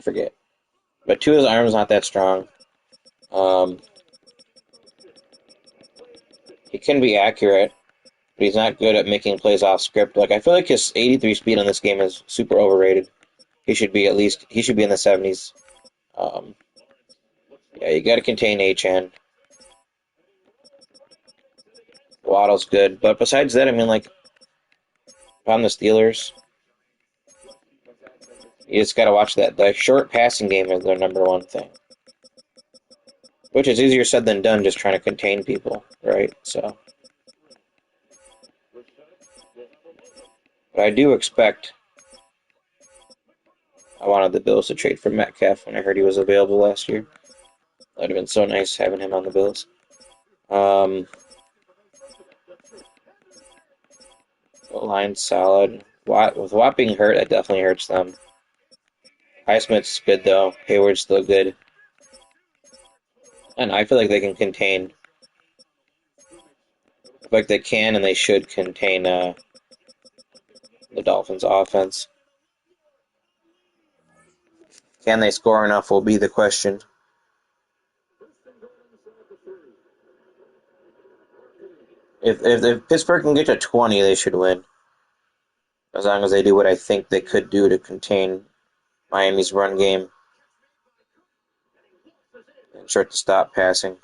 forget. But Tua's arm's not that strong. He can be accurate, but he's not good at making plays off script. I feel like his 83 speed on this game is super overrated. He should be in the 70s. Yeah, you got to contain A-Chan. Waddle's good, but besides that, I mean, if I'm the Steelers, You just got to watch that. The short passing game is their number one thing. Which is easier said than done, just trying to contain people, right? So, but I do expect. I wanted the Bills to trade for Metcalf when I heard he was available last year. That'd have been so nice having him on the Bills. Line's solid. With Watt being hurt, that definitely hurts them. Highsmith's good though. Hayward's still good. And I feel like they can contain. I feel like they can and they should contain the Dolphins' offense. Can they score enough will be the question. If Pittsburgh can get to 20, they should win. As long as they do what I think they could do to contain Miami's run game and start to stop passing.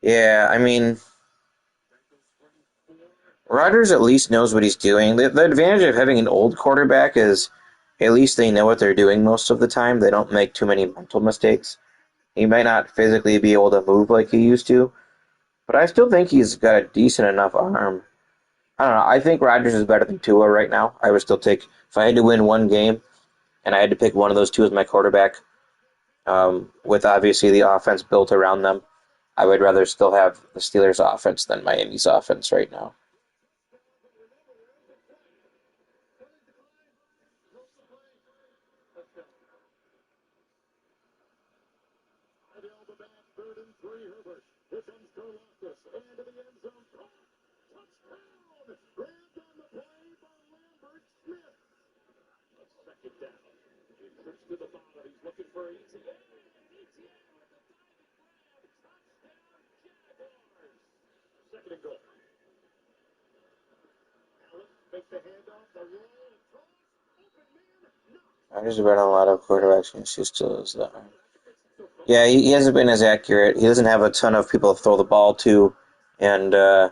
Yeah, I mean, Rodgers at least knows what he's doing. The advantage of having an old quarterback is at least they know what they're doing most of the time. They don't make too many mental mistakes. He might not physically be able to move like he used to, but I still think he's got a decent enough arm. I don't know. I think Rodgers is better than Tua right now. I would still take, if I had to win one game and I had to pick one of those two as my quarterback, with obviously the offense built around them, I would rather still have the Steelers' offense than Miami's offense right now. Rodgers has been on a lot of quarterbacks and she still is that. Yeah, he hasn't been as accurate. He doesn't have a ton of people to throw the ball to, and yeah,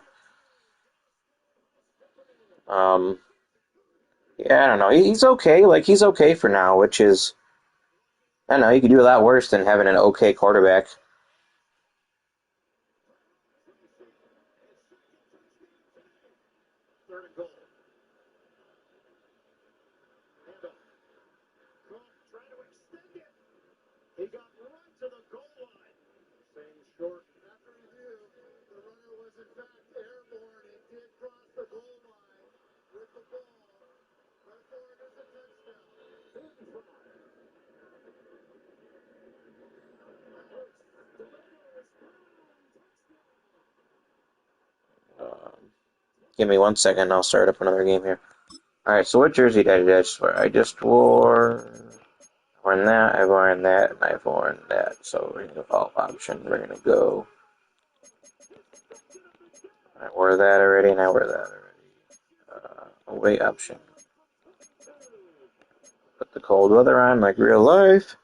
I don't know. He's okay. Like he's okay for now, which is I don't know. You could do a lot worse than having an okay quarterback. Give me 1 second. I'll start up another game here. All right. So what jersey did I just wear? I just wore. Worn that. I've worn that, and I've worn that. So we're gonna go all option. We're gonna go. I wore that already, and I wore that already. Away option. Put the cold weather on like real life.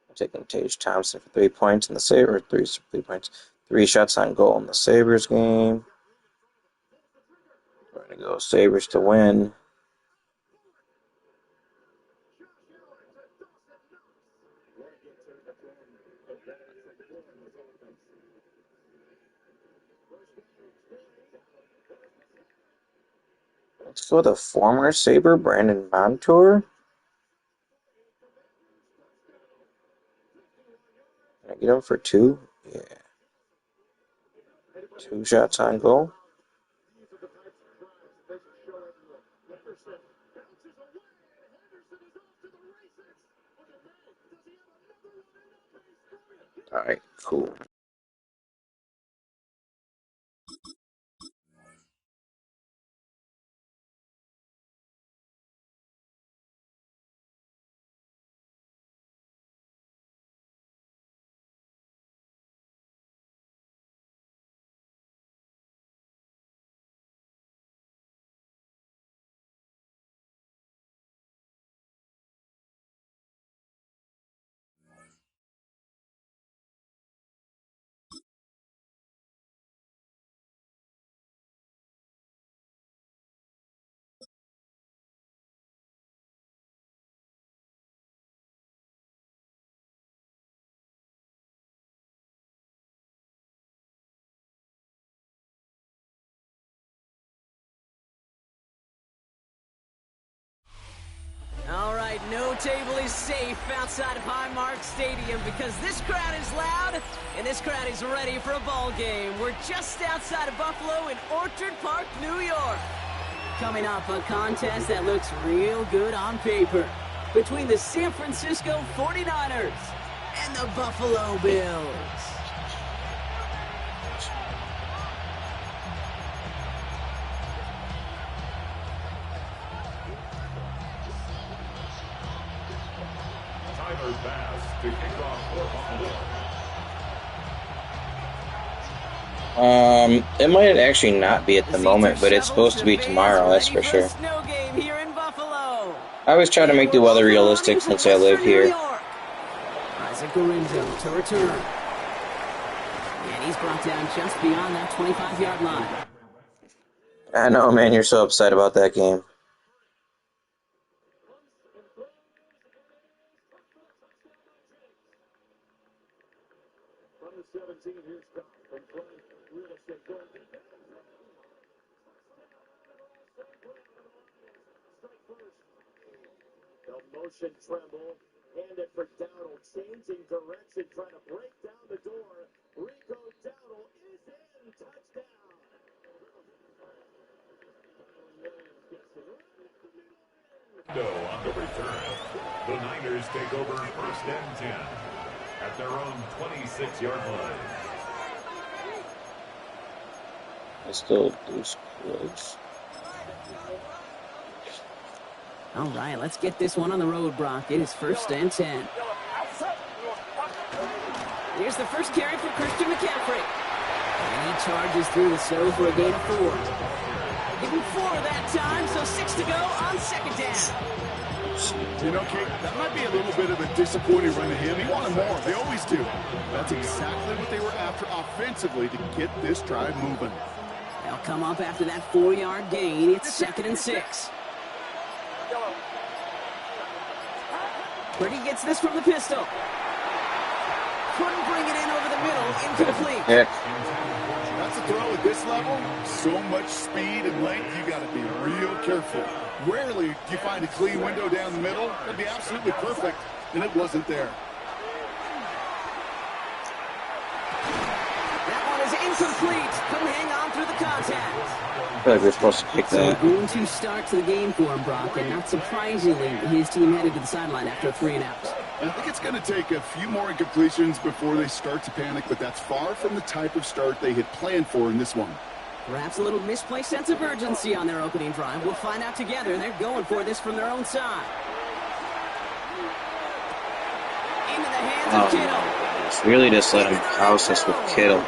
I'm taking Tage Thompson for 3 points in the Sabres. 3 points. 3 shots on goal in the Sabres game. We're going to go Sabres to win. Let's go with a former Sabre, Brandon Montour. Can I get him for 2? Yeah. 2 shots on goal. All right, cool. All right, no table is safe outside of Highmark Stadium because this crowd is loud and this crowd is ready for a ball game. We're just outside of Buffalo in Orchard Park, New York. Coming up, a contest that looks real good on paper between the San Francisco 49ers and the Buffalo Bills. Pass to kick off for Buffalo. It might actually not be at the moment, but it's supposed to be tomorrow, that's for sure. I always try to make the weather realistic since I live here. Isaac Garinzo to return. And he's brought down just beyond that 25-yard line. I know, man, you're so upset about that game. From the 17, here's Goff. From front, real estate going deep. Strike first. The motion tremble. Hand it for Dowdle. Changing direction, trying to break down the door. Rico Dowdle is in. Touchdown. No, on the return. The Niners take over first and 10. At their own 26-yard line. I still do close. All right, let's get this one on the road, Brock. It is first and 10. Here's the first carry for Christian McCaffrey. And he charges through the snow for a gain of 4. Give him 4 that time, so 6 to go on second down. You know, Kate, that might be a little bit of a disappointing run to him. He wanted more. They always do. That's exactly what they were after offensively to get this drive moving. They'll come up after that 4-yard gain. It's second and 6. Purdy gets this from the pistol. Couldn't bring it in over the middle. Incomplete. Heck. That's a throw at this level. So much speed and length, you got to be real careful. Rarely do you find a clean window down the middle. That'd be absolutely perfect, and it wasn't there. That one is incomplete. Couldn't hang on through the contact. I feel like we're supposed to kick that. So going to start to the game for him, Brock, and not surprisingly, his team headed to the sideline after a 3-and-out. I think it's going to take a few more incompletions before they start to panic, but that's far from the type of start they had planned for in this one. Perhaps a little misplaced sense of urgency on their opening drive. We'll find out together. They're going for this from their own side. Into the hands of Kittle. It's really just let him house us with Kittle.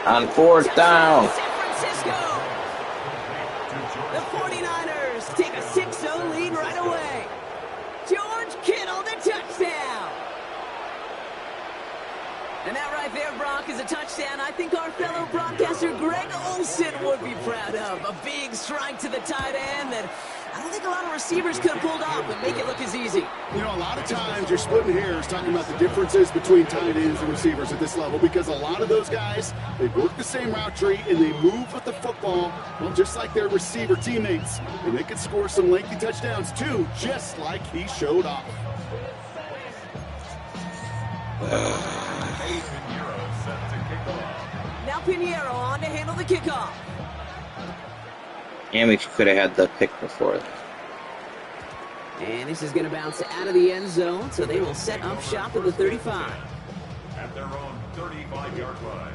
On 4th down. San Francisco. The 49ers take a 6-0 lead right away. George Kittle, the touchdown. And that right there, Brock, is a touchdown I think our fellow broadcaster Greg Olsen would be proud of. A big strike to the tight end that I don't think a lot of receivers could have pulled off and make it look as easy. You know, a lot of times you're splitting hairs talking about the differences between tight ends and receivers at this level because a lot of those guys, they work the same route tree and they move with the football, well, just like their receiver teammates. And they can score some lengthy touchdowns too, just like he showed off. Now Now Pinheiro on to handle the kickoff. And we could have had the pick before. And this is going to bounce out of the end zone, so they will set up shop at the 35. At their own 35-yard line.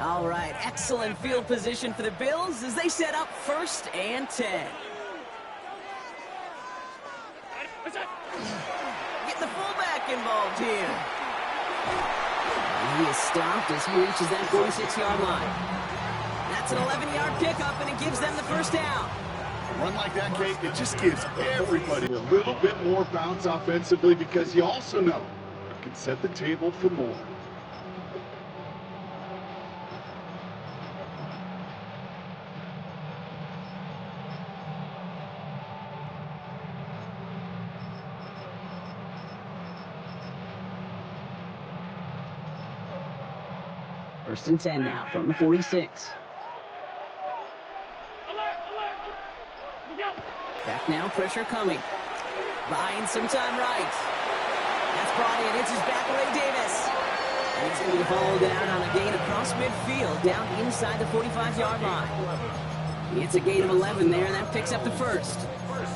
All right, excellent field position for the Bills as they set up 1st and 10. Getting the fullback involved here. And he is stopped as he reaches that 46-yard line. That's an 11-yard pickup, and it gives them the first down. Run like that, Kate, it just gives everybody a little bit more bounce offensively because you also know it can set the table for more. First and 10 now from the 46. Back now, pressure coming. Buying some time right. That's brought in. It's his back away, Davis. And he's going to be hauled down on a gain across midfield, down inside the 45-yard line. It's a gain of 11 there, and that picks up the first.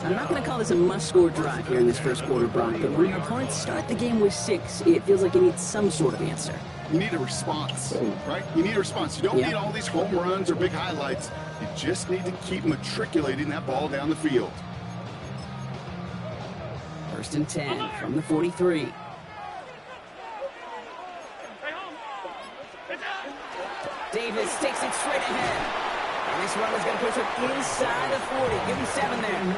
I'm not going to call this a must-score drive here in this first quarter, Brock, but when your opponents start the game with 6, it feels like you need some sort of answer. You need a response, right? You need a response. You don't need all these home runs or big highlights. You just need to keep matriculating that ball down the field. First and 10 from the 43. Davis takes it straight ahead. And this run is going to push him inside the 40. Give him 7 there.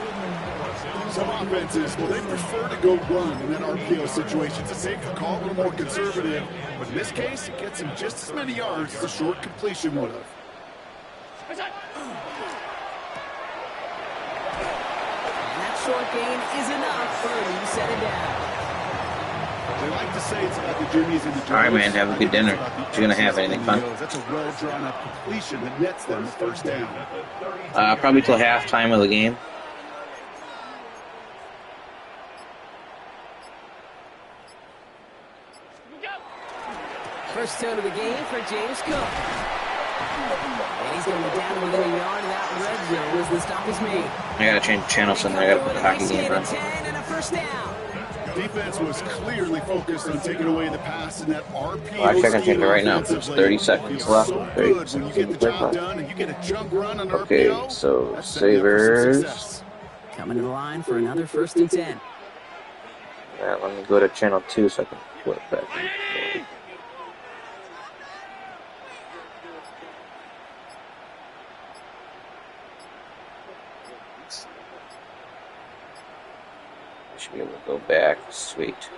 Some offenses, well, they prefer to go run in that RPO situation. It's a safer call, a little more conservative. But in this case, it gets him just as many yards as a short completion would have. And that short gain is enough. Early set it down. They like to say it's about the journeys and the journeys. All right, man, have a good dinner. You're going to have anything fun? That's a well-drawn-up completion that nets them the first down. Probably till halftime of the game. First tone of the game for James Cook. And he's going to be down within a yard of that red zone as the stop is made. I got to change the channel somewhere. I got to put the hockey game on. 10 and a first down. Defense was clearly focused on taking away the pass in that RPO. Well, actually, I can change it right now. There's 30 seconds left. 30 seconds. When you get the job done and you get a jump run on okay, RPO, so Savers. Coming in line for another first and 10. Let me go to channel 2 so I can flip back. Should be able to go back. Sweet.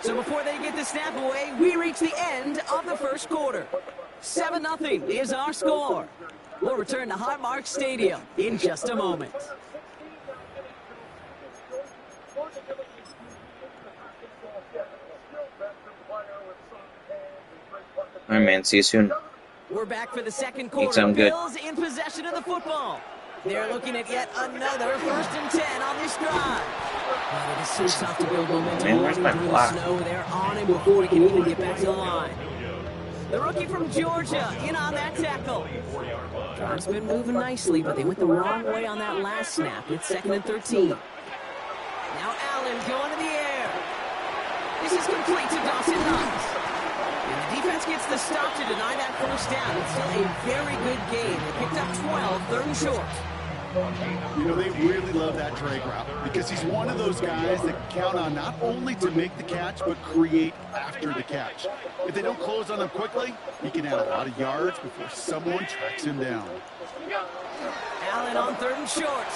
So before they get the snap away, we reach the end of the first quarter. 7-0 is our score. We'll return to Highmark Stadium in just a moment. All right, man. See you soon. We're back for the second quarter. Sound good. Bills in possession of the football. They're looking at yet another first and 10 on this drive. But it is so tough to build momentum. Man, where's my block? Snow. They're on him before he can even get back to the line. The rookie from Georgia in on that tackle. Drive's been moving nicely, but they went the wrong way on that last snap. It's 2nd and 13. Now Allen going to the air. This is complete to Dawson Knox. And the defense gets the stop to deny that first down. It's still a very good game. They picked up 12, 3rd and short. You know, they really love that drag route because he's one of those guys that count on not only to make the catch, but create after the catch. If they don't close on him quickly, he can add a lot of yards before someone tracks him down. Allen on 3rd and short.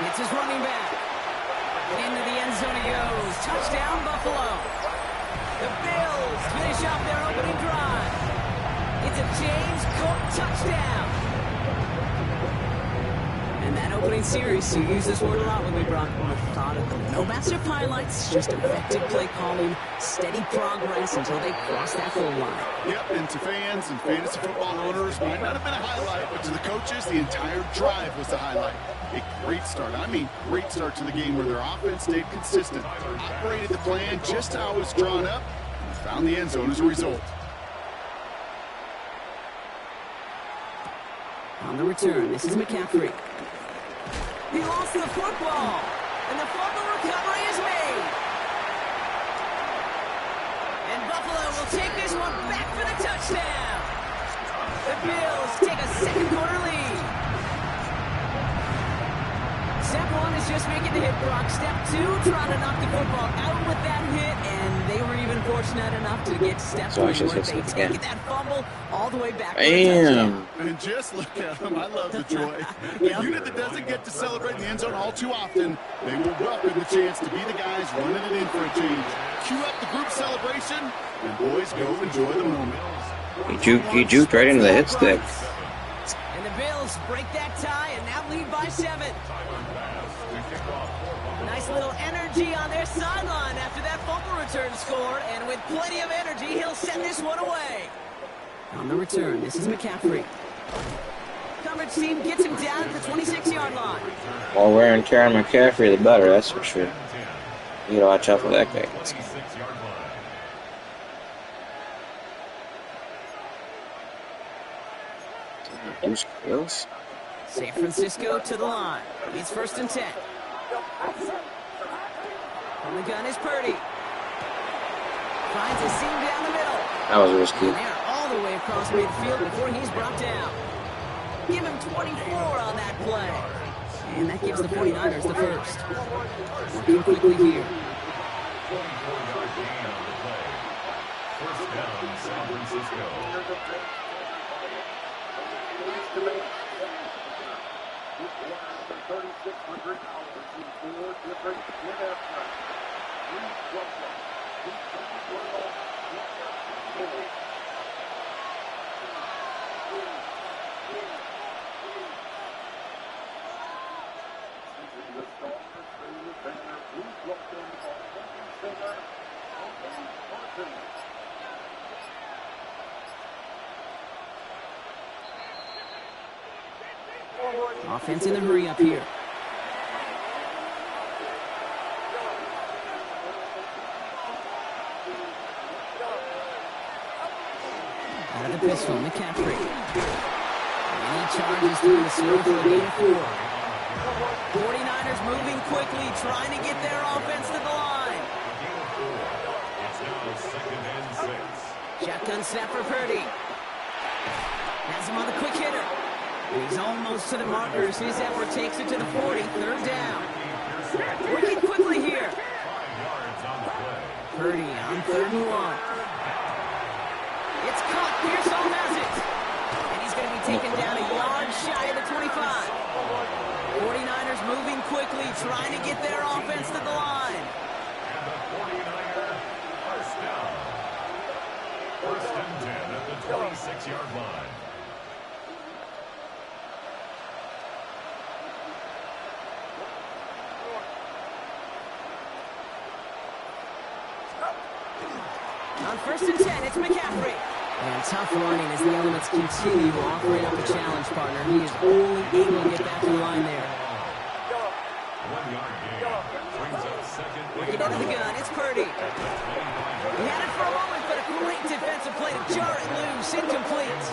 It's his running back. Into the end zone he goes. Touchdown, Buffalo. The Bills finish up their opening drive. It's a James Cook touchdown. And that opening series, you use this word a lot with me, Brock. Methodical. No massive highlights, just effective play calling, steady progress until they cross that goal line. Yep, and to fans and fantasy football owners, might not have been a highlight, but to the coaches, the entire drive was the highlight. A great start. I mean, great start to the game where their offense stayed consistent, operated the plan just how it was drawn up, and found the end zone as a result. On the return, this is McCaffrey. He lost the football, and the fumble recovery is made. And Buffalo will take this one back for the touchdown. The Bills take a second quarter lead. Step one is just making the hit, Brock. Step two, trying to knock the football out with that hit, and they were even fortunate enough to get step three where they take that fumble all the way back. And just look at them. I love the joy. A unit that doesn't get to celebrate in the end zone all too often, they will welcome the chance to be the guys running it in for a change. Cue up the group celebration, and boys, go enjoy the moment. He juked right into the hit stick. And the Bills break that tie and now lead by 7. Nice little energy on their sideline after that fumble return scored, and with plenty of energy, he'll send this one away. On the return, this is McCaffrey. Coverage team gets him down to the 26-yard line. More wear and tear on McCaffrey, the better, that's for sure. You gotta watch out for that guy. San Francisco to the line. It's 1st and 10. On the gun is Purdy. Finds a seam down the middle. That was risky. And they're all the way across midfield before he's brought down. Give him 24 on that play. And that gives the 49ers the first. Working quickly here. 24-yard gain on the play. First down, San Francisco. Offense in the hurry up here. Out of the pistol, McCaffrey. And he charges through the seal for a gain of 4. 49ers moving quickly, trying to get their offense to the line. It's now 2nd and 6. Shotgun snap for Purdy. Has him on the quick hitter. He's almost to the markers. His effort takes it to the 40. 3rd down. Working quickly here. 5 yards on the play. Purdy on 3rd and 1. It's caught. Pearsall has it. And he's going to be taken down a yard shy of the 25. 49ers moving quickly, trying to get their offense to the line. And the 49er first down. 1st and 10 at the 26-yard line. On 1st and 10, it's McCaffrey. And tough running as the elements continue offering up a challenge, partner. He is only able to get back to the line there. 1 yard gain. Brings up 2nd. Working out of the gun, it's Purdy. He had it for a moment, but a great defensive play to jar it loose. Incomplete.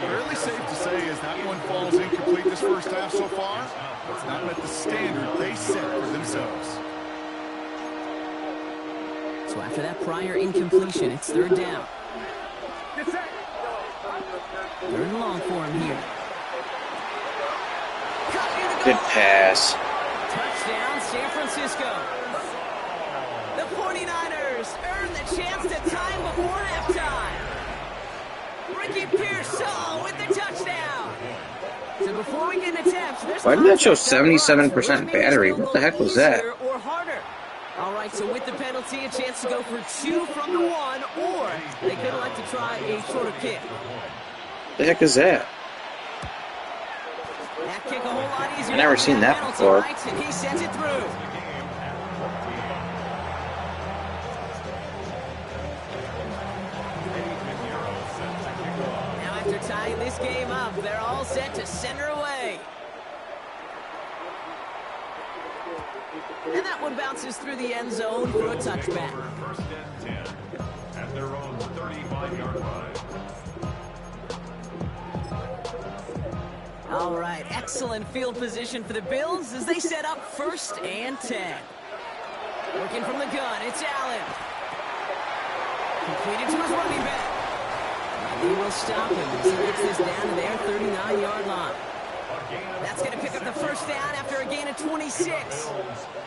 Fairly safe to say as that one falls incomplete this first half so far, it's not met the standard they set for themselves. So after that prior incompletion, it's 3rd down. 3rd and long for him here. Good pass. Touchdown, San Francisco. The 49ers earn the chance to time before halftime. Ricky Pearsall with the touchdown. So before we get an attempt, why did that show 77% battery? What the heck was that? Or harder. All right, so with the penalty, a chance to go for 2 from the 1, or they could like to try a shorter kick. The heck is that? That kick a whole lot easier. I've never seen that before. Rights, and he sends it through. Now after tying this game up, they're all set to center away. And that one bounces through the end zone for a touchback. First and 10 at their own 35-yard line. All right, excellent field position for the Bills as they set up 1st and 10. Working from the gun, it's Allen. Completed to his running back. And he will stop him as he gets this down to their 39-yard line. That's going to pick up the 1st down after a gain of 26.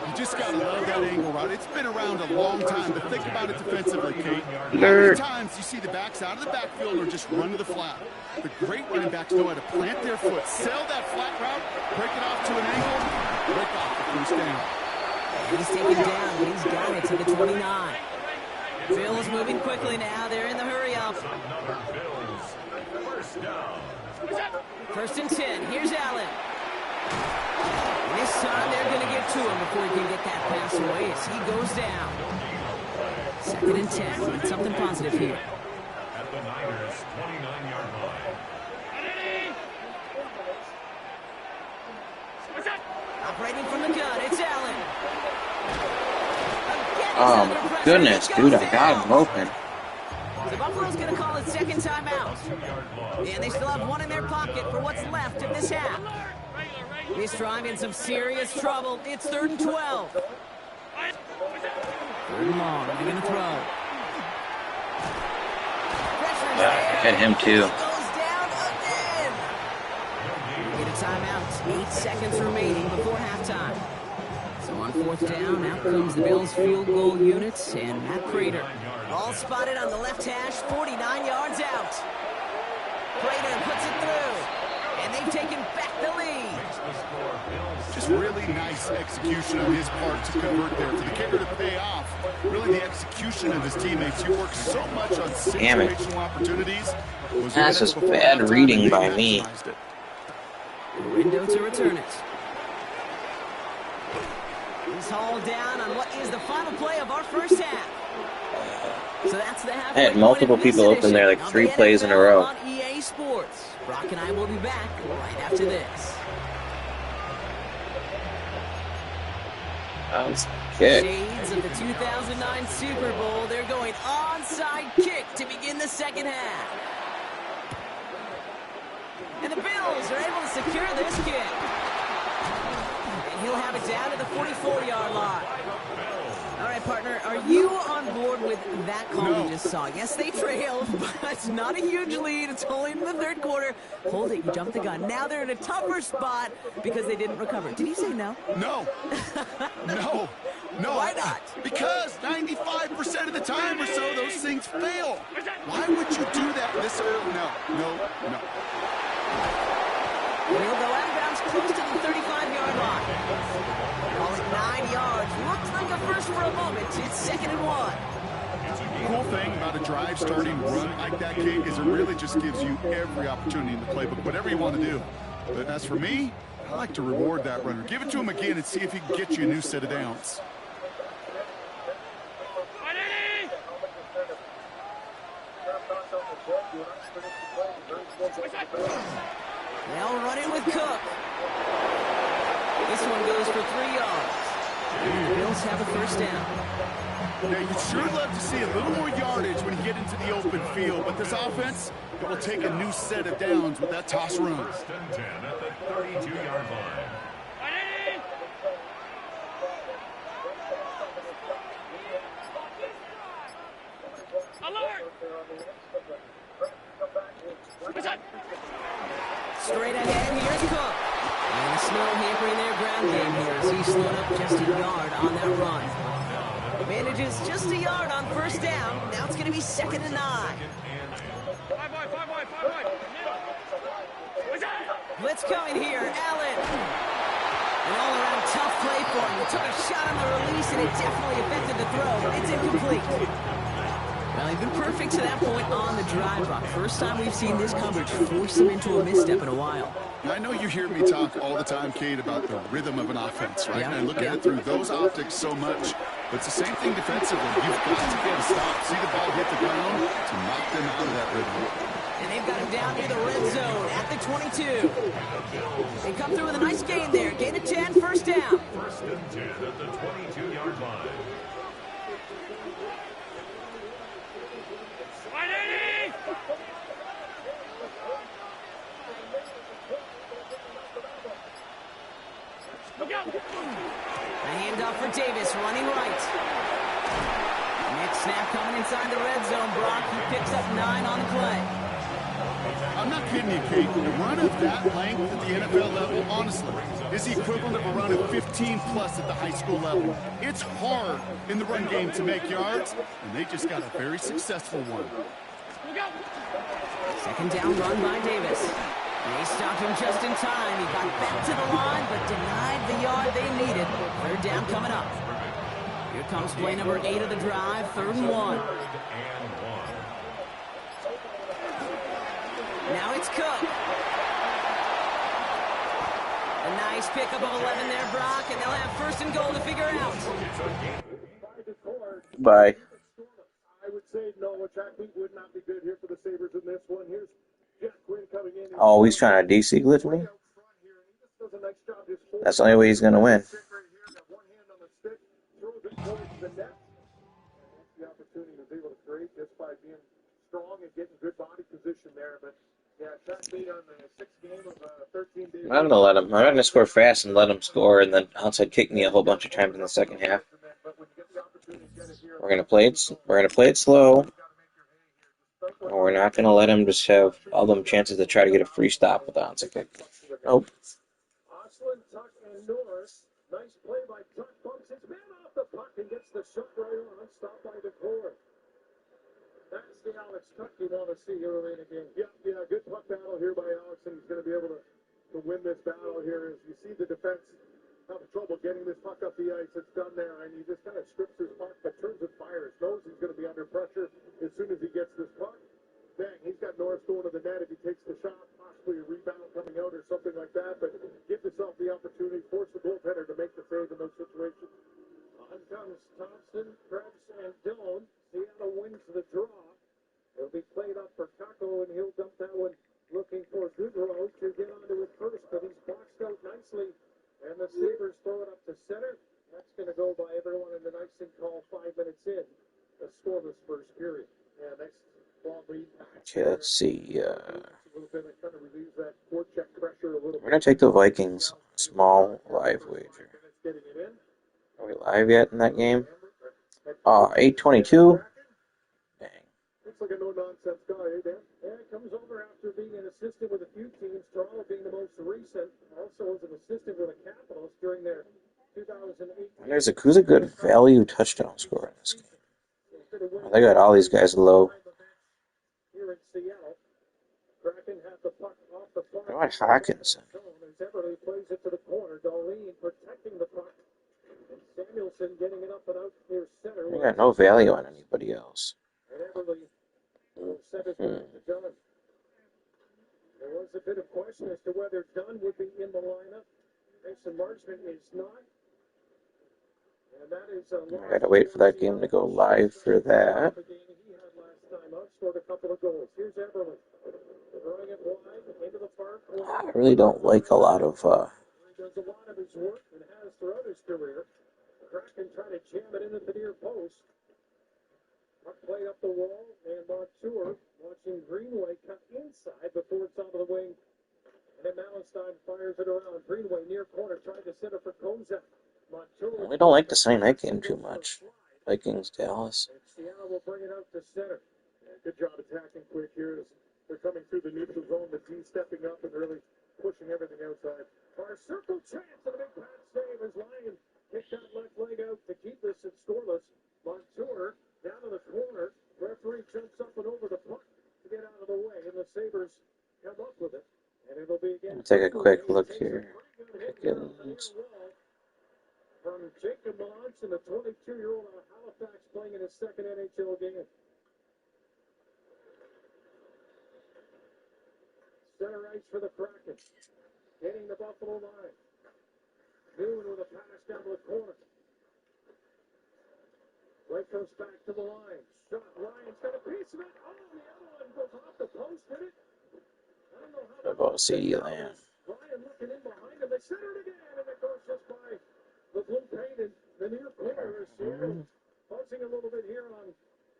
You just got to love that angle route. It's been around a long time, but think about it defensively, Kate. How many times you see the backs out of the backfield or just run to the flat? The great running backs know how to plant their foot, sell that flat route, break it off to an angle, break off the 1st down. He's taken down, but he's got it to the 29. Bills moving quickly now. They're in the hurry up. Another Bills. First down. 1st and 10. Here's Allen. And this time they're going to get to him before he can get that pass away as he goes down. 2nd and 10. Need something positive here. At the Niners' 29-yard line. Operating from the gun, it's Allen. Oh my goodness, dude, I got him open. The Buffalo's going to call it 2nd timeout. And they still have one in their pocket for what's left of this half. This drive in some serious trouble. It's 3rd and 12. 3rd and long. They're going to throw. Hit him too. Goes down again. Get a timeout. 8 seconds remaining before halftime. So on 4th down, out comes the Bills' field goal units and Matt Prater. All spotted on the left hash, 49 yards out. Prater puts it through, and they've taken back the lead. Just really nice execution on his part to convert there. For the kicker to pay off, really the execution of his teammates. He works so much on situational opportunities. That's just bad reading by me. Window to return it. He's hauled down on what is the final play of our 1st half. So that's the half. I had multiple people open there, like 3 plays in a row. On EA Sports. Brock and I will be back right after this. Kick. Shades of the 2009 Super Bowl. They're going onside kick to begin the 2nd half. And the Bills are able to secure this kick. And he'll have it down to the 44-yard line. All right, partner, are you on board with that call we just saw? Yes, they trailed, but it's not a huge lead. It's only in the 3rd quarter. Hold it, you jumped the gun. Now they're in a tougher spot because they didn't recover. Did you say no? No. No. No. Why not? Because 95% of the time or so, those things fail. Why would you do that this early? No. He'll go out of bounds close to the 35-yard line. Call it 9 yards. Looked like a first for a moment. It's 2nd and 1. The cool thing about a drive starting run like that, Kate, is it really just gives you every opportunity in the playbook, whatever you want to do. But as for me, I like to reward that runner. Give it to him again and see if he can get you a new set of downs. They'll run it with Cook. This one goes for 3 yards. And the Bills have a 1st down. Now, you'd sure love to see a little more yardage when you get into the open field, but this offense, it will take a new set of downs with that toss run. 1st and 10 at the 32-yard line. Straight ahead, here's Cook. And the snow hampering their ground game here as he slowed up just a yard on that run. Manages just a yard on 1st down. Now it's going to be 2nd and 9. Blitz coming here, Allen. An all-around tough play for him. He took a shot on the release, and it definitely affected the throw. It's incomplete. Well, they've been perfect to that point on the drive, Brock. First time we've seen this coverage force them into a misstep in a while. I know you hear me talk all the time, Kate, about the rhythm of an offense, right? And I look at it through those optics so much. But it's the same thing defensively. You've got to get a stop, see the ball hit the ground to knock them out of that rhythm. And they've got him down near the red zone at the 22. They come through with a nice gain there. Gain of 10, first down. First and 10 at the 22-yard line. A handoff for Davis, running right. Next snap coming inside the red zone. Brock, he picks up 9 on the play. I'm not kidding you, Kate. A run of that length at the NFL level, honestly, is the equivalent of a run of 15-plus at the high school level. It's hard in the run game to make yards, and they just got a very successful one. Second down run by Davis. They stopped him just in time. He got back to the line, but denied the yard they needed. Third down coming up. Here comes play number 8 of the drive, 3rd and 1. Now it's Cook. A nice pickup of 11 there, Brock, and they'll have 1st and goal to figure out. Bye. I would say no, a track meet would not be good here for the Sabres in this one. Here's Jack Quinn coming in. Oh, he's trying to DC glitch me? That's the only way he's going to win. The opportunity was able to create just by being strong and getting good body position there. But yeah, track meet on the 6th game of 13 days. I'm going to let him. I'm going to score fast and let him score, and then outside kick me a whole bunch of times in the second half. We're going to play it. We're going to play it slow. We're not going to let him just have all them chances to try to get a free stop with the onside kick. Nope. Oslin, Tuck, and Norris. Nice play by Tuck. Bumps his man off the puck and gets the shot right on. Stopped by the core. That's the Alex Tuck you want to see early in the game. Yeah, good puck battle here by Alex, and he's going to be able to win this battle here. As you see the defense having trouble getting this puck up the ice. It's done there, and he just kind of strips his puck, but turns and fires. Knows he's going to be under pressure as soon as he gets this puck. Bang, he's got Norris going to the net if he takes the shot, possibly a rebound coming out or something like that, but give yourself the opportunity, force the goaltender to make the save in those situations. On comes Thompson, Krebs, and Dillon. Seattle wins the draw. It'll be played up for Kako, and he'll dump that one looking for Goodrow to get onto it first, but he's boxed out nicely, and the Sabres throw it up to center. That's going to go by everyone in the icing call 5 minutes in. A scoreless first period. Yeah, next. Okay, let's see. We're going to take the Vikings small live wager. Are we live yet in that game? 8:22. Dang. Looks like a no-nonsense guy, Dan. And it comes over after being an assistant with a few teams, Toronto being the most recent. Also was an assistant with the Capitals during their 2008. Who's a good value touchdown scorer in this game? They got all these guys low. Here in Seattle, Kraken had the puck off the far. How about Hawkinson? Everly plays it to the corner. Darlene protecting the puck. And Samuelson getting it up and out near center. They got no value on anybody else. And Everly sent it to Dunn. There was a bit of question as to whether Dunn would be in the lineup. Mason Marchment is not. And that is I gotta wait for that game to go live for that. Scored a couple of goals. Here's Everly. Throwing it wide into the far corner. I really don't like a lot of. He does a lot of his work and has throughout his career. Kraken trying to jam it into the near post. Puck played up the wall, and Montour watching Greenway cut inside before it's onto the wing. And then Malenstein fires it around. Greenway near corner, trying to center for Kozak. Montour. We don't like the Sunday night game too much. Vikings, Dallas. And Seattle will bring it out to center. Good job attacking quick here as they're coming through the neutral zone. The D stepping up and really pushing everything outside. Our circle chance and a big pass save as Lyon kicked that left leg out to keep this at scoreless. Montour down to the corner. Referee jumps up and over the puck to get out of the way, and the Sabres come up with it. And it'll be again. Take a quick look here. Pickens. From Jacob Melanson, the 22-year-old out of Halifax, playing in his second NHL game. Center ice for the Kraken. Hitting the Buffalo line. Noon with a pass down to the corner. Right comes back to the line. Shot. Ryan's got a piece of it. Oh, the other one goes off the post. Hit it. I don't know how. About CD Lamb. Ryan looking in behind him. They center it again, and it goes just by the blue paint in the near corner. Seattle pausing a little bit here on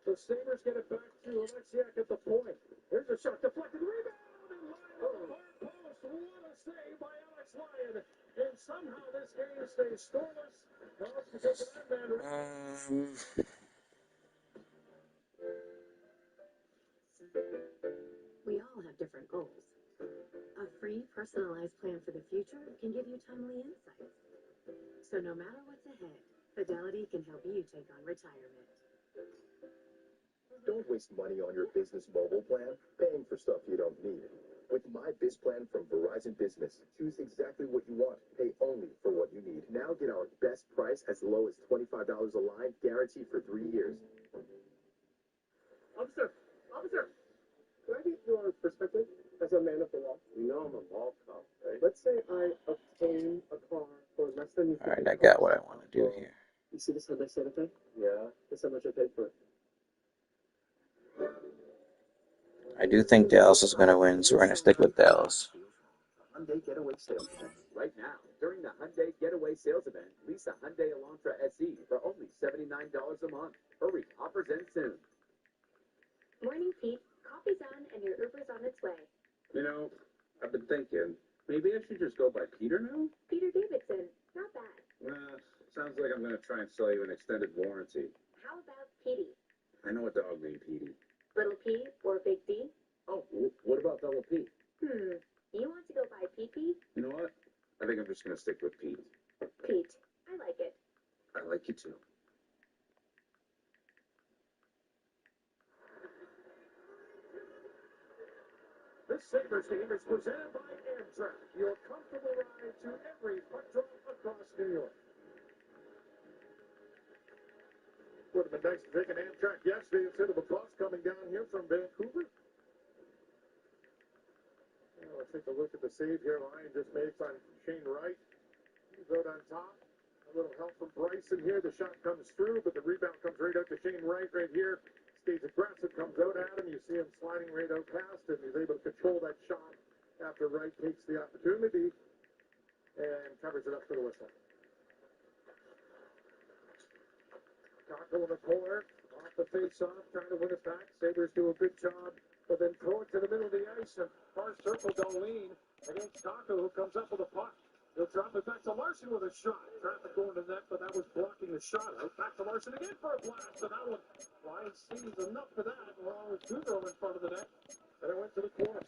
the Sabres. Get it back to Alexiak at the point. Here's a shot deflected. Rebound and Lyon on the far post. What a save by Alex Lyon. And somehow this game stays scoreless. Well, it's because of that man. We all have different goals. A free, personalized plan for the future can give you timely insights. So no matter what's ahead, Fidelity can help you take on retirement. Don't waste money on your business mobile plan, paying for stuff you don't need. With My Biz Plan from Verizon Business, choose exactly what you want, pay only for what you need. Now get our best price as low as $25 a line, guaranteed for 3 years. Officer! Can I get your perspective as a man of the law? You know I'm a mall cop, right? Let's say I obtain a car for less than you. Alright, I got what I want to do here. You see this Hyundai Santa Fe? Yeah. That's how much I paid for it. I do think Dallas is going to win, so we're going to stick with Dallas. Hyundai Getaway Sales Event. Right now, during the Hyundai Getaway Sales Event, lease a Hyundai Elantra SE for only $79 a month. Hurry, offers end soon. Morning, Pete. Coffee's on and your Uber's on its way. You know, I've been thinking, maybe I should just go by Peter now? Peter Davidson. Not bad. Sounds like I'm going to try and sell you an extended warranty. How about Petey? I know a dog named Petey. Little P or Big D? Oh, what about Double P? You want to go by Pete? You know what? I think I'm just going to stick with Pete. Pete. I like it. I like you too. This Sabres game is presented by Amtrak, your comfortable ride to every puck drop across New York. Would have been nice to take an Amtrak yesterday instead of a bus coming down here from Vancouver. Let's take a look at the save here. Ryan just makes on Shane Wright. He's out on top. A little help from Bryson here. The shot comes through, but the rebound comes right out to Shane Wright right here. Stays aggressive, comes out at him. You see him sliding right out past him. He's able to control that shot after Wright takes the opportunity and covers it up to the whistle. Tackle in the corner, off the face-off, trying to win it back. Sabres do a good job, but then throw it to the middle of the ice, and far circle Darlene against Taco, who comes up with a puck. He'll drop it back to Larson with a shot. Traffic going to net, but that was blocking the shot out. Back to Larson again for a blast, and that one, Ryan sees enough for that, along with Goudreau in front of the net, and it went to the corner.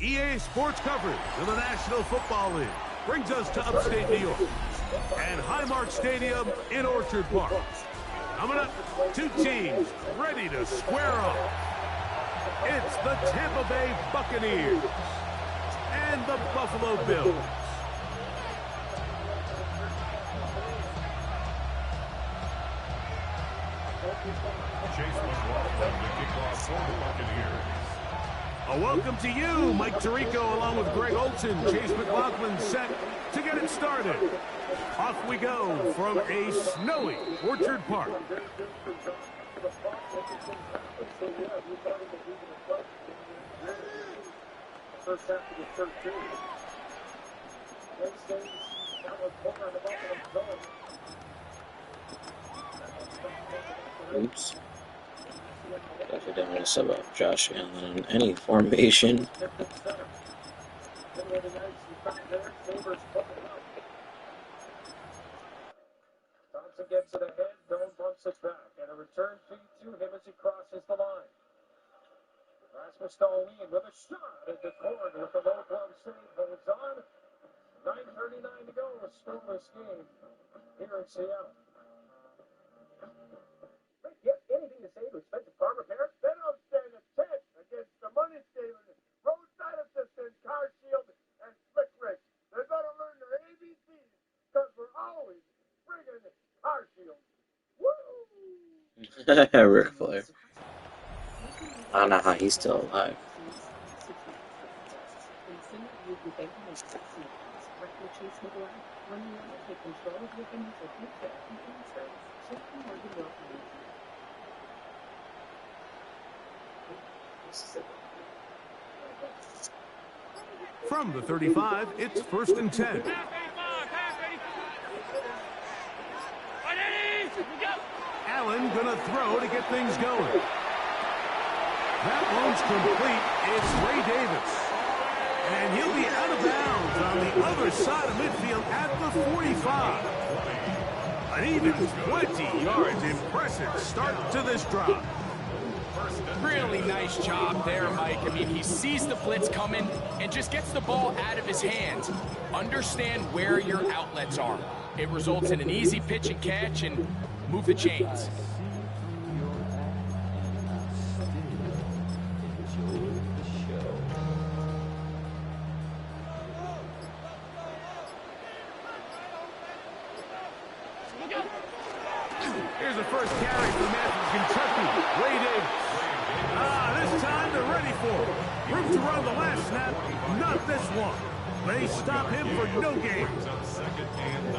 EA Sports coverage of the National Football League brings us to upstate New York and Highmark Stadium in Orchard Park. Coming up, two teams ready to square off. It's the Tampa Bay Buccaneers and the Buffalo Bills. Chase McLaughlin to kick off for the Buccaneers. A welcome to you, Mike Tirico, along with Greg Olson. Chase McLaughlin set to get it started. Off we go from a snowy Orchard Park. First half of the 13. Oops. Definitely didn't want to sub up Josh Allen in any formation. Thompson gets it ahead, Doan bumps it back, and a return feed to him as he crosses the line. Rasmus Dahlin with a shot at the corner with the low glove save, holds on. 9:39 to go, a scoreless game here in Seattle. You have anything to say to expensive car repair? Then I'll stand a chance against the money saving roadside assistance, car shield, and slick Regs. They're gonna learn their ABCs because we're always friggin' car shields. Woo! Ric Flair. I don't know how he's still alive. From the 35, it's 1st and 10. Allen gonna throw to get things going. That one's complete. It's Ray Davis. And he'll be out of bounds on the other side of midfield at the 45. An even 20 yards. Impressive start to this drive. Really nice job there, Mike. I mean, he sees the blitz coming and just gets the ball out of his hands. Understand where your outlets are. It results in an easy pitch and catch and move the chains. Here's the first carry for Madden, Kentucky. Ray Davis. This time they're ready for it. Room to run the last snap, not this one. They stop him for no gain. On 2nd and 9.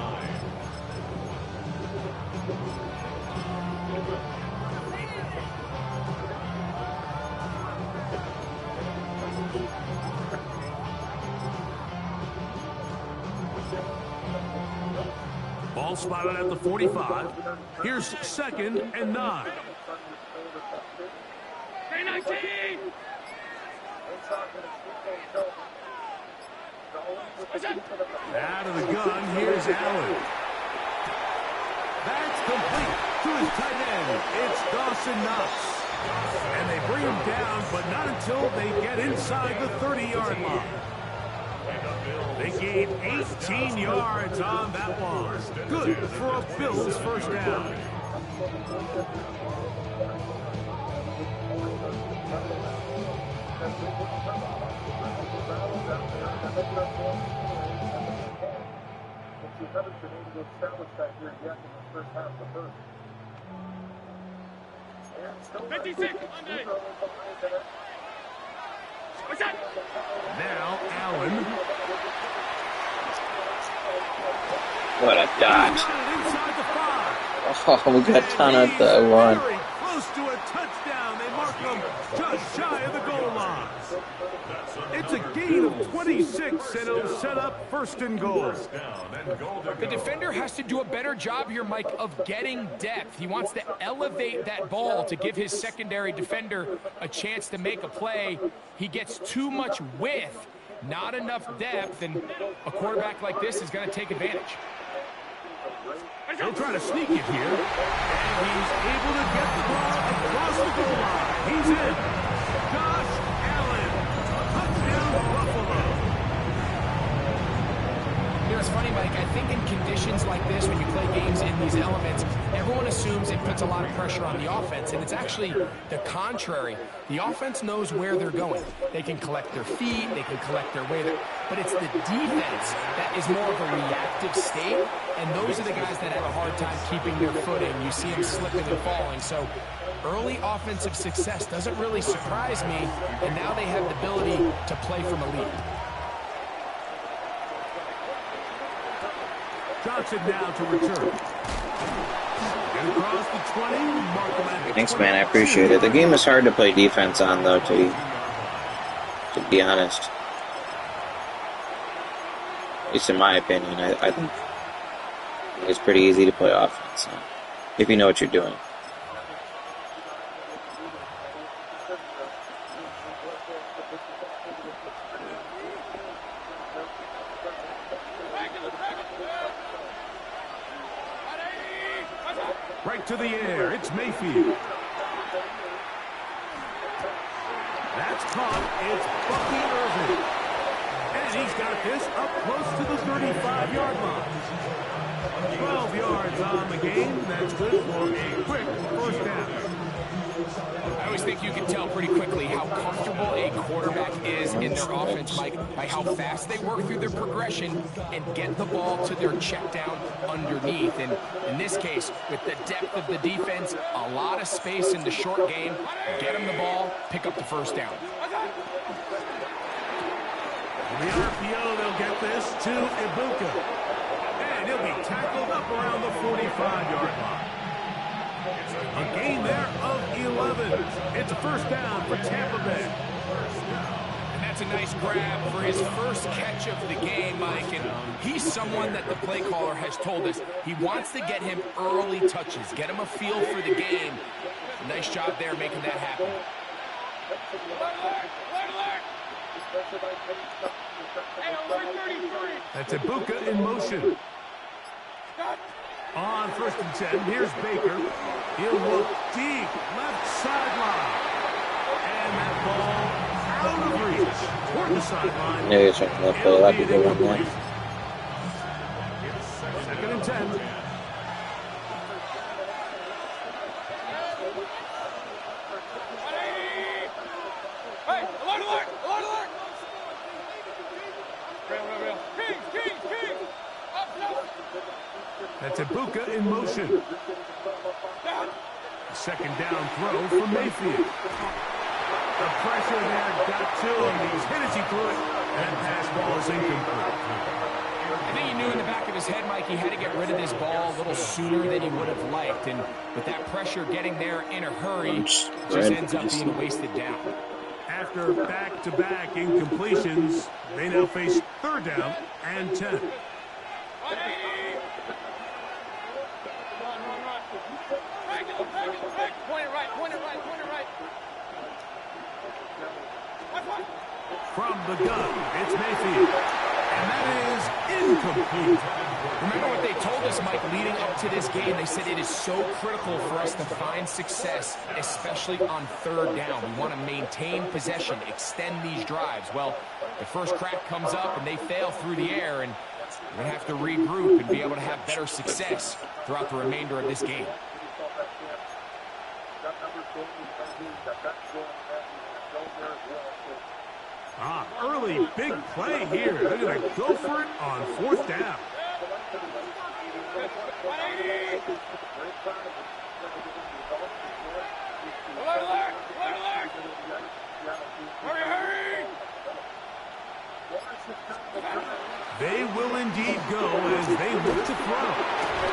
Ball spotted at the 45. Here's 2nd and 9. Out of the gun, here's Allen. That's complete to his tight end. It's Dawson Knox. And they bring him down, but not until they get inside the 30-yard line. They gain 18 yards on that one. Good for a Bills first down. You haven't been able to establish that here yet in the first half of the first. 56. Now Allen. What a dodge. Oh, we got done at the one. Very close to a touchdown. They mark them just shy of the goal line. It's a gain of 26, and it'll set up 1st and goal. The defender has to do a better job here, Mike, of getting depth. He wants to elevate that ball to give his secondary defender a chance to make a play. He gets too much width, not enough depth, and a quarterback like this is going to take advantage. He'll try to sneak it here, and he's able to get the ball across the goal line. He's in. Josh Allen, touchdown Buffalo. Here it's funny, Mike. I think in conditions like this, when you play games in these elements, everyone assumes it puts a lot of pressure on the offense, and it's actually the contrary. The offense knows where they're going. They can collect their feet, they can collect their way, but it's the defense that is more of a reactive state, and those are the guys that have a hard time keeping their footing. You see them slipping and falling, so early offensive success doesn't really surprise me, and now they have the ability to play from a lead. Johnson now to return. And across the 20, mark him at the Thanks, man. I appreciate it. The game is hard to play defense on, though, to be honest. At least in my opinion, I think it's pretty easy to play offense if you know what you're doing. Right to the air, it's Mayfield. That's caught, it's Bucky Irving. And he's got this up close to the 35-yard line. 12 yards on the game, that's good for a quick first down. I always think you can tell pretty quickly how comfortable a quarterback is in their offense, Mike, by how fast they work through their progression and get the ball to their check down underneath. And in this case, with the depth of the defense, a lot of space in the short game, get them the ball, pick up the first down. The RPO, they'll get this to Ibuka. And he'll be tackled up around the 45-yard line. A gain there of 11. It's a first down for Tampa Bay. And that's a nice grab for his first catch of the game, Mike. And he's someone that the play caller has told us he wants to get him early touches, get him a feel for the game. Nice job there making that happen. That's Ibuka in motion. On 1st and 10, here's Baker. He'll look deep, left sideline. And that ball out of reach toward the sideline. Yeah, you're checking that play. That'd be good one there. 2nd and 10. Hey, alert! King! That's Ibuka in motion. Second down throw for Mayfield. The pressure there got to him. He's hit as he threw it, and pass ball is incomplete. I think he knew in the back of his head, Mike, he had to get rid of this ball a little sooner than he would have liked. And with that pressure getting there in a hurry, just ends up being wasted down. After back-to-back incompletions, they now face 3rd down and 10. Point it right. From the gun, it's Mayfield. And that is incomplete. Remember what they told us, Mike, leading up to this game? They said it is so critical for us to find success, especially on 3rd down. We want to maintain possession, extend these drives. Well, the first crack comes up and they fail through the air, and we're going to have to regroup and be able to have better success throughout the remainder of this game. Early big play here. They're going to go for it on 4th down. They will indeed go as they look to throw.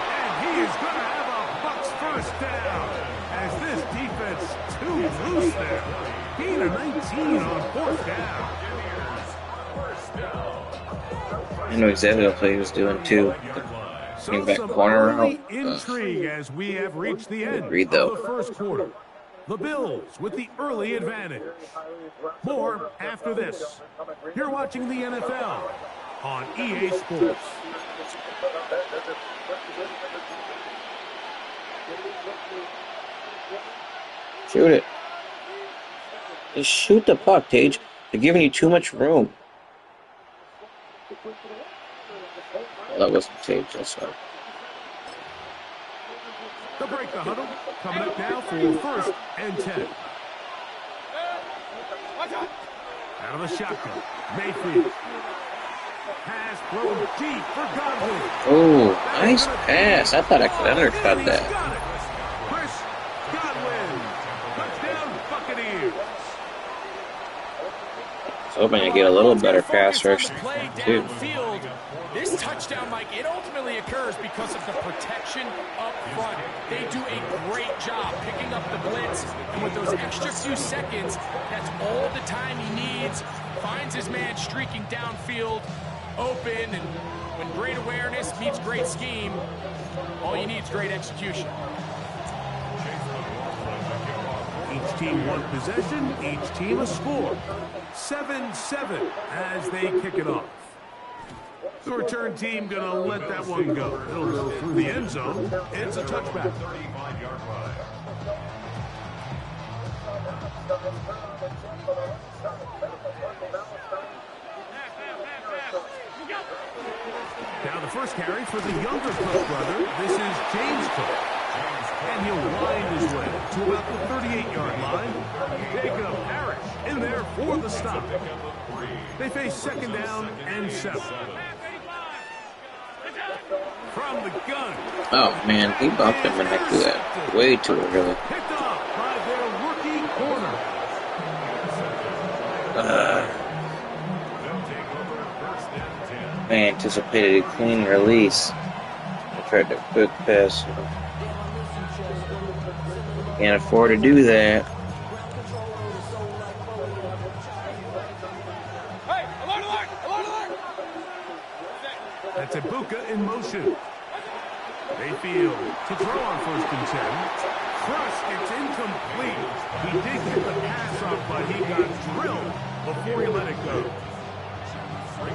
And he is going to have a Bucs first down as this defense too loose there. Gain of 19 on 4th down. I know exactly what play he was doing too. Running back corner route. Intrigue as we have reached the end Read though. of the first quarter. The Bills with the early advantage. More after this. You're watching the NFL on EA Sports. Shoot it. Just shoot the puck, Tage. They're giving you too much room. Well, that wasn't taped, that's why. The break the huddle. Coming up now for first and 10. Out of the shotgun. Mayfield. Pass thrown deep for Godwin. Oh, nice pass. I thought I could undercut that. Chris Godwin. Touchdown Buccaneers. I was hoping to get a little better pass rush, too. This touchdown, Mike, it ultimately occurs because of the protection up front. They do a great job picking up the blitz, and with those extra few seconds, that's all the time he needs. Finds his man streaking downfield, open, and when great awareness meets great scheme, all you need is great execution. Each team one possession, each team a score. 7-7 as they kick it off. The return team gonna let that one go. It'll go through the end zone. It's a touchback. 35-yard line. Now the first carry for the younger Cook brother. This is James Cook. And he'll wind his way to about the 38-yard line. Jacob Harris in there for the stop. They face second down and 7. From the gun. Oh, man, he bumped him and I threw that way too early. Picked off by their rookie corner. I anticipated a clean release. I tried to quick pass. Can't afford to do that. That's Ibuka in motion. Mayfield to throw on first and 10. Thrust, it's incomplete. He did get the pass off, but he got drilled before he let it go.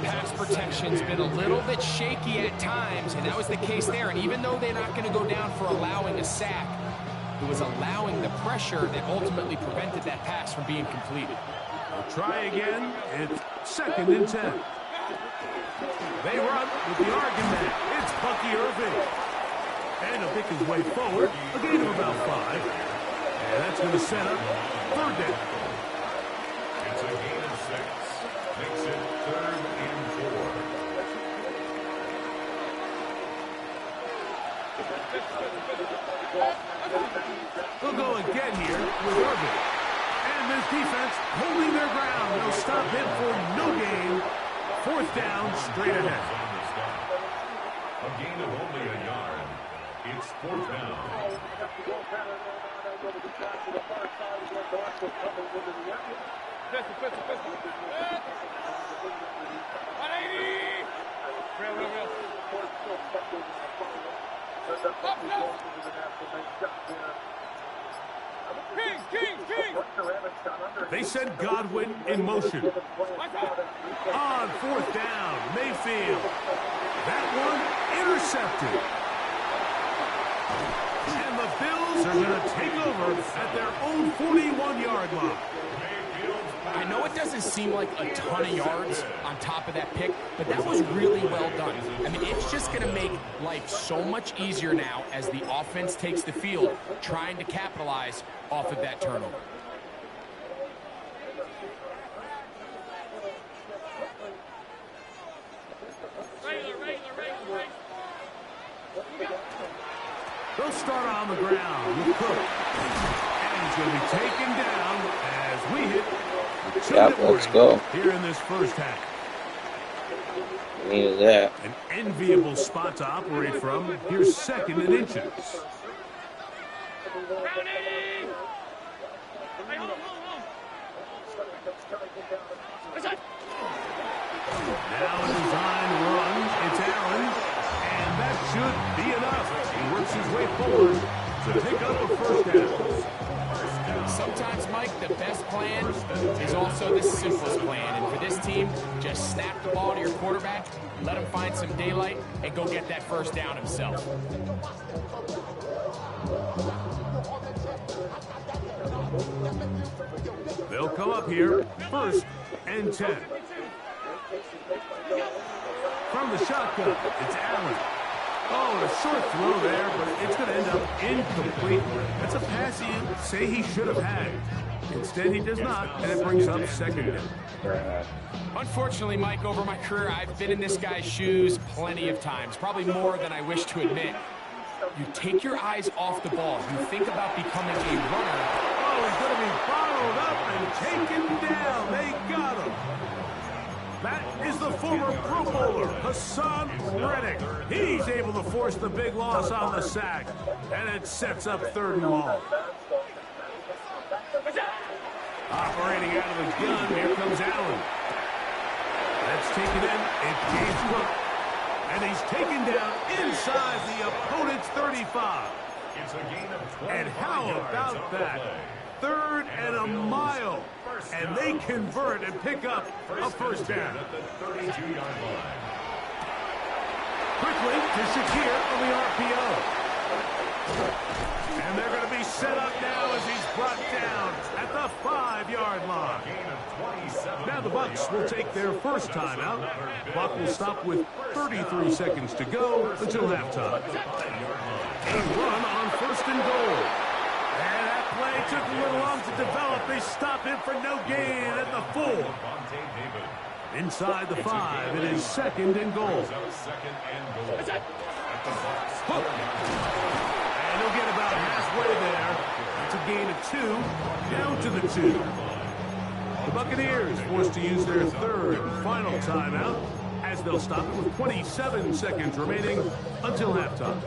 Pass protection's been a little bit shaky at times, and that was the case there. And even though they're not going to go down for allowing a sack, it was allowing the pressure that ultimately prevented that pass from being completed. We'll try again. It's second and 10. They run with the argument. It's Bucky Irving. And he'll pick his way forward. A gain of about 5. And that's going to set up third down. It's a gain of 6. Makes it 3rd and 4. We'll go again here with Irving. And this defense holding their ground. They'll stop him for no gain. Fourth down, straight ahead. A gain of only a yard. It's 4th down. They send Godwin in motion. On fourth down, Mayfield. That one intercepted. And the Bills are going to take over at their own 41-yard line. I know it doesn't seem like a ton of yards on top of that pick, but that was really well done. I mean, it's just going to make life so much easier now as the offense takes the field, trying to capitalize off of that turnover. They'll start on the ground with Cook. And he's going to be taken down as we hit the 2-minute let's go. Here in this first half. Needed that. An enviable spot to operate from. Here's second and inches. Now a designed run. It's Allen. And that should be enough. He works his way forward to pick up a first down. Sometimes, Mike, the best plan is also the simplest plan. And for this team, just snap the ball to your quarterback, let him find some daylight, and go get that first down himself. They'll come up here, first and 10. From from the shotgun. It's Allen. Oh, a short throw there, but it's going to end up incomplete. That's a pass you say he should have had. Instead, he does not, and it brings up second down. Unfortunately, Mike, over my career, I've been in this guy's shoes plenty of times, probably more than I wish to admit. You take your eyes off the ball. You think about becoming a runner. Oh, he's going to be bottled up and taken down. They got him. That is the former Pro Bowler, Hassan Reddick. He's able to force the big loss on the sack, and it sets up 3rd and long. Operating out of the gun, here comes Allen. That's taken in. It's James Cook. And he's taken down inside the opponent's 35. It's a gain of 25 and how about that? 3rd and a mile. And they convert and pick up a first down. At the 32-yard line. Quickly to Shakir on the RPO. And they're going to be set up now as he's brought down at the 5-yard line. Now the Bucs will take their first timeout. Clock will stop with 33 seconds to go until halftime. A run on 1st and goal. And that play took a little long to develop. They stop him for no gain at the 4. Inside the 5, it is 2nd and goal. Hook. And he'll get about halfway there. That's a gain of 2, down to the 2. The Buccaneers forced to use their 3rd and final timeout as they'll stop it with 27 seconds remaining until halftime.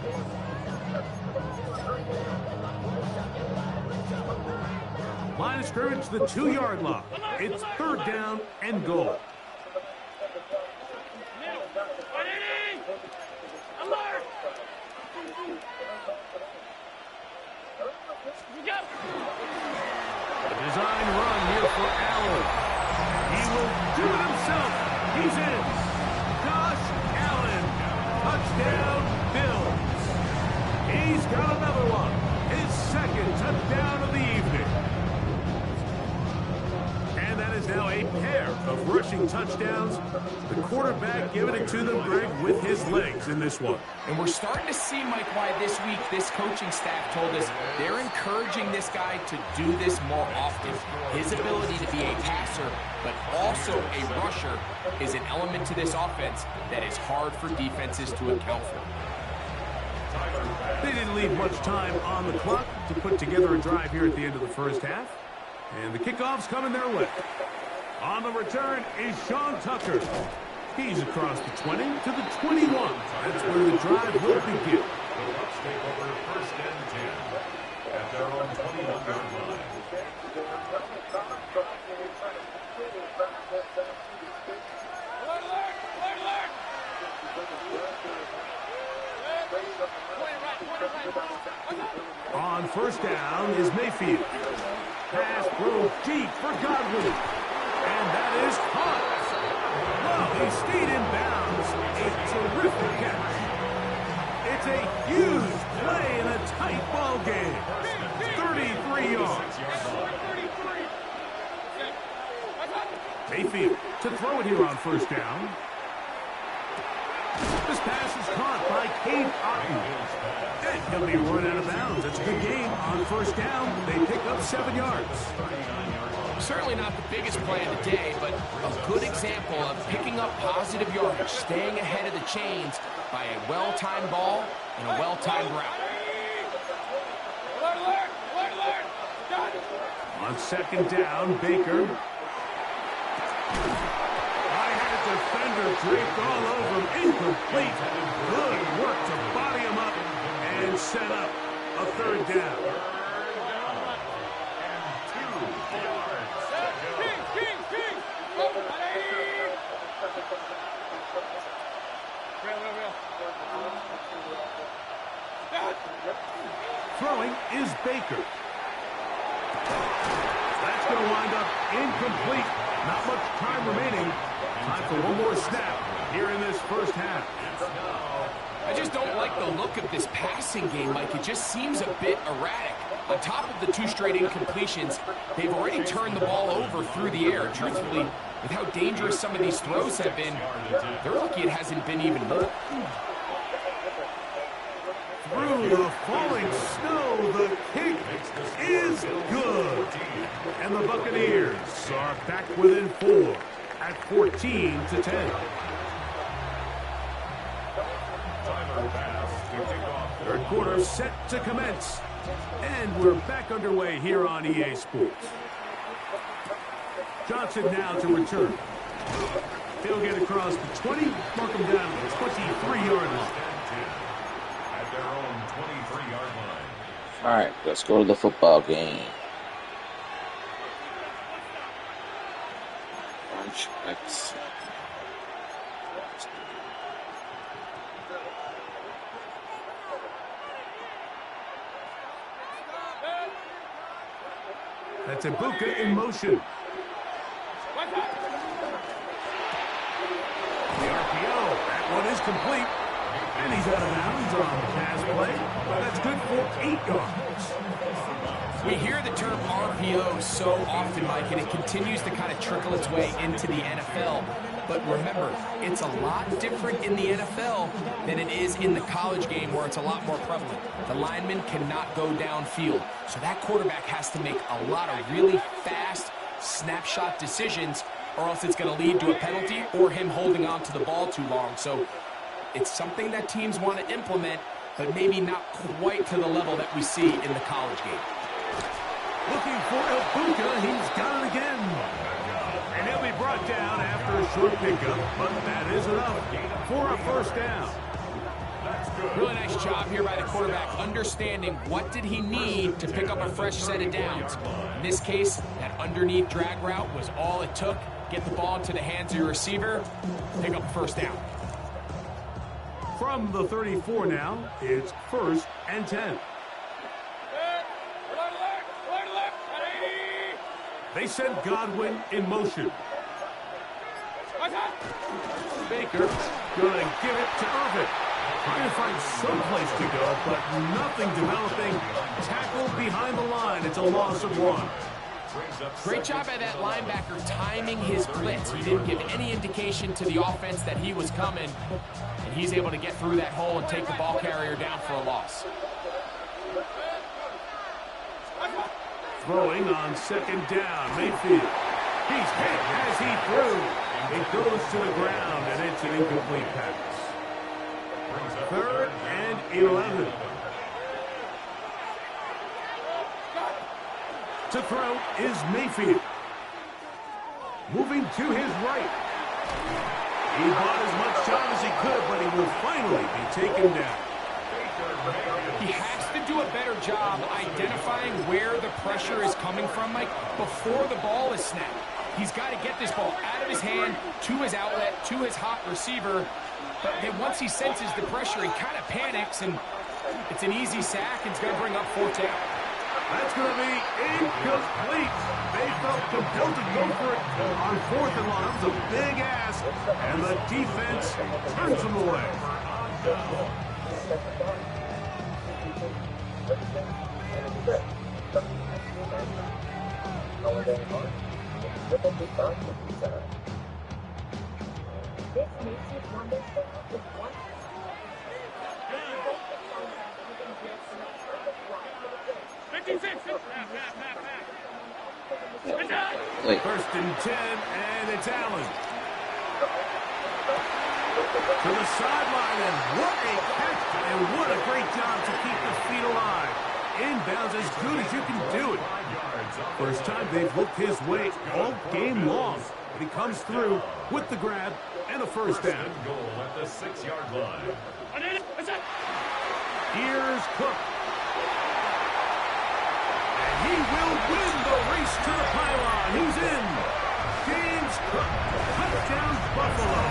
Line of scrimmage to the 2-yard line. It's 3rd down and goal. Design run here for Allen. He will do it himself. He's in. Josh Allen. Touchdown, Bills. He's got another one. His 2nd touchdown of the evening. And that is now a pair of rushing touchdowns. The quarterback giving it to them, Greg, with his legs in this one. And we're starting to see, Mike, why this week this coaching staff told us they're encouraging this guy to do this more often. His ability to be a passer, but also a rusher, is an element to this offense that is hard for defenses to account for. They didn't leave much time on the clock to put together a drive here at the end of the first half. And the kickoff's coming their way. On the return is Sean Tucker. He's across the 20 to the 21. That's where the drive will begin. The Bucs take over 1st and 10 at their own 21-yard line. On 1st down is Mayfield. Pass throw deep for Godwin. And that is caught. Well, he stayed in bounds. A terrific catch. It's a huge play in a tight ball game. 33 yards. Mayfield to throw it here on 1st down. This pass is caught by Cade Otton. And he'll be run out of bounds. It's a good game on 1st down. They pick up 7 yards. Certainly not the biggest play of the day, but a good example of picking up positive yardage, staying ahead of the chains by a well-timed ball and a well-timed route. On 2nd down, Baker. Defender draped all over him, incomplete. Good work to body him up and set up a 3rd down. Throwing is Baker. That's going to wind up incomplete. Not much time remaining. Time for one more snap here in this first half. I just don't like the look of this passing game, Mike. It just seems a bit erratic. On top of the 2 straight incompletions, they've already turned the ball over through the air. Truthfully, with how dangerous some of these throws have been, they're lucky it hasn't been even more. Through the falling snow, the kick is good. And the Buccaneers are back within 4 at 14-10. Third quarter set to commence. And we're back underway here on EA Sports. Johnson now to return. He'll get across the 20, mark him down to the 23-yard line. At their own 23-yard line. All right, let's go to the football game. Launch X. That's Ibuka in motion. The RPO, that one is complete. And he's out of bounds on the pass play. But that's good for 8 yards. We hear the term RPO so often, Mike, and it continues to kind of trickle its way into the NFL. But remember, it's a lot different in the NFL than it is in the college game where it's a lot more prevalent. The lineman cannot go downfield. So that quarterback has to make a lot of really fast snapshot decisions, or else it's going to lead to a penalty or him holding on to the ball too long. So it's something that teams want to implement, but maybe not quite to the level that we see in the college game. Looking for Ibuka, he's got it again. And he'll be brought down after a short pickup, but that is enough for a first down. Really nice job here by the quarterback, understanding what did he need to pick up a fresh set of downs. In this case, that underneath drag route was all it took. Get the ball into the hands of your receiver, pick up a first down. From the 34 now, it's 1st and 10. They send Godwin in motion. Baker gonna give it to Irvin. Trying to find some place to go, but nothing developing. Tackle behind the line. It's a loss of 1. Great job by that linebacker timing his blitz. He didn't give any indication to the offense that he was coming, and he's able to get through that hole and take the ball carrier down for a loss. Throwing on 2nd down, Mayfield. He's hit as he threw. It goes to the ground, and it's an incomplete pass. 3rd and 11. To throw is Mayfield. Moving to his right. He bought as much time as he could, but he will finally be taken down. He has to do a better job identifying where the pressure is coming from, Mike, before the ball is snapped. He's got to get this ball out of his hand, to his outlet, to his hot receiver. But then once he senses the pressure, he kind of panics, and it's an easy sack, and it's going to bring up 4th down. That's going to be incomplete. They felt compelled to go for it on 4th and long. That was a big ask, and the defense turns them away. This makes it wonderful with one. Wait. 1st and 10, and it's Allen. To the sideline, and what a catch, and what a great job to keep the feet alive. Inbounds as good as you can do it. First time they've looked his way all game long, but he comes through with the grab and a first down. Goal at the 6-yard line. Here's Cook. And he will win the race to the pylon. He's in. James Cook, touchdown Buffalo.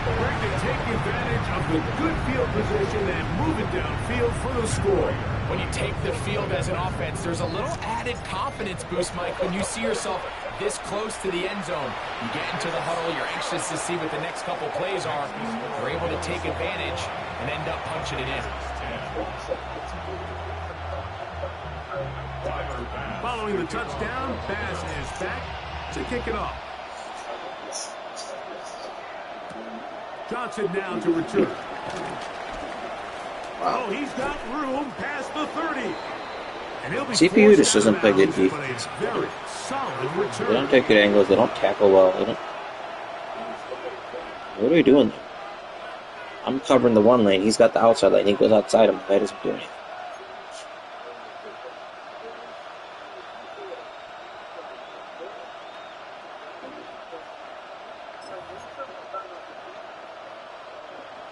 Ready to take advantage of the good field position and move it downfield for the score. When you take the field as an offense, there's a little added confidence boost, Mike, when you see yourself this close to the end zone. You get into the huddle, you're anxious to see what the next couple plays are. You're able to take advantage and end up punching it in. Following the touchdown, pass is back to kick it off. Johnson now to return. Oh, he's got room past the 30. And he'll be CPU just doesn't play good but a defense. very solid return. They don't take good angles. They don't tackle well. They don't... What are we doing there? I'm covering the one lane. He's got the outside lane. He goes outside him. That isn't doing it.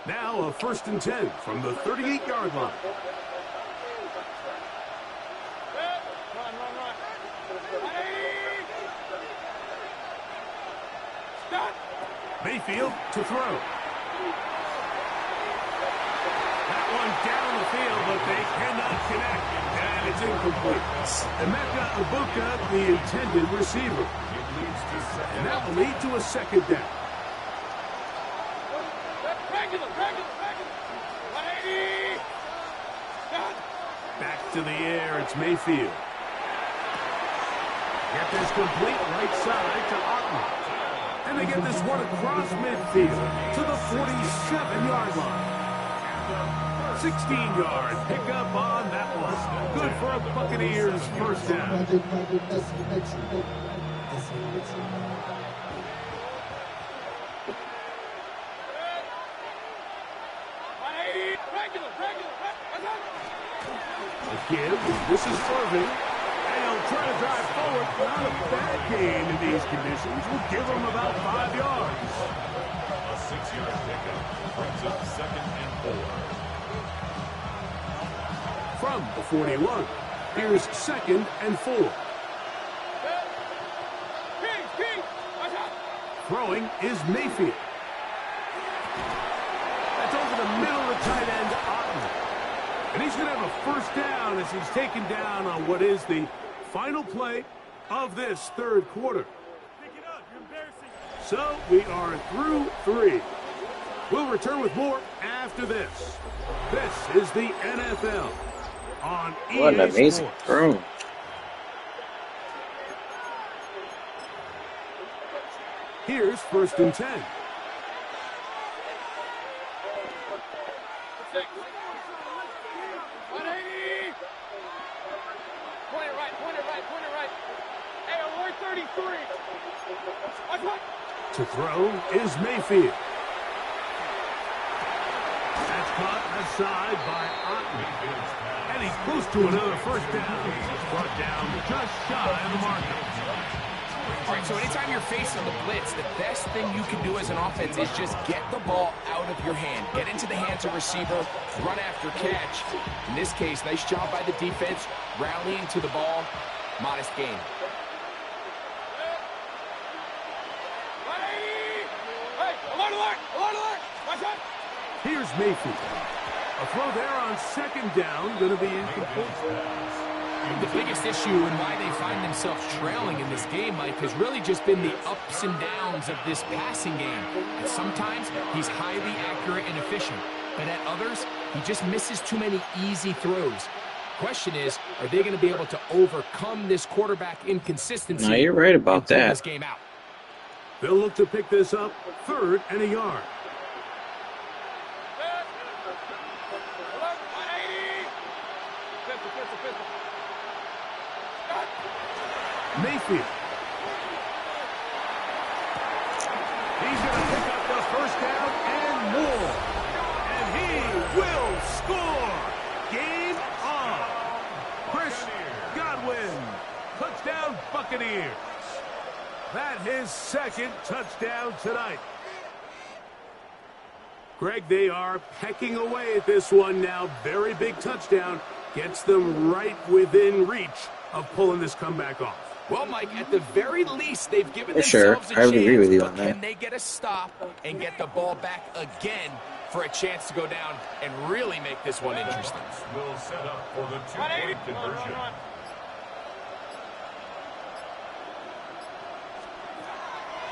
Now a 1st and 10 from the 38-yard line. Mayfield to throw. That one down the field, but they cannot connect, and it's incomplete. Emeka Ibuka, the intended receiver. And that will lead to a 2nd down. Back to the air, it's Mayfield. Get this complete right side to Otten. And they get this one across midfield to the 47-yard line. 16-yard pickup on that one. Good for a Buccaneers 1st down. Again, this is Irving. And he'll try to drive forward. Not a bad gain in these conditions. We'll give him about 5 yards. A 6-yard pickup brings up 2nd and 4. From the 41, here's 2nd and 4. Throwing is Mayfield. That's over the middle of the tight end, Otten. And he's going to have a 1st down as he's taken down on what is the final play of this 3rd quarter. So we are through 3. We'll return with more after this. This is the NFL on EA What an amazing Sports. throw. Here's 1st and 10. To throw is Mayfield. That's caught aside by Otten. And he's close to another 1st down. Brought down just shy of the marker. All right, so anytime you're facing the blitz, the best thing you can do as an offense is just get the ball out of your hand. Get into the hands of receiver, run after catch. In this case, nice job by the defense, rallying to the ball. Modest gain. Here's Mayfield. A throw there on 2nd down, going to be incomplete. The biggest issue and why they find themselves trailing in this game, Mike, has really just been the ups and downs of this passing game. And sometimes he's highly accurate and efficient, but at others, he just misses too many easy throws. Question is, are they going to be able to overcome this quarterback inconsistency? No, you're right about and pull that. this game out? They'll look to pick this up 3rd and a yard. Mayfield. He's going to pick up the 1st down and more. And he will score. Game on. Chris Godwin. Touchdown Buccaneers. That his 2nd touchdown tonight. Greg, they are pecking away at this one now. Very big touchdown. Gets them right within reach of pulling this comeback off. Well, Mike, at the very least, they've given For sure. themselves a I would chance. agree with you but on that. Can they get a stop and get the ball back again for a chance to go down and really make this one interesting? Will set up for the 2-point conversion.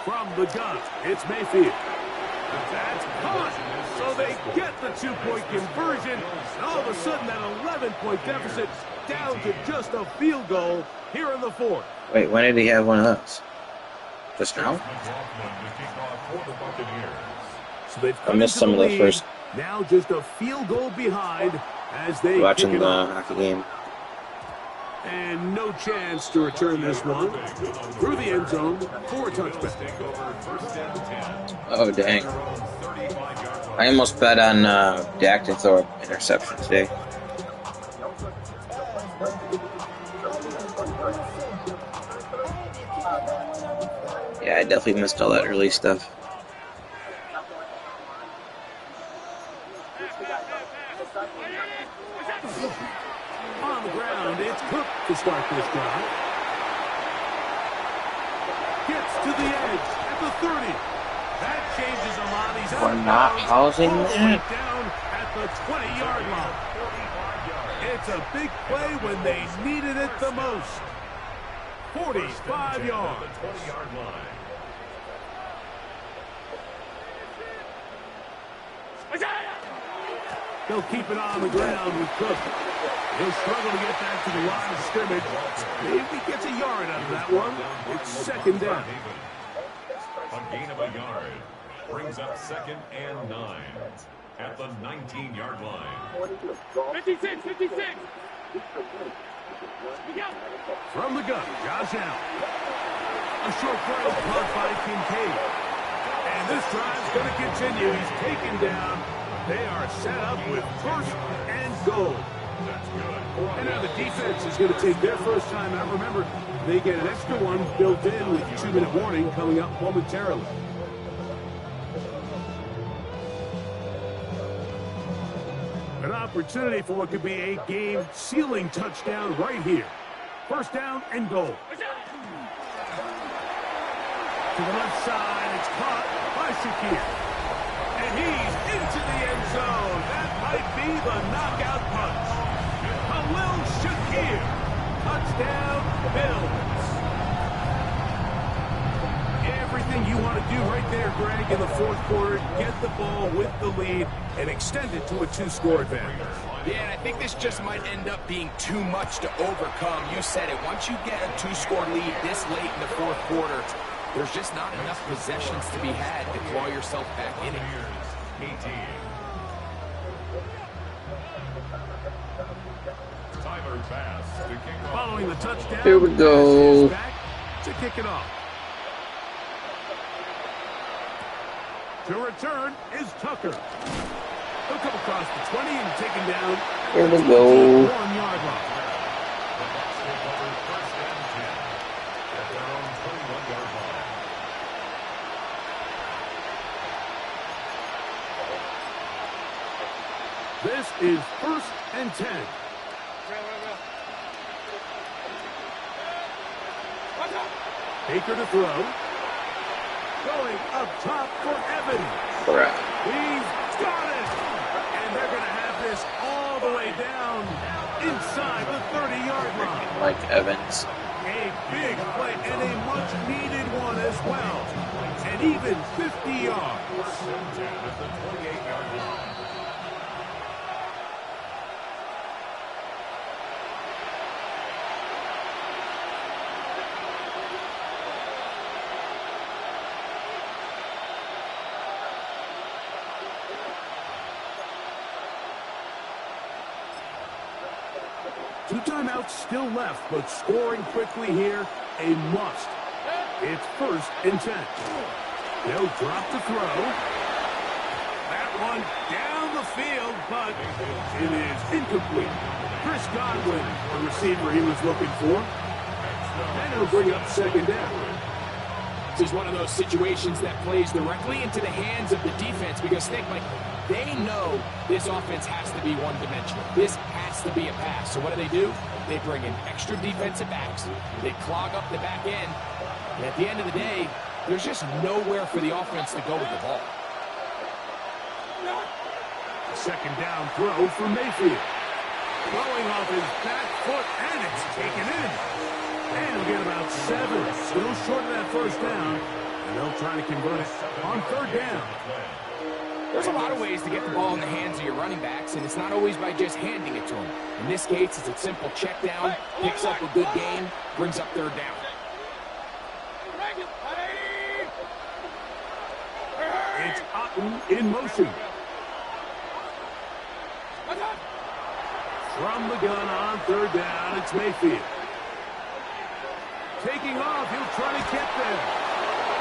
From the gun, it's Mayfield. That's caught. So they get the 2-point conversion. And all of a sudden, that 11-point deficit down to just a field goal here in the 4th. Wait, when did he have one of those? Just now? So they've I come missed into some the of the lead. first. Now just a field goal behind as they Watching kick it the off. hockey game. And no chance to return this one. Through the end zone for a touchback. Oh, dang. I almost bet on Dak to throw an interception today. Yeah, I definitely missed all that early stuff. On the ground, it's Cook to start this drive. Gets to the edge at the 30. That changes a lot. He's out We're of not bounds, pausing all the way that. down at the 20-yard line. It's a big play when they needed it the most. 45 yards. They'll keep it on the ground with Cook. He'll struggle to get back to the line of scrimmage. Maybe he gets a yard out of that one. It's second down. A gain of a yard brings up 2nd and 9 at the 19-yard line. 56, 56. From the gun, Josh Allen. A short throw caught by Kincaid. And this drive's going to continue. He's taken down. They are set up with 1st and goal. And now the defense is going to take their first time out. Remember, they get an extra one built in with 2-minute warning coming up momentarily. An opportunity for what could be a game-sealing touchdown right here. 1st down and goal. To the left side, it's caught by Shakir. And he's into the end zone. That might be the knockout punch. Khalil Shakir. Touchdown, Bills. Everything you want to do right there, Greg, in the 4th quarter. Get the ball with the lead and extend it to a 2-score advantage. Yeah, and I think this just might end up being too much to overcome. You said it. Once you get a 2-score lead this late in the 4th quarter, there's just not enough possessions to be had to claw yourself back in it. Following the touchdown, here we go. Back to kick it off. To return is Tucker. He'll come across the 20 and taken down. Here we go. 1-yard line. This is 1st and 10. Baker to throw. Going up top for Evans. He's got it. And they're going to have this all the way down inside the 30-yard line. Like Evans. A big play and a much-needed one as well. And even 50 yards. Two timeouts still left, but scoring quickly here, a must. It's 1st and 10. They'll drop the throw. That one down the field, but it is incomplete. Chris Godwin, the receiver he was looking for. And it'll bring up 2nd down. This is one of those situations that plays directly into the hands of the defense because think, like, they know this offense has to be one-dimensional. This has to be a pass. So what do? They bring in extra defensive backs. They clog up the back end. And at the end of the day, there's just nowhere for the offense to go with the ball. 2nd down throw for Mayfield. Throwing off his back foot, and it's taken in. And he'll get about 7. Still short of that 1st down. And they'll try to convert it on 3rd down. There's a lot of ways to get the ball in the hands of your running backs, and it's not always by just handing it to them. In this case, it's a simple check down, picks up a good gain, brings up 3rd down. Orton in motion. From the gun on third down, it's Mayfield. Taking off, he'll try to get there.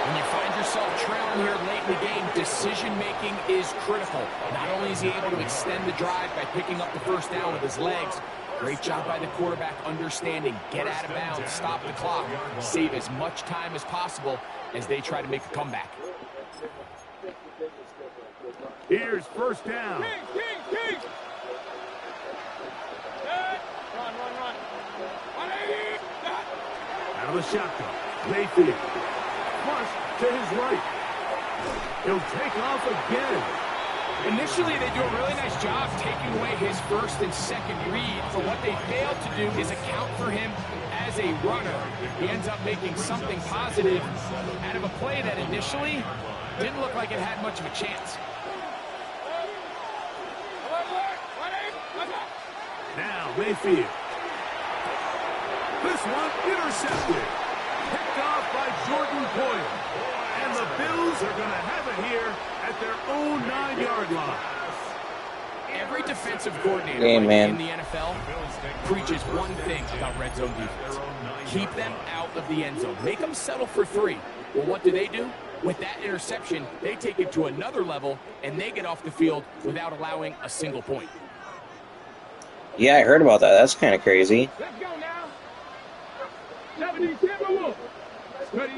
When you find yourself trailing here late in the game, decision-making is critical. Not only is he able to extend the drive by picking up the first down with his legs, great job by the quarterback understanding, get out of bounds, stop the clock, save as much time as possible as they try to make a comeback. Here's first down. Run. Out of the shotgun, Mayfield. Flush to his right. He'll take off again. Initially, they do a really nice job taking away his first and second read, but what they failed to do is account for him as a runner. He ends up making something positive out of a play that initially didn't look like it had much of a chance. Now Mayfield. This one intercepted. Picked off by Jordan Poyer. And the Bills are going to have it here at their own 9-yard line. Every defensive coordinator in the NFL preaches one thing about red zone defense. Keep them out of the end zone. Make them settle for 3. Well, what do? With that interception, they take it to another level, and they get off the field without allowing a single point. Yeah, I heard about that. That's kind of crazy. Let's go now. 77. Ready.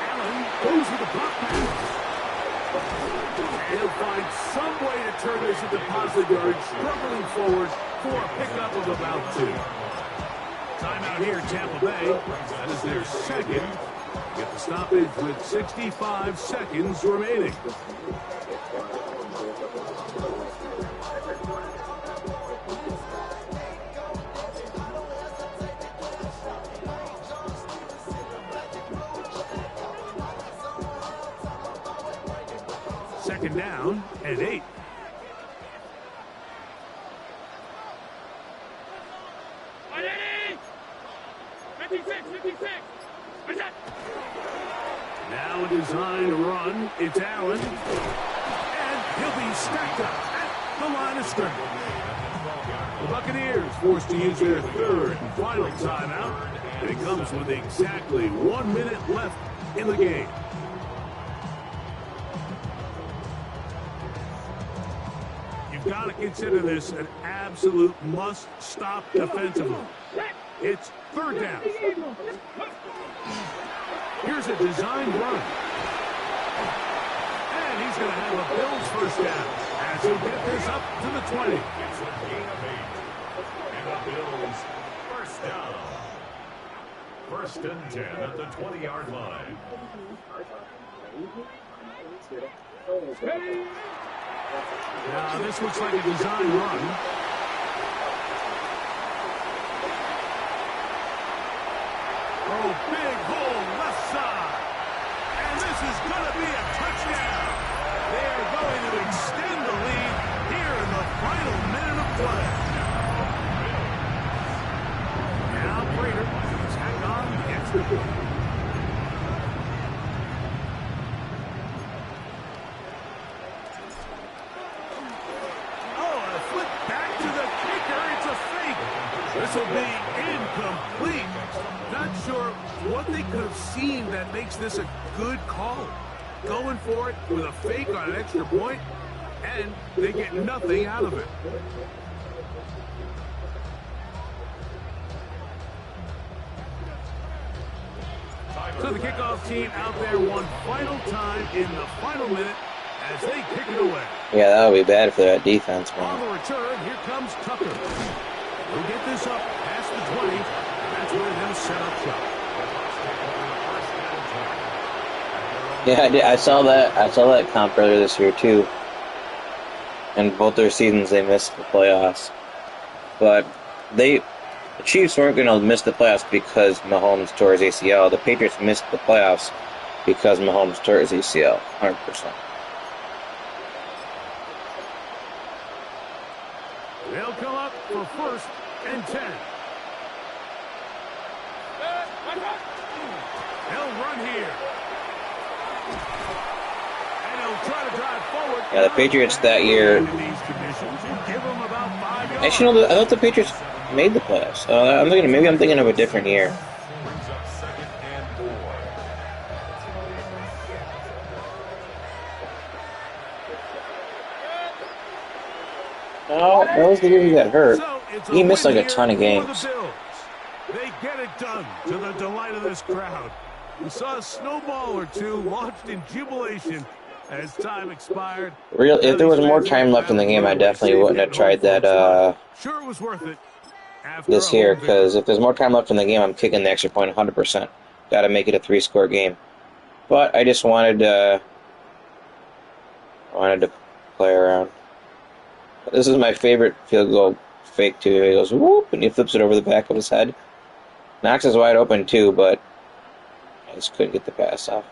Allen goes with the block pass. And he'll find some way to turn this into positive yards, struggling forward for a pickup of about 2. Timeout here, Tampa Bay. That is their second. Get the stoppage with 65 seconds remaining. Second down and 8. Now a designed run. It's Allen. And he'll be stacked up at the line of scrimmage. The Buccaneers forced to use their third and final timeout. And it comes with exactly 1 minute left in the game. You've got to consider this an absolute must-stop defensively. It's third down. Here's a designed run. And he's going to have a Bills first down as he'll get this up to the 20. It's a gain of 8. And the Bills first down. First and 10 at the 20-yard line. Now this looks like a design run. Oh, big hole left side. And this is going to be a touchdown. They are going to extend the lead here in the final minute of play. Now Prater tack on the extra point. This will be incomplete. Not sure what they could have seen that makes this a good call. Going for it with a fake on an extra point, and they get nothing out of it. So the kickoff team out there one final time in the final minute as they kick it away. Yeah, that would be bad for that defense, On man. the return, here comes Tucker. He'll get this up past the 20. That's where they'll set up shop. Yeah, I saw that. I saw that comp earlier this year too. And both their seasons, they missed the playoffs. But the Chiefs weren't going to miss the playoffs because Mahomes tore his ACL. The Patriots missed the playoffs because Mahomes tore his ACL, 100%. They'll come up for first and 10. They'll run here. And Yeah, the Patriots that year. Actually, no, I thought the Patriots made the playoffs. Maybe I'm thinking of a different year. Oh, that was the year he got hurt. He missed like a ton of games. They get it done to the delight of this crowd. We saw a snowball or two launched in jubilation as time expired. If there was more time left in the game, I definitely wouldn't have tried that Sure, it was worth it. this here, because if there's more time left in the game, I'm kicking the extra point 100%. Got to make it a 3-score game. But I just wanted to play around. This is my favorite field goal fake too. He goes whoop, and he flips it over the back of his head. Knox is wide open too, but I just couldn't get the pass off.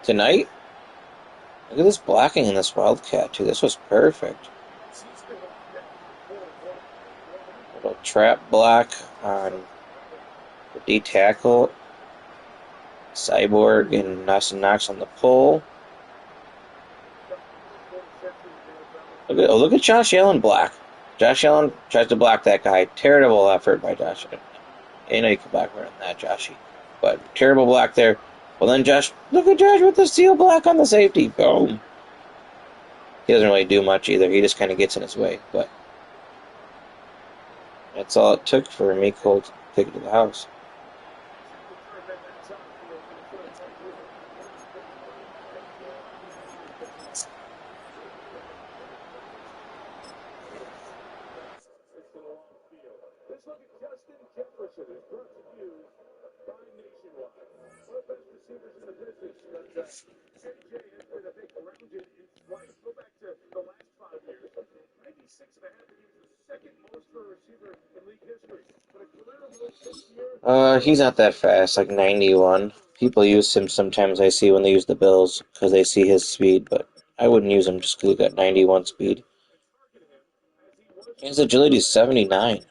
Tonight, look at this blocking in this Wildcat too. This was perfect. Little trap block on the D tackle. Cyborg and Knox on the pull. Look at Josh Allen block. Josh Allen tries to block that guy. Terrible effort by Josh. You know you can block better than that, Joshy. But terrible block there. Well then look at Josh with the steel block on the safety. Boom. He doesn't really do much either. He just kind of gets in his way. But that's all it took for Miko to take it to the house. He's not that fast, like 91. People use him sometimes, I see, when they use the Bills, because they see his speed, but I wouldn't use him just because he got 91 speed. His agility is 79.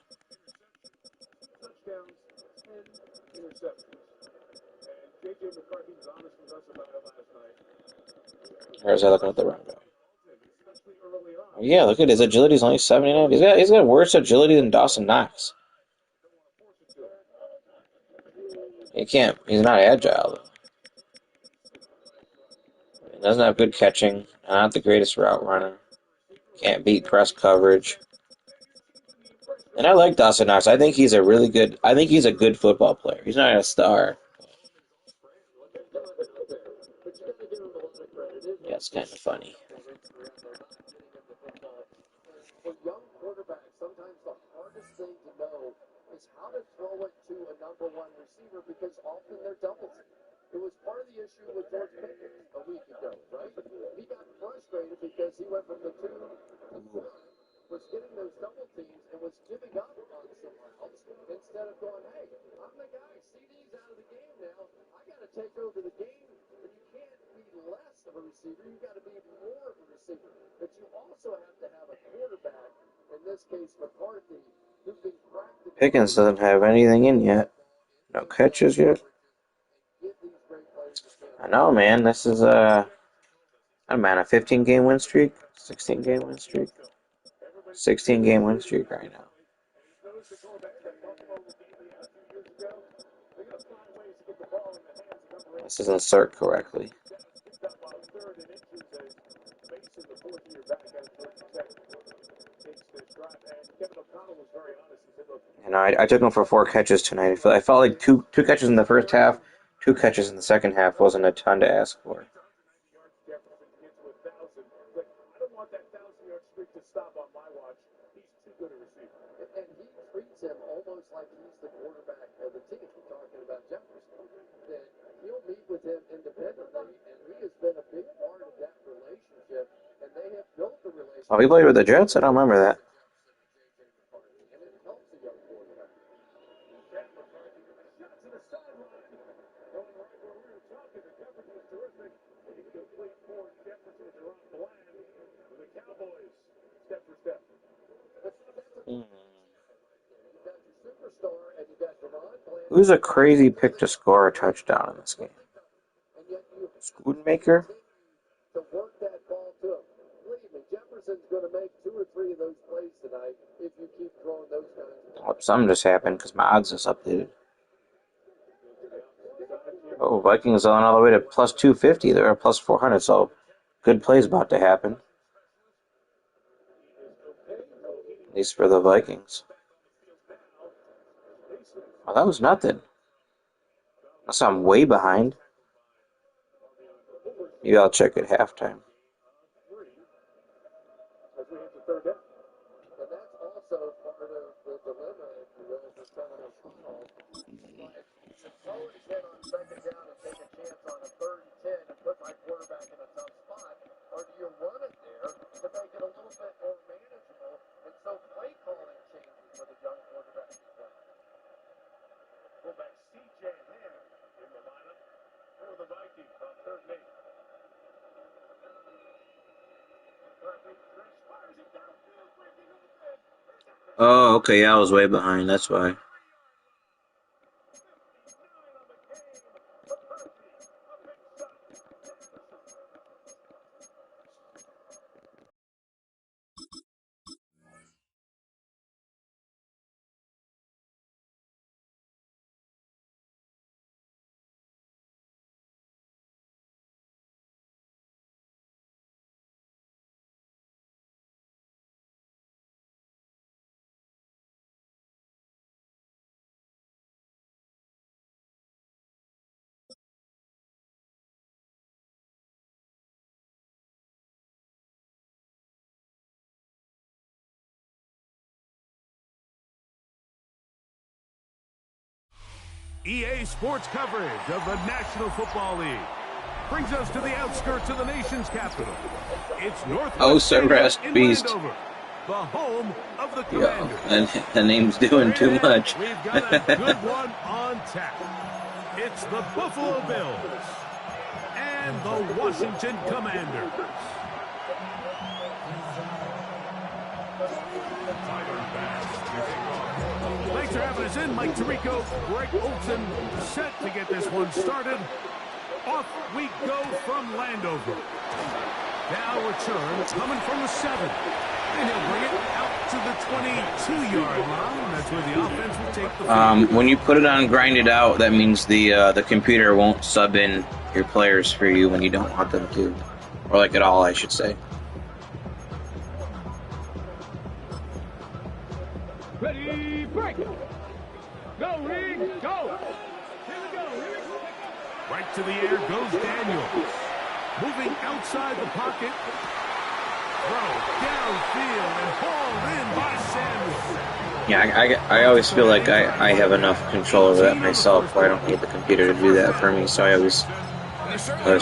Or is I looking at the wrong guy? Yeah, look at his agility is only 79. He's got worse agility than Dawson Knox. He's not agile. He doesn't have good catching. Not the greatest route runner. Can't beat press coverage. And I like Dawson Knox. I think he's a good football player. He's not a star. Yeah, it's kind of funny. For young quarterbacks, sometimes the hardest thing to know is how to throw it to a number one receiver because often they're double teamed. It was part of the issue with George Pickens a week ago, right? He got frustrated because he went from the 2 to 4, was getting those double teams and was giving up on someone else instead of going, hey, I'm the guy. CD's out of the game now. I got to take over the game. But you can't be less of a receiver. You got to be more of a receiver. But you also have to have a quarterback, in this case McCarthy, who can crack the Pickens doesn't have anything in yet. No catches yet. I know, man. This is a 15-game win streak, 16-game win streak, 16-game win streak right now. This doesn't start correctly. And I took him for 4 catches tonight. I felt like two catches in the first half, 2 catches in the second half wasn't a ton to ask for. And he treats him almost like he's the quarterback of the team. We're talking about Jefferson. That he'll meet with him independently, and he has been a big part of that relationship. And they have built the relationship. Oh, he played with the Jets? I don't remember that. And it helps a young quarterback. Shot to the sideline. Going right where we were talking. The coverage was terrific. Incomplete for Jefferson. Jerome Bland. Who's a crazy pick to score a touchdown in this game? Schoonmaker? To work that ball to him. Believe me, Jefferson's going to make 2 or 3 of those plays tonight if you keep throwing those kinds of balls. Something just happened because my odds just updated. Oh, Vikings on all the way to plus 250. They're plus 400, so good play's about to happen. At least for the Vikings. Oh, that was nothing. Unless I'm way behind. Maybe I'll check at halftime. As we hit the third down. And that's also part of the dilemma, if you will, for some of those calls. It's always been on second down and take a chance on a 3rd and 10 and put my quarterback in a tough spot, or do you run it there to make it a little bit more manageable? And so play calling changes for the young quarterback. Fullback C.J. Ham in the lineup for the Vikings on 3rd and 8. Oh, okay, yeah, I was way behind, that's why. EA Sports coverage of the National Football League brings us to the outskirts of the nation's capital. It's Northwest Rest Beast. Landover, the home of the Commanders. And the name's doing too much. We've got a good one on tap. It's the Buffalo Bills and the Washington Commanders. Thanks for having us in. Mike Tirico, Greg Olson, set to get this one started. Off we go from Landover. Now return coming from the 7. And he'll bring it out to the 22-yard line. That's where the offense will take the field. When you put it on grinded out, that means the computer won't sub in your players for you when you don't want them to. Or like at all, I should say. Ready, break. Go, Regs, go. Here we go. Right to the air goes Daniels. Moving outside the pocket. Throw downfield and hauled in by Samuel. Yeah, I always feel like I have enough control over that myself where I don't need the computer to do that for me, so I always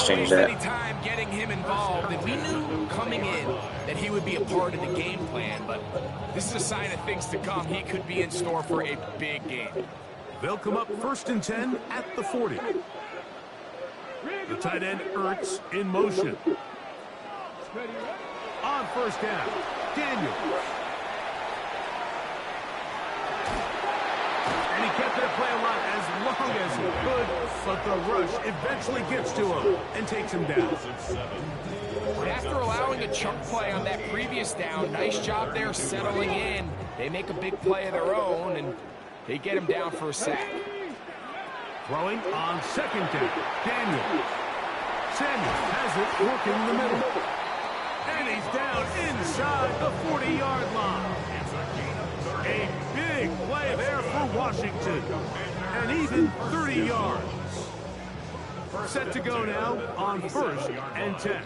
change that. Any time getting him involved, and we knew coming in that he would be a part of the game plan, but this is a sign of things to come. He could be in store for a big game. They'll come up 1st and 10 at the 40. The tight end Ertz in motion. On 1st down, Daniels. And he kept that play alive as long as he could, but the rush eventually gets to him and takes him down. After allowing a chunk play on that previous down, nice job there settling in. They make a big play of their own, and they get him down for a sack. Throwing on 2nd down, Daniels. Samuel has it working in the middle. And he's down inside the 40-yard line. A big play there for Washington. And even 30 yards. Set to go now on 1st and 10.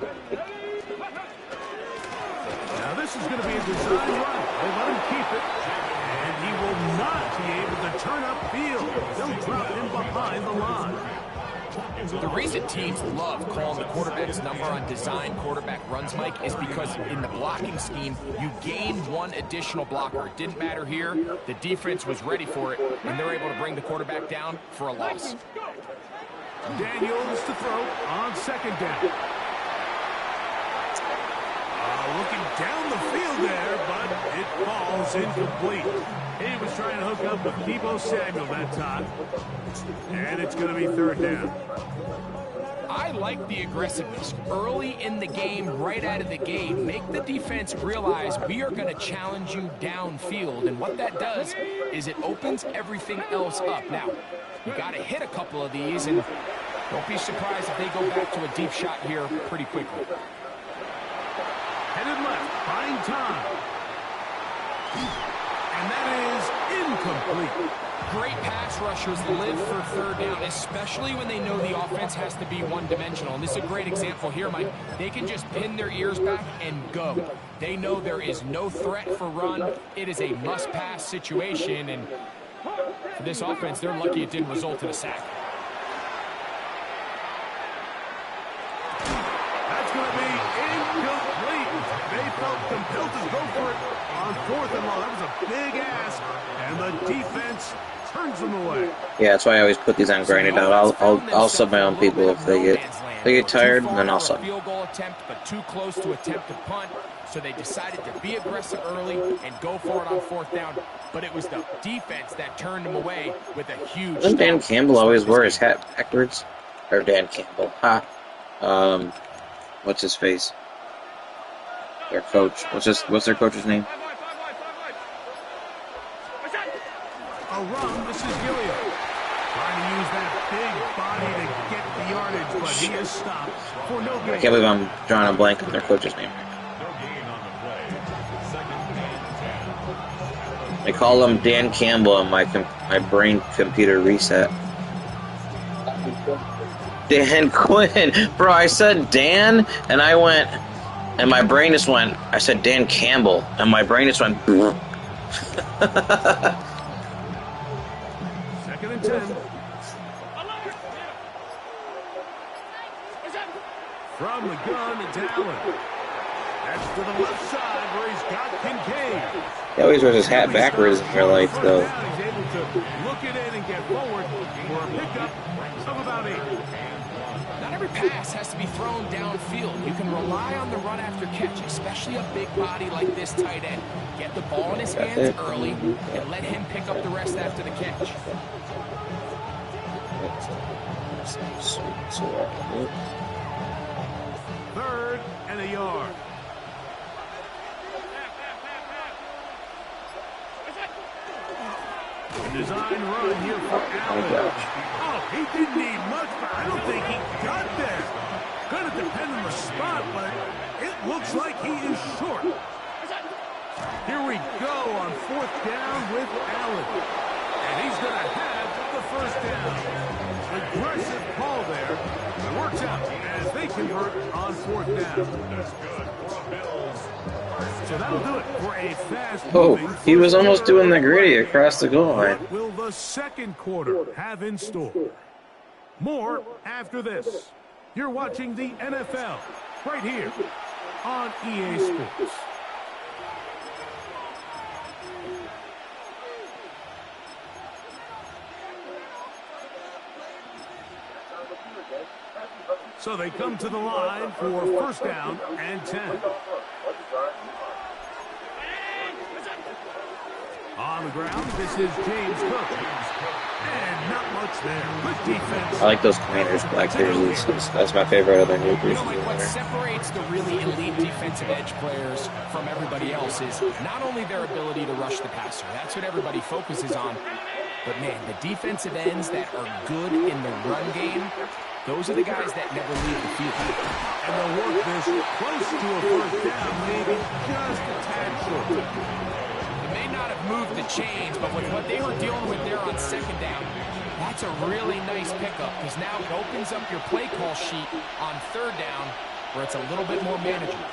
Now this is going to be a design run. They let him keep it. And he will not be able to turn upfield. They'll drop him behind the line. The reason teams love calling the quarterback's number on design quarterback runs, Mike, is because in the blocking scheme, you gain one additional blocker. It didn't matter here. The defense was ready for it, and they're able to bring the quarterback down for a loss. Daniels to throw on 2nd down. Looking down the field there, but it falls incomplete. He was trying to hook up with Deebo Samuel that time. And it's going to be third down. I like the aggressiveness early in the game, right out of the gate. Make the defense realize we are going to challenge you downfield. And what that does is it opens everything else up. Now, you got to hit a couple of these, and don't be surprised if they go back to a deep shot here pretty quickly. Headed left, buying time. And that is incomplete. Great pass rushers live for third down, especially when they know the offense has to be one-dimensional. And this is a great example here, Mike. They can just pin their ears back and go. They know there is no threat for run. It is a must-pass situation, and for this offense, they're lucky it didn't result in a sack. That's going to be incomplete. They felt compelled to go for it on 4th and long. That was a big ask, and the defense turns them away. Yeah, that's why I always put these on grinded out. I'll sub my own people if they get tired, and then I'll sub. Field goal attempt, but too close to attempt a punt, so they decided to be aggressive early and go for it on 4th down. But it was the defense that turned them away with a huge. Doesn't Dan Campbell always wear his hat backwards? Or Dan Campbell? Ha. What's his face? Their coach. What's their coach's name? A run, this is Gilliam. Trying to use that big body to get the yardage, but he is stopped for no gain. I can't believe I'm drawing a blank on their coach's name. I call him Dan Campbell and my brain computer reset. Dan Quinn. Bro, I said Dan, and I went, and my brain just went, I said Dan Campbell, and my brain just went, 2nd and 10. From the gun, it's Allen. That's to the left side where he's got Kincaid. He always wears his hat backwards in real life, though. He's able to look it in and get forward for a pickup of about 8. Not every pass has to be thrown downfield. You can rely on the run after catch, especially a big body like this tight end. Get the ball in his hands early and let him pick up the rest after the catch. Third and a yard. Design run here for Allen. Oh, he didn't need much, but I don't think he got there. Gonna depend on the spot, but it looks like he is short. Here we go on 4th down with Allen. And he's gonna have the 1st down. Aggressive call there. It works out as they convert on 4th down. That's good for the Bills. So that'll do it for a fast. Oh, he was almost doing the gritty across the goal line. What will the second quarter have in store? More after this. You're watching the NFL right here on EA Sports. So they come to the line for 1st down and 10. On the ground, this is James Cook. And not much there. Good defense. I like those Commanders black jerseys. That's my favorite of their new jerseys. What separates the really elite defensive edge players from everybody else is not only their ability to rush the passer. That's what everybody focuses on. But, man, the defensive ends that are good in the run game, those are the guys that never leave the field. And they'll work this close to a 1st down, maybe just a tad short. They may not have moved the chains, but with what they were dealing with there on 2nd down, that's a really nice pickup because now it opens up your play call sheet on 3rd down where it's a little bit more manageable.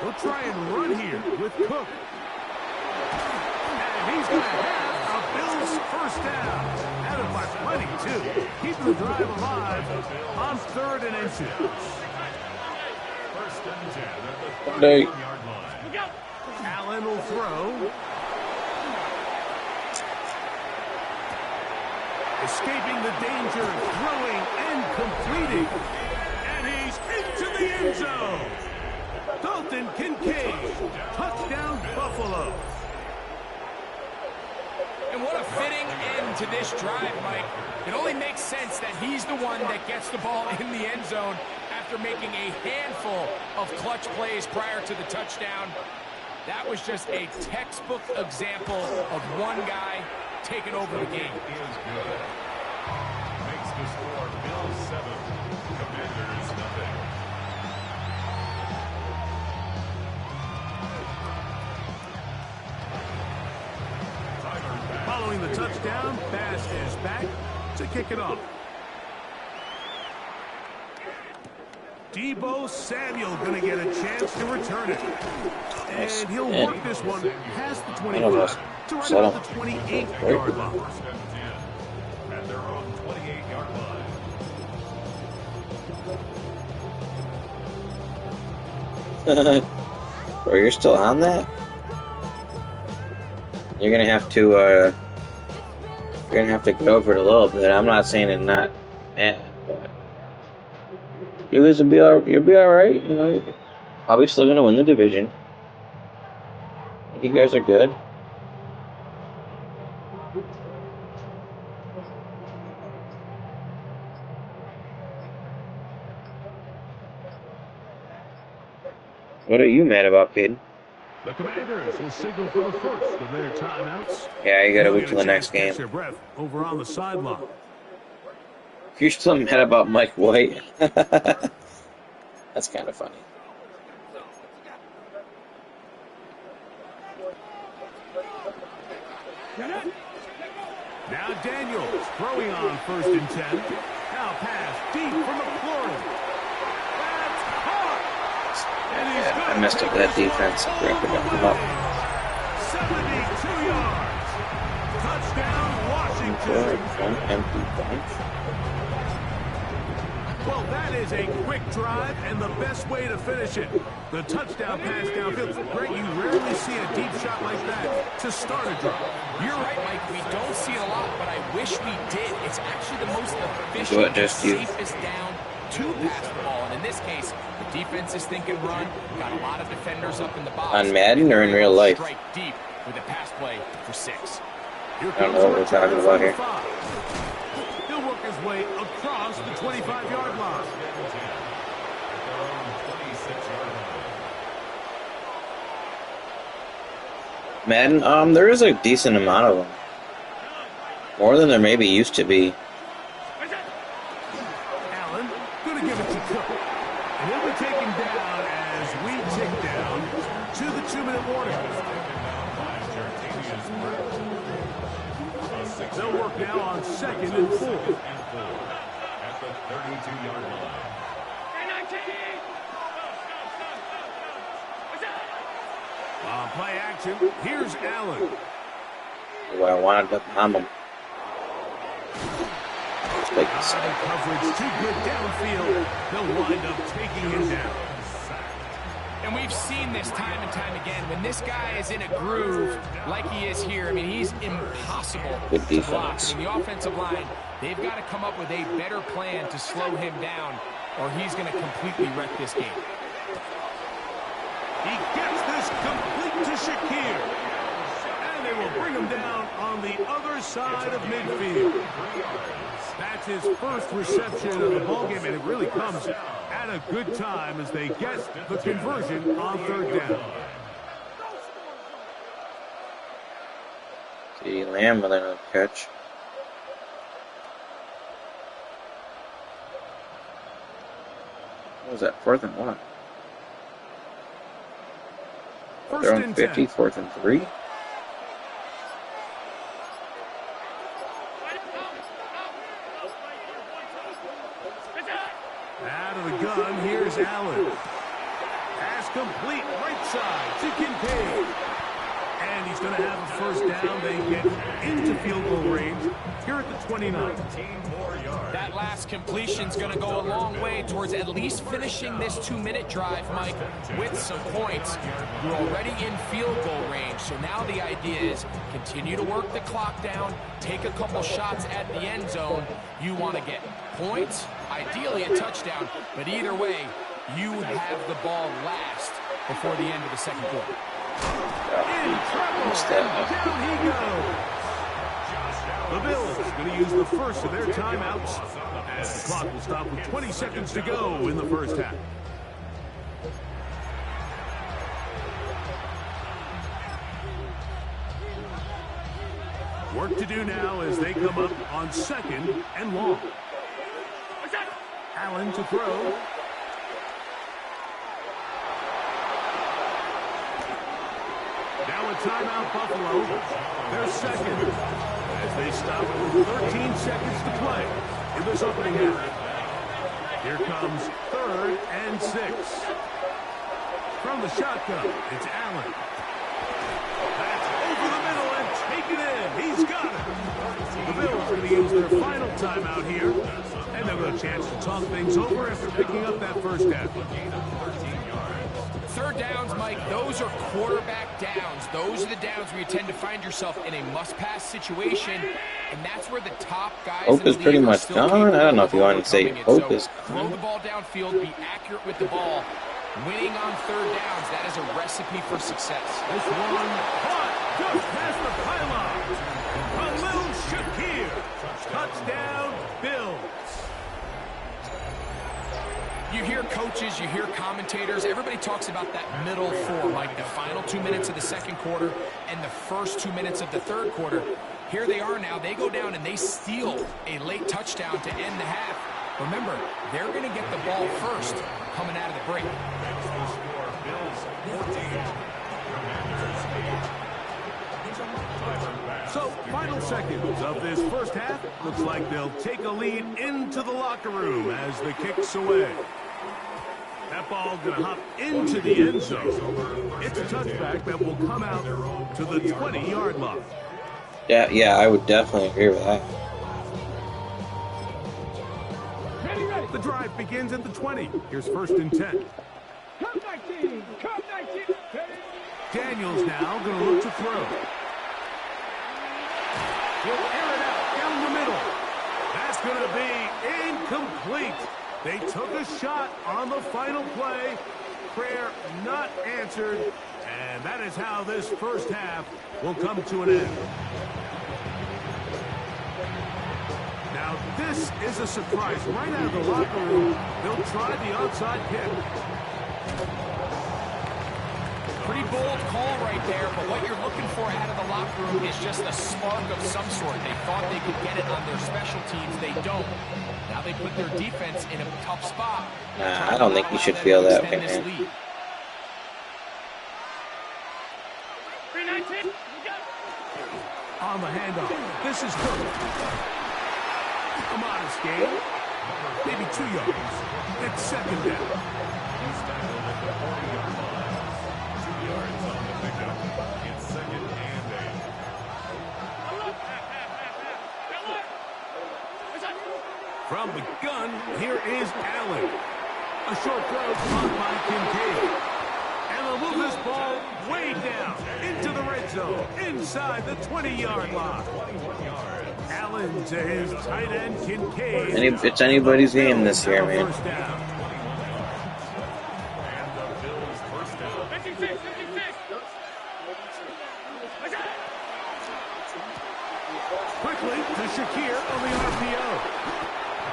We'll try and run here with Cook. And he's going to have a Bills 1st down. Had it by plenty, too. Keeping the drive alive on 3rd and inches. 1st and 10 at the 31-yard line. Allen will throw. Escaping the danger, throwing and completing. And he's into the end zone. Don't Justin Kincaid. Touchdown, Buffalo. And what a fitting end to this drive, Mike. It only makes sense that he's the one that gets the ball in the end zone after making a handful of clutch plays prior to the touchdown. That was just a textbook example of one guy taking over the game. Is good. Makes the score Bills 7, Commanders nothing. Following the touchdown, Bass is back to kick it off. Deebo Samuel going to get a chance to return it. And he'll work this one past the 25 to right about the 28-yard line. At their own 28-yard line. Bro, you're still on that? You're gonna have to get over it a little bit. I'm not saying it's not bad, but you guys will be you'll be alright, you know. Probably still gonna win the division. You guys are good. What are you mad about, Peyton? The Commanders will signal for the first of their timeouts. Yeah, you gotta wait till the next game. Their breath over on the sideline. You're still mad about Mike White? That's kind of funny. Now Daniels throwing on 1st and 10. Now pass deep from McLaurin. That's caught. And he's I messed up that defense. I forgot to come up. 72 yards. Touchdown, Washington. Well, that is a quick drive and the best way to finish it. The touchdown pass downfield. Greg, you rarely see a deep shot like that to start a drive. You're right, Mike. We don't see it a lot, but I wish we did. It's actually the most efficient, safest down to pass the ball. And in this case, the defense is thinking run. Got a lot of defenders up in the box. On Madden or in real life? Strike deep with a pass play for 6. I don't know what we're talking about here. He'll work his way across the 25-yard line. Madden, there is a decent amount of them. More than there maybe used to be. Allen, going to give it to Cook. And he'll be taken down as we tick down to the 2-minute warning. They'll work now on 2nd and 4. At the 32-yard line. On play action, here's Allen. Well, I wanted to bomb him. Coverage too good downfield. They'll wind up taking him down. And we've seen this time and time again. When this guy is in a groove like he is here, I mean, he's impossible to block. And the offensive line, they've got to come up with a better plan to slow him down, or he's going to completely wreck this game. He gets this complete to Shakir. And they will bring him down on the other side of midfield. That's his first reception of the ballgame, and it really comes at a good time as they get the conversion on 3rd down. See, Lamb with another catch. What was that? 4th and 1. They're on 50, 4th and 3. Out of the gun, here's Allen. Pass complete, right side to Kincaid. And he's going to have a 1st down. They get into field goal range here at the 29. That last completion's going to go a long way towards at least finishing this 2-minute drive, Mike, with some points. You're already in field goal range, so now the idea is continue to work the clock down, take a couple shots at the end zone. You want to get points, ideally a touchdown, but either way, you have the ball last before the end of the second quarter. In trouble, and down he goes. The Bills going to use the first of their timeouts. And the clock will stop with 20 seconds to go in the first half. Work to do now as they come up on 2nd and long. Allen to throw. Now a timeout, Buffalo. Their second. As they stop with 13 seconds to play in this opening half. Here comes 3rd and 6. From the shotgun, it's Allen. That's over the middle and taken in. He's got it. The Bills are going to use their final timeout here, and they'll get a chance to talk things over after picking up that first half. Third downs, Mike, those are quarterback downs. Those are the downs where you tend to find yourself in a must-pass situation, and that's where the top guys Hope is pretty much gone. I don't know if you want to say hope is gone. Throw the ball downfield, be accurate with the ball. Winning on third downs, that is a recipe for success. This one caught just past the pylon. A little Shakir. Touchdown, Bills. You hear coaches, you hear commentators, everybody talks about that middle four, like the final 2 minutes of the second quarter and the first 2 minutes of the third quarter. Here they are now. They go down and they steal a late touchdown to end the half. Remember, they're going to get the ball first coming out of the break. So, final seconds of this first half. Looks like they'll take a lead into the locker room as the kick's away. That ball going to hop into the end zone. It's a touchback that will come out to the 20-yard line. Yeah, I would definitely agree with that. The drive begins at the 20. Here's 1st and 10. Come 19, come 19. Daniels now going to look to throw. He'll air it out down the middle. That's going to be incomplete. They took a shot on the final play. Prayer not answered. And that is how this first half will come to an end. Now, this is a surprise. Right out of the locker room, they'll try the onside kick. Pretty bold call right there, but what you're looking for out of the locker room is just a spark of some sort. They thought they could get it on their special teams. They don't. Now they put their defense in a tough spot. I don't think you should feel that way, man. On the handoff, this is Cook. A modest gain, maybe 2 yards. It's 2nd down. He's tackled at the 40-yard line. 2 yards on the pickup. It's 2nd and 8. From the gun, here is Allen. A short throw caught by Kincaid. And they'll move this ball way down into the red zone, inside the 20-yard line. Allen to his tight end, Kincaid. It's anybody's game this year, man. Quickly to Shakir on the RPO.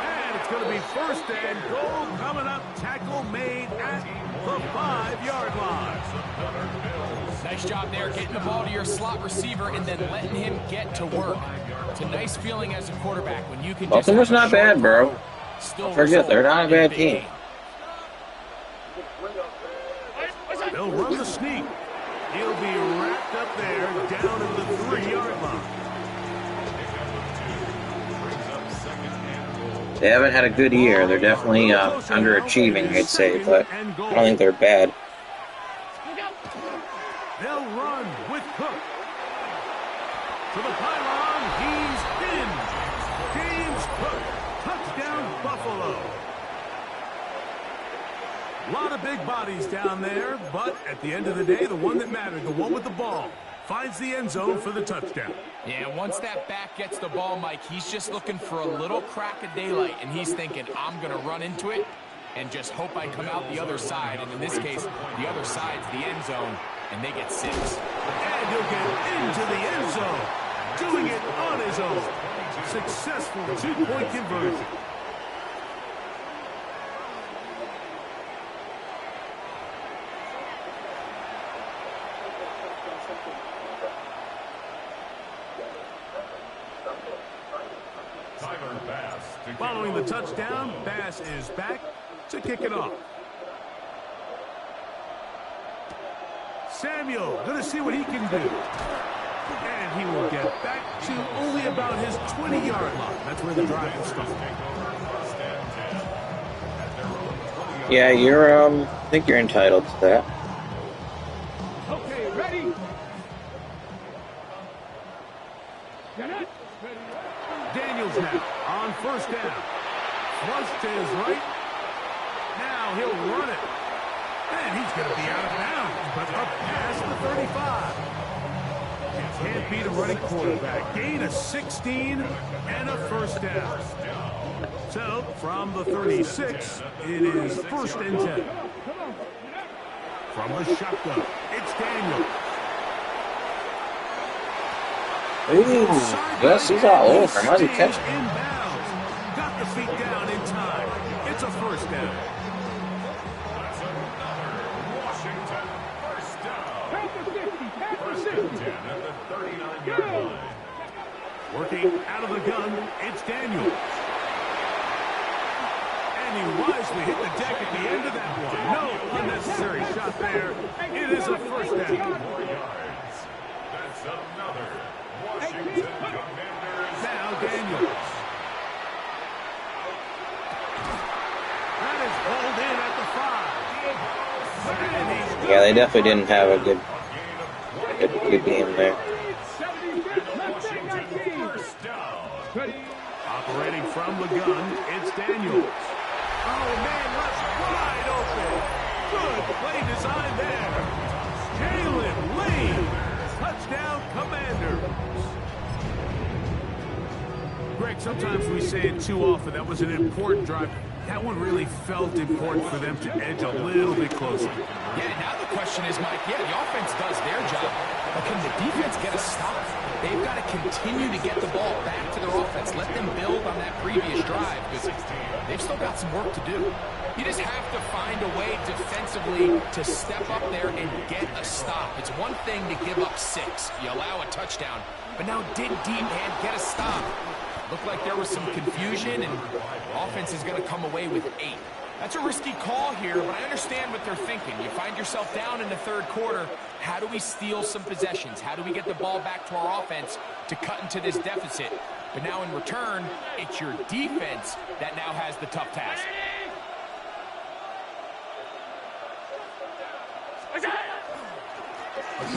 And it's going to be 1st and goal coming up. Tackle made at the 5-yard line. Nice job there, getting the ball to your slot receiver and then letting him get to work. It's a nice feeling as a quarterback when you can just... Baltimore's not bad, bro. Don't forget, they're not a bad team. They'll run the sneak. He'll be wrapped up there down at the 3-yard line. They haven't had a good year. They're definitely underachieving, I'd say, but I don't think they're bad. They'll run with Cook. To the pylon, he's in. James Cook, touchdown Buffalo. A lot of big bodies down there, but at the end of the day, the one that mattered, the one with the ball, finds the end zone for the touchdown. Yeah, once that back gets the ball, Mike, he's just looking for a little crack of daylight, and he's thinking, I'm going to run into it and just hope I come out the other side. And in this case, the other side's the end zone, and they get 6. And he'll get into the end zone, doing it on his own. Successful 2-point conversion. Following the touchdown, Bass is back to kick it off. Samuel, going to see what he can do. And he will get back to only about his 20-yard line. That's where the drive will start. Yeah, you're, I think you're entitled to that. Okay, ready? Daniels now on first down. Flushed to his right. Now he'll run it. And he's going to be out of bounds, but up past the 35. You can't beat a running quarterback. Gain of 16 and a first down. So, from the 36, it is 1st and 10. From the shotgun, it's Daniels. Ooh, Gus, he's all over him. How's he catching him? Got the feet down in time. It's a first down. Washington, first down. First and 10 at the 39-yard line. Working out of the gun, it's Daniels. And he wisely hit the deck at the end of that one. No unnecessary shot there. It is a first down. 4 yards. That's another Washington Commanders. Now Daniels. That is pulled in at the 5. Yeah, they definitely didn't have a good game there. Operating from the gun, it's Daniels. Oh, man, left wide open. Good play design there. Jalen Lee. Touchdown, Commanders. Greg, sometimes we say it too often. That was an important drive. That one really felt important for them to edge a little bit closer. Yeah, now the question is, Mike, the offense does their job, but can the defense get a stop? They've got to continue to get the ball back to their offense. Let them build on that previous drive, because they've still got some work to do. You just have to find a way defensively to step up there and get a stop. It's one thing to give up 6. You allow a touchdown, but now dig deep and get a stop. Looked like there was some confusion, and offense is going to come away with 8. That's a risky call here, but I understand what they're thinking. You find yourself down in the 3rd quarter. How do we steal some possessions? How do we get the ball back to our offense to cut into this deficit? But now in return, it's your defense that now has the tough task. A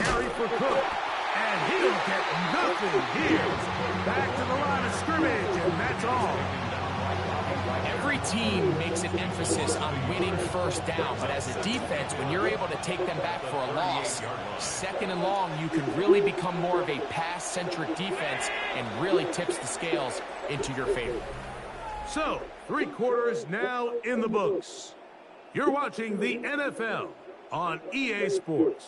carry for Cook. And he'll get nothing here. Back to the line of scrimmage, and that's all. Every team makes an emphasis on winning first down, but as a defense, when you're able to take them back for a loss, 2nd and long, you can really become more of a pass-centric defense and really tips the scales into your favor. So, 3 quarters now in the books. You're watching the NFL on EA Sports.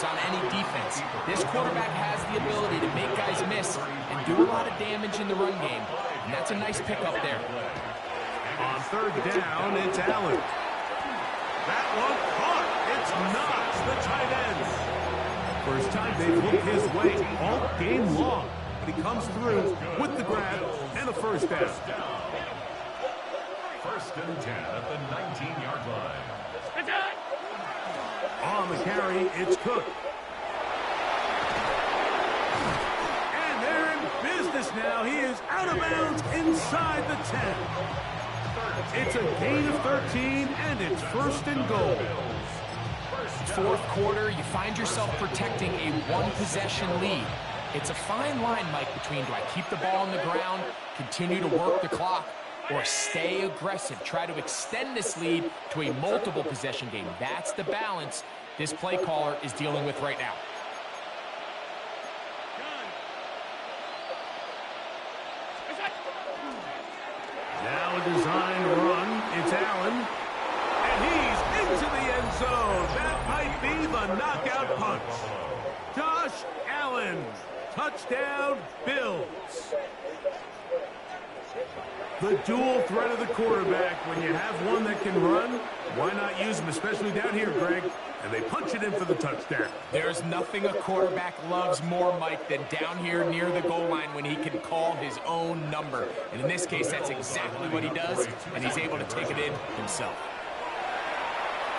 On any defense. This quarterback has the ability to make guys miss and do a lot of damage in the run game. And that's a nice pickup there. On 3rd down, it's Allen. That one caught. It's Knox, the tight end. First time they've looked his way all game long. But he comes through with the grab and a first down. 1st and 10 at the 19-yard line. On the carry, it's Cook. And they're in business now. He is out of bounds inside the 10. It's a gain of 13, and it's 1st and goal. 4th quarter, you find yourself protecting a 1-possession lead. It's a fine line, Mike, between do I keep the ball on the ground, continue to work the clock, or stay aggressive, try to extend this lead to a multiple possession game. That's the balance this play caller is dealing with right now. Now a designed run. It's Allen. And he's into the end zone. That might be the knockout punch. Josh Allen. Touchdown, Bills. The dual threat of the quarterback. When you have one that can run, why not use him, especially down here, Greg? And they punch it in for the touchdown. There's nothing a quarterback loves more, Mike, than down here near the goal line when he can call his own number. And in this case, that's exactly what he does, and he's able to take it in himself.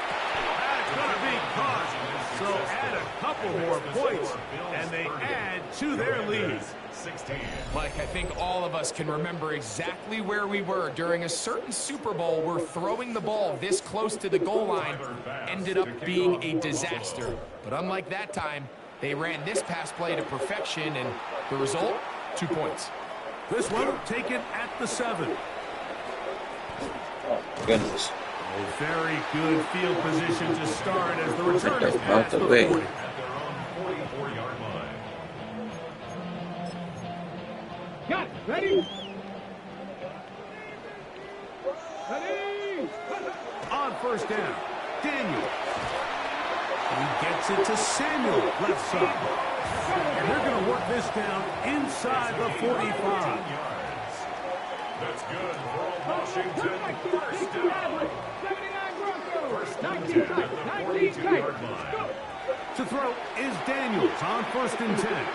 That's going to be caught. So add a couple more points, and they add to their lead. Mike, I think all of us can remember exactly where we were during a certain Super Bowl where throwing the ball this close to the goal line ended up being a disaster. But unlike that time, they ran this pass play to perfection, and the result, 2 points. This one taken at the 7. Goodness. A very good field position to start as the return is past the 40. Got it. Ready? Ready? On first down, Daniel. He gets it to Samuel, left side. And they're going to work this down inside the 45. That's good for Washington. First down. 79 Broncos. First and 10 at the 42-yard line. To throw is Daniels on first and 10.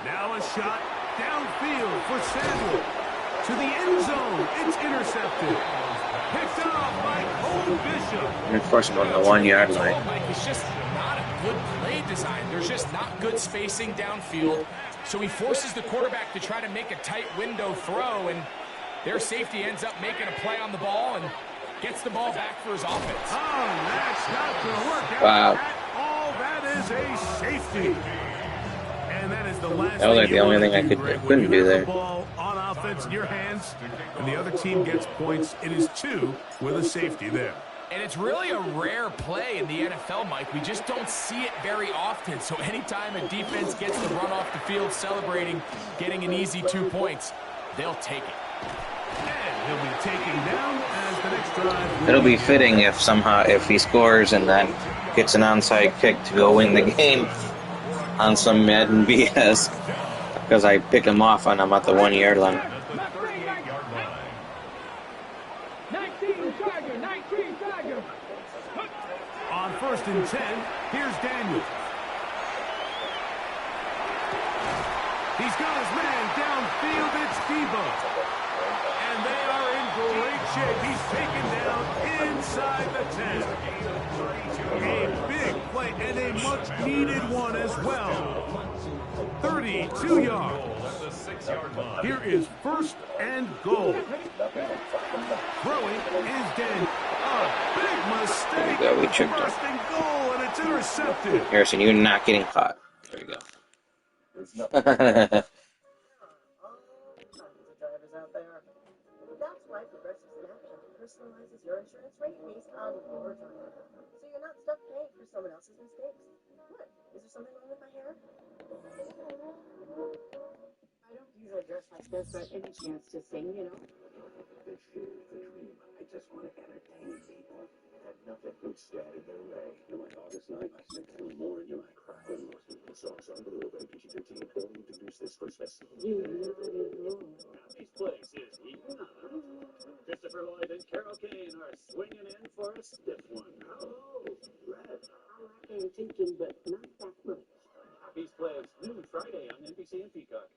Now a shot downfield for Samuel. To the end zone. It's intercepted. Picked off by Cole Bishop. And of course, on the 1 yard line. It's just not a good play design. There's just not good spacing downfield. So he forces the quarterback to try to make a tight window throw, and their safety ends up making a play on the ball and gets the ball back for his offense. Oh, that's not going to work out Wow. at all. That is a safety. And that is the last That was like thing the only you thing I wanna do, Greg. couldn't When do you have there. the ball on offense in your hands, and the other team gets points, it is 2 with a safety there. And it's really a rare play in the NFL, Mike. We just don't see it very often. So anytime a defense gets the run off the field celebrating, getting an easy 2 points, they'll take it. And he'll be taken down as the next drive. It'll be fitting if he scores and then gets an onside kick to go win the game on some Madden BS, because I picked him off on him at the 1 yard line. 19 Charger. 19 Charger. On first and 10, here's Daniel. He's got his man downfield. It's Debo. And they are in great shape. He's taken down inside the 10. A big play and a much-needed one as well. 32 yards. Here is first and goal. Throwing is Daniel. A big mistake. There we go, we tricked him. First and goal, and it's intercepted. Harrison, you're not getting caught. There you go. Drivers out there. That's why Progressive Snapshot personalizes your insurance rate based on your driver. So you're not stuck paying for someone else's mistakes. What? Is there something wrong with my hair? I don't usually dress like this, but any chance to sing, you know? This is the dream. I just want to entertain people. Had nothing good stand in their way. You like August night, I sing till the morning, you might cry. When most people songs on the little baby PG-13 only introduce this Christmas. You know. These places, Christopher Lloyd and Carol Kane are swinging in for a stiff one. Oh, Red. I'm rocking thinking, but not that much. These plays noon Friday on NBC and Peacock.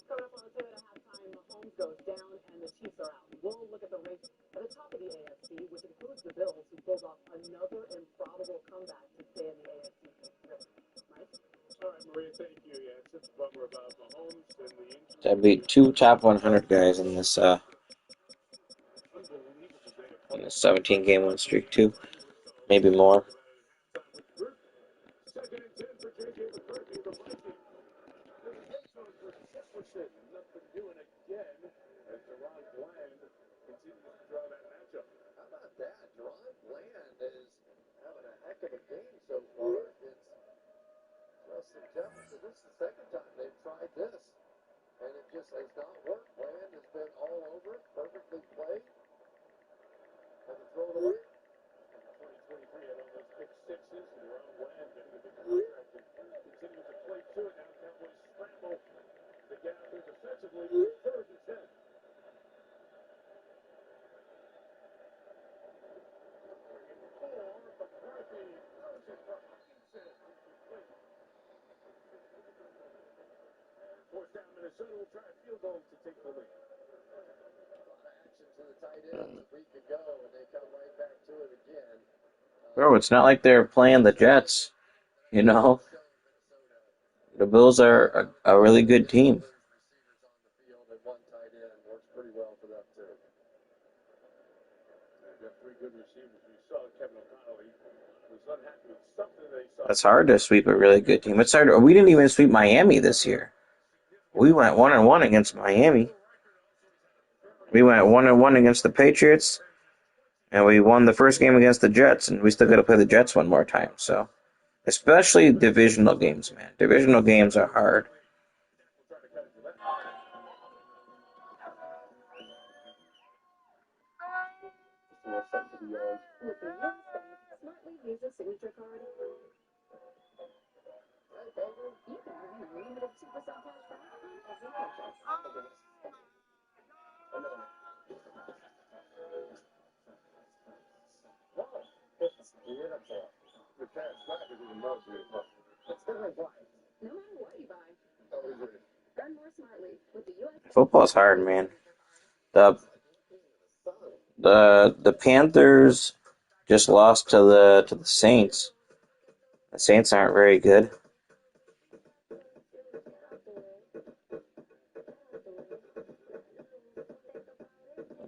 Coming up on the 2.5 time, Mahomes goes down and the Chiefs are out. We'll look at the race at the top of the AFC, which includes the Bills, who pulled off another improbable comeback to stay in the AFC. Mike? All right, Maria, thank you. Yeah, it's just a bummer about Mahomes and the injury. So I beat 2 top 100 guys in this 17-game win streak too. maybe more. Bro, it's not like they're playing the Jets, you know? The Bills are a really good team. It's hard to sweep a really good team. It's hard. We didn't even sweep Miami this year. We went 1-1 against Miami. We went 1-1 against the Patriots, and we won the first game against the Jets, and we still got to play the Jets one more time. So, especially divisional games, man. Divisional games are hard. Football's hard, man. The Panthers just lost to the Saints. The Saints aren't very good.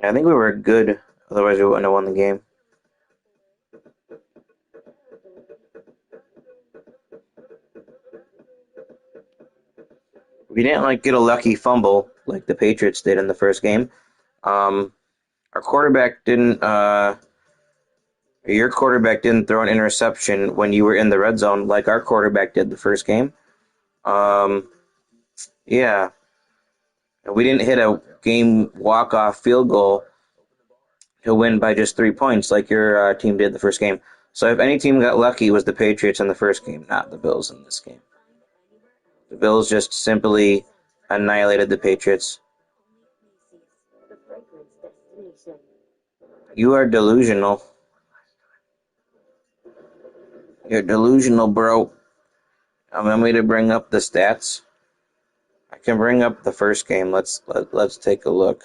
I think we were good, otherwise we wouldn't have won the game. We didn't get a lucky fumble like the Patriots did in the first game. Our quarterback didn't. Your quarterback didn't throw an interception when you were in the red zone like our quarterback did the first game. Yeah. We didn't hit a game walk-off field goal to win by just 3 points like your team did the first game. So if any team got lucky, it was the Patriots in the first game, not the Bills in this game. The Bills just simply annihilated the Patriots. You are delusional. You're delusional, bro. I'm going to bring up the stats. I can bring up the first game. Let's take a look.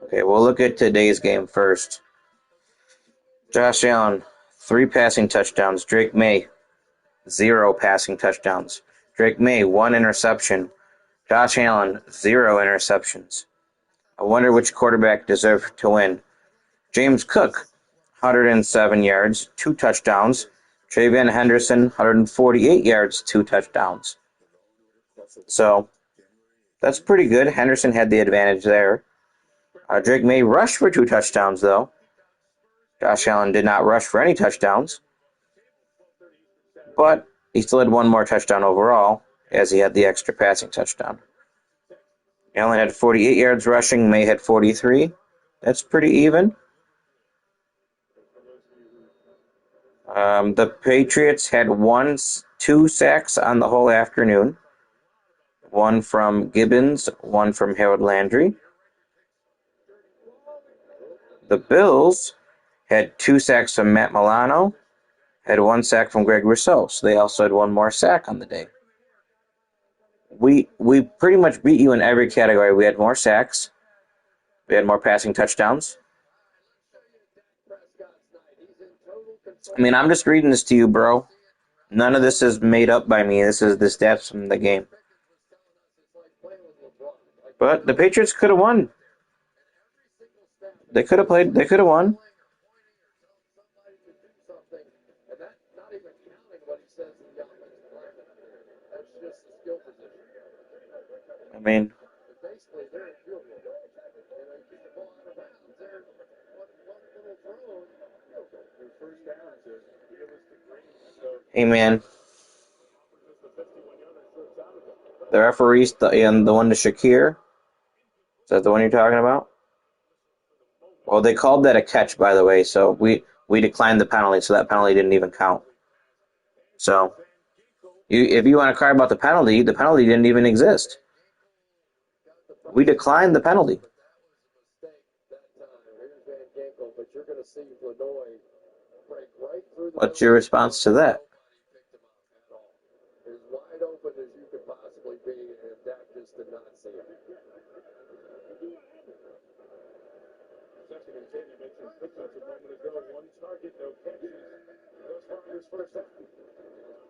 Okay, we'll look at today's game first. Josh Allen, 3 passing touchdowns. Drake May, 0 passing touchdowns. Drake May, 1 interception. Josh Allen, 0 interceptions. I wonder which quarterback deserved to win. James Cook, 107 yards, 2 touchdowns. Travion Henderson, 148 yards, 2 touchdowns. So, that's pretty good. Henderson had the advantage there. Drake May rushed for 2 touchdowns, though. Josh Allen did not rush for any touchdowns. But he still had 1 more touchdown overall, as he had the extra passing touchdown. Allen had 48 yards rushing. May had 43. That's pretty even. The Patriots had 2 sacks on the whole afternoon. 1 from Gibbons, 1 from Harold Landry. The Bills had 2 sacks from Matt Milano, had 1 sack from Greg Rousseau, so they also had 1 more sack on the day. We pretty much beat you in every category. We had more sacks. We had more passing touchdowns. I mean, I'm just reading this to you, bro. None of this is made up by me. This is the stats from the game. But the Patriots could have won. They could have played. They could have won. And that, not even counting what he says in the offensive line. That's just the skill position. I mean, Basically, they're in field goal. And they keep the ball out of bounds. They're one little throw. Their first down is a realistic range. So hey man, the referees, the one to Shakir. Is that the one you're talking about? Well, they called that a catch, by the way. So we declined the penalty, so that penalty didn't even count. So, if you want to cry about the penalty didn't even exist. We declined the penalty. What's your response to that? as wide open as you could possibly be, and Dak just did not see it. Second and 10, you mentioned Pickens a moment ago. One target, no catches. Thus far in this first half.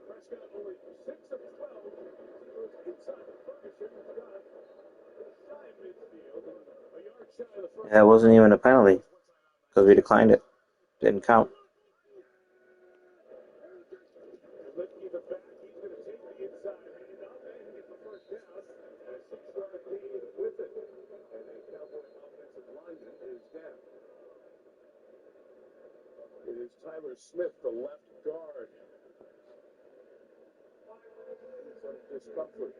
Prescott only 6 of 12. He goes inside the Ferguson. He's got just shy of midfield. A yard shy of the first. That wasn't even a penalty because we declined it. Didn't count. Lifting the back, he's going to take the inside handoff and get the first down. And a 6-yard gain with it. And a Cowboy offensive lineman is down. It is Tyler Smith, the left guard. Some discomfort.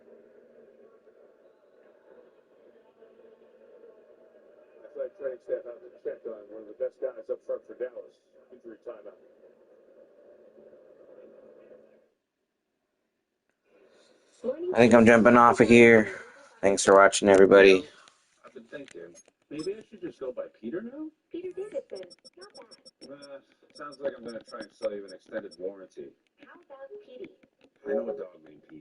Athletic training staff out to check on one of the best guys up front for Dallas. Injury timeout. I think I'm jumping off of here. Thanks for watching, everybody. I've been thinking, maybe I should just go by Peter now? Peter Davidson, not bad. Sounds like I'm going to try and sell you an extended warranty. How about Petey? I know a dog named Pete.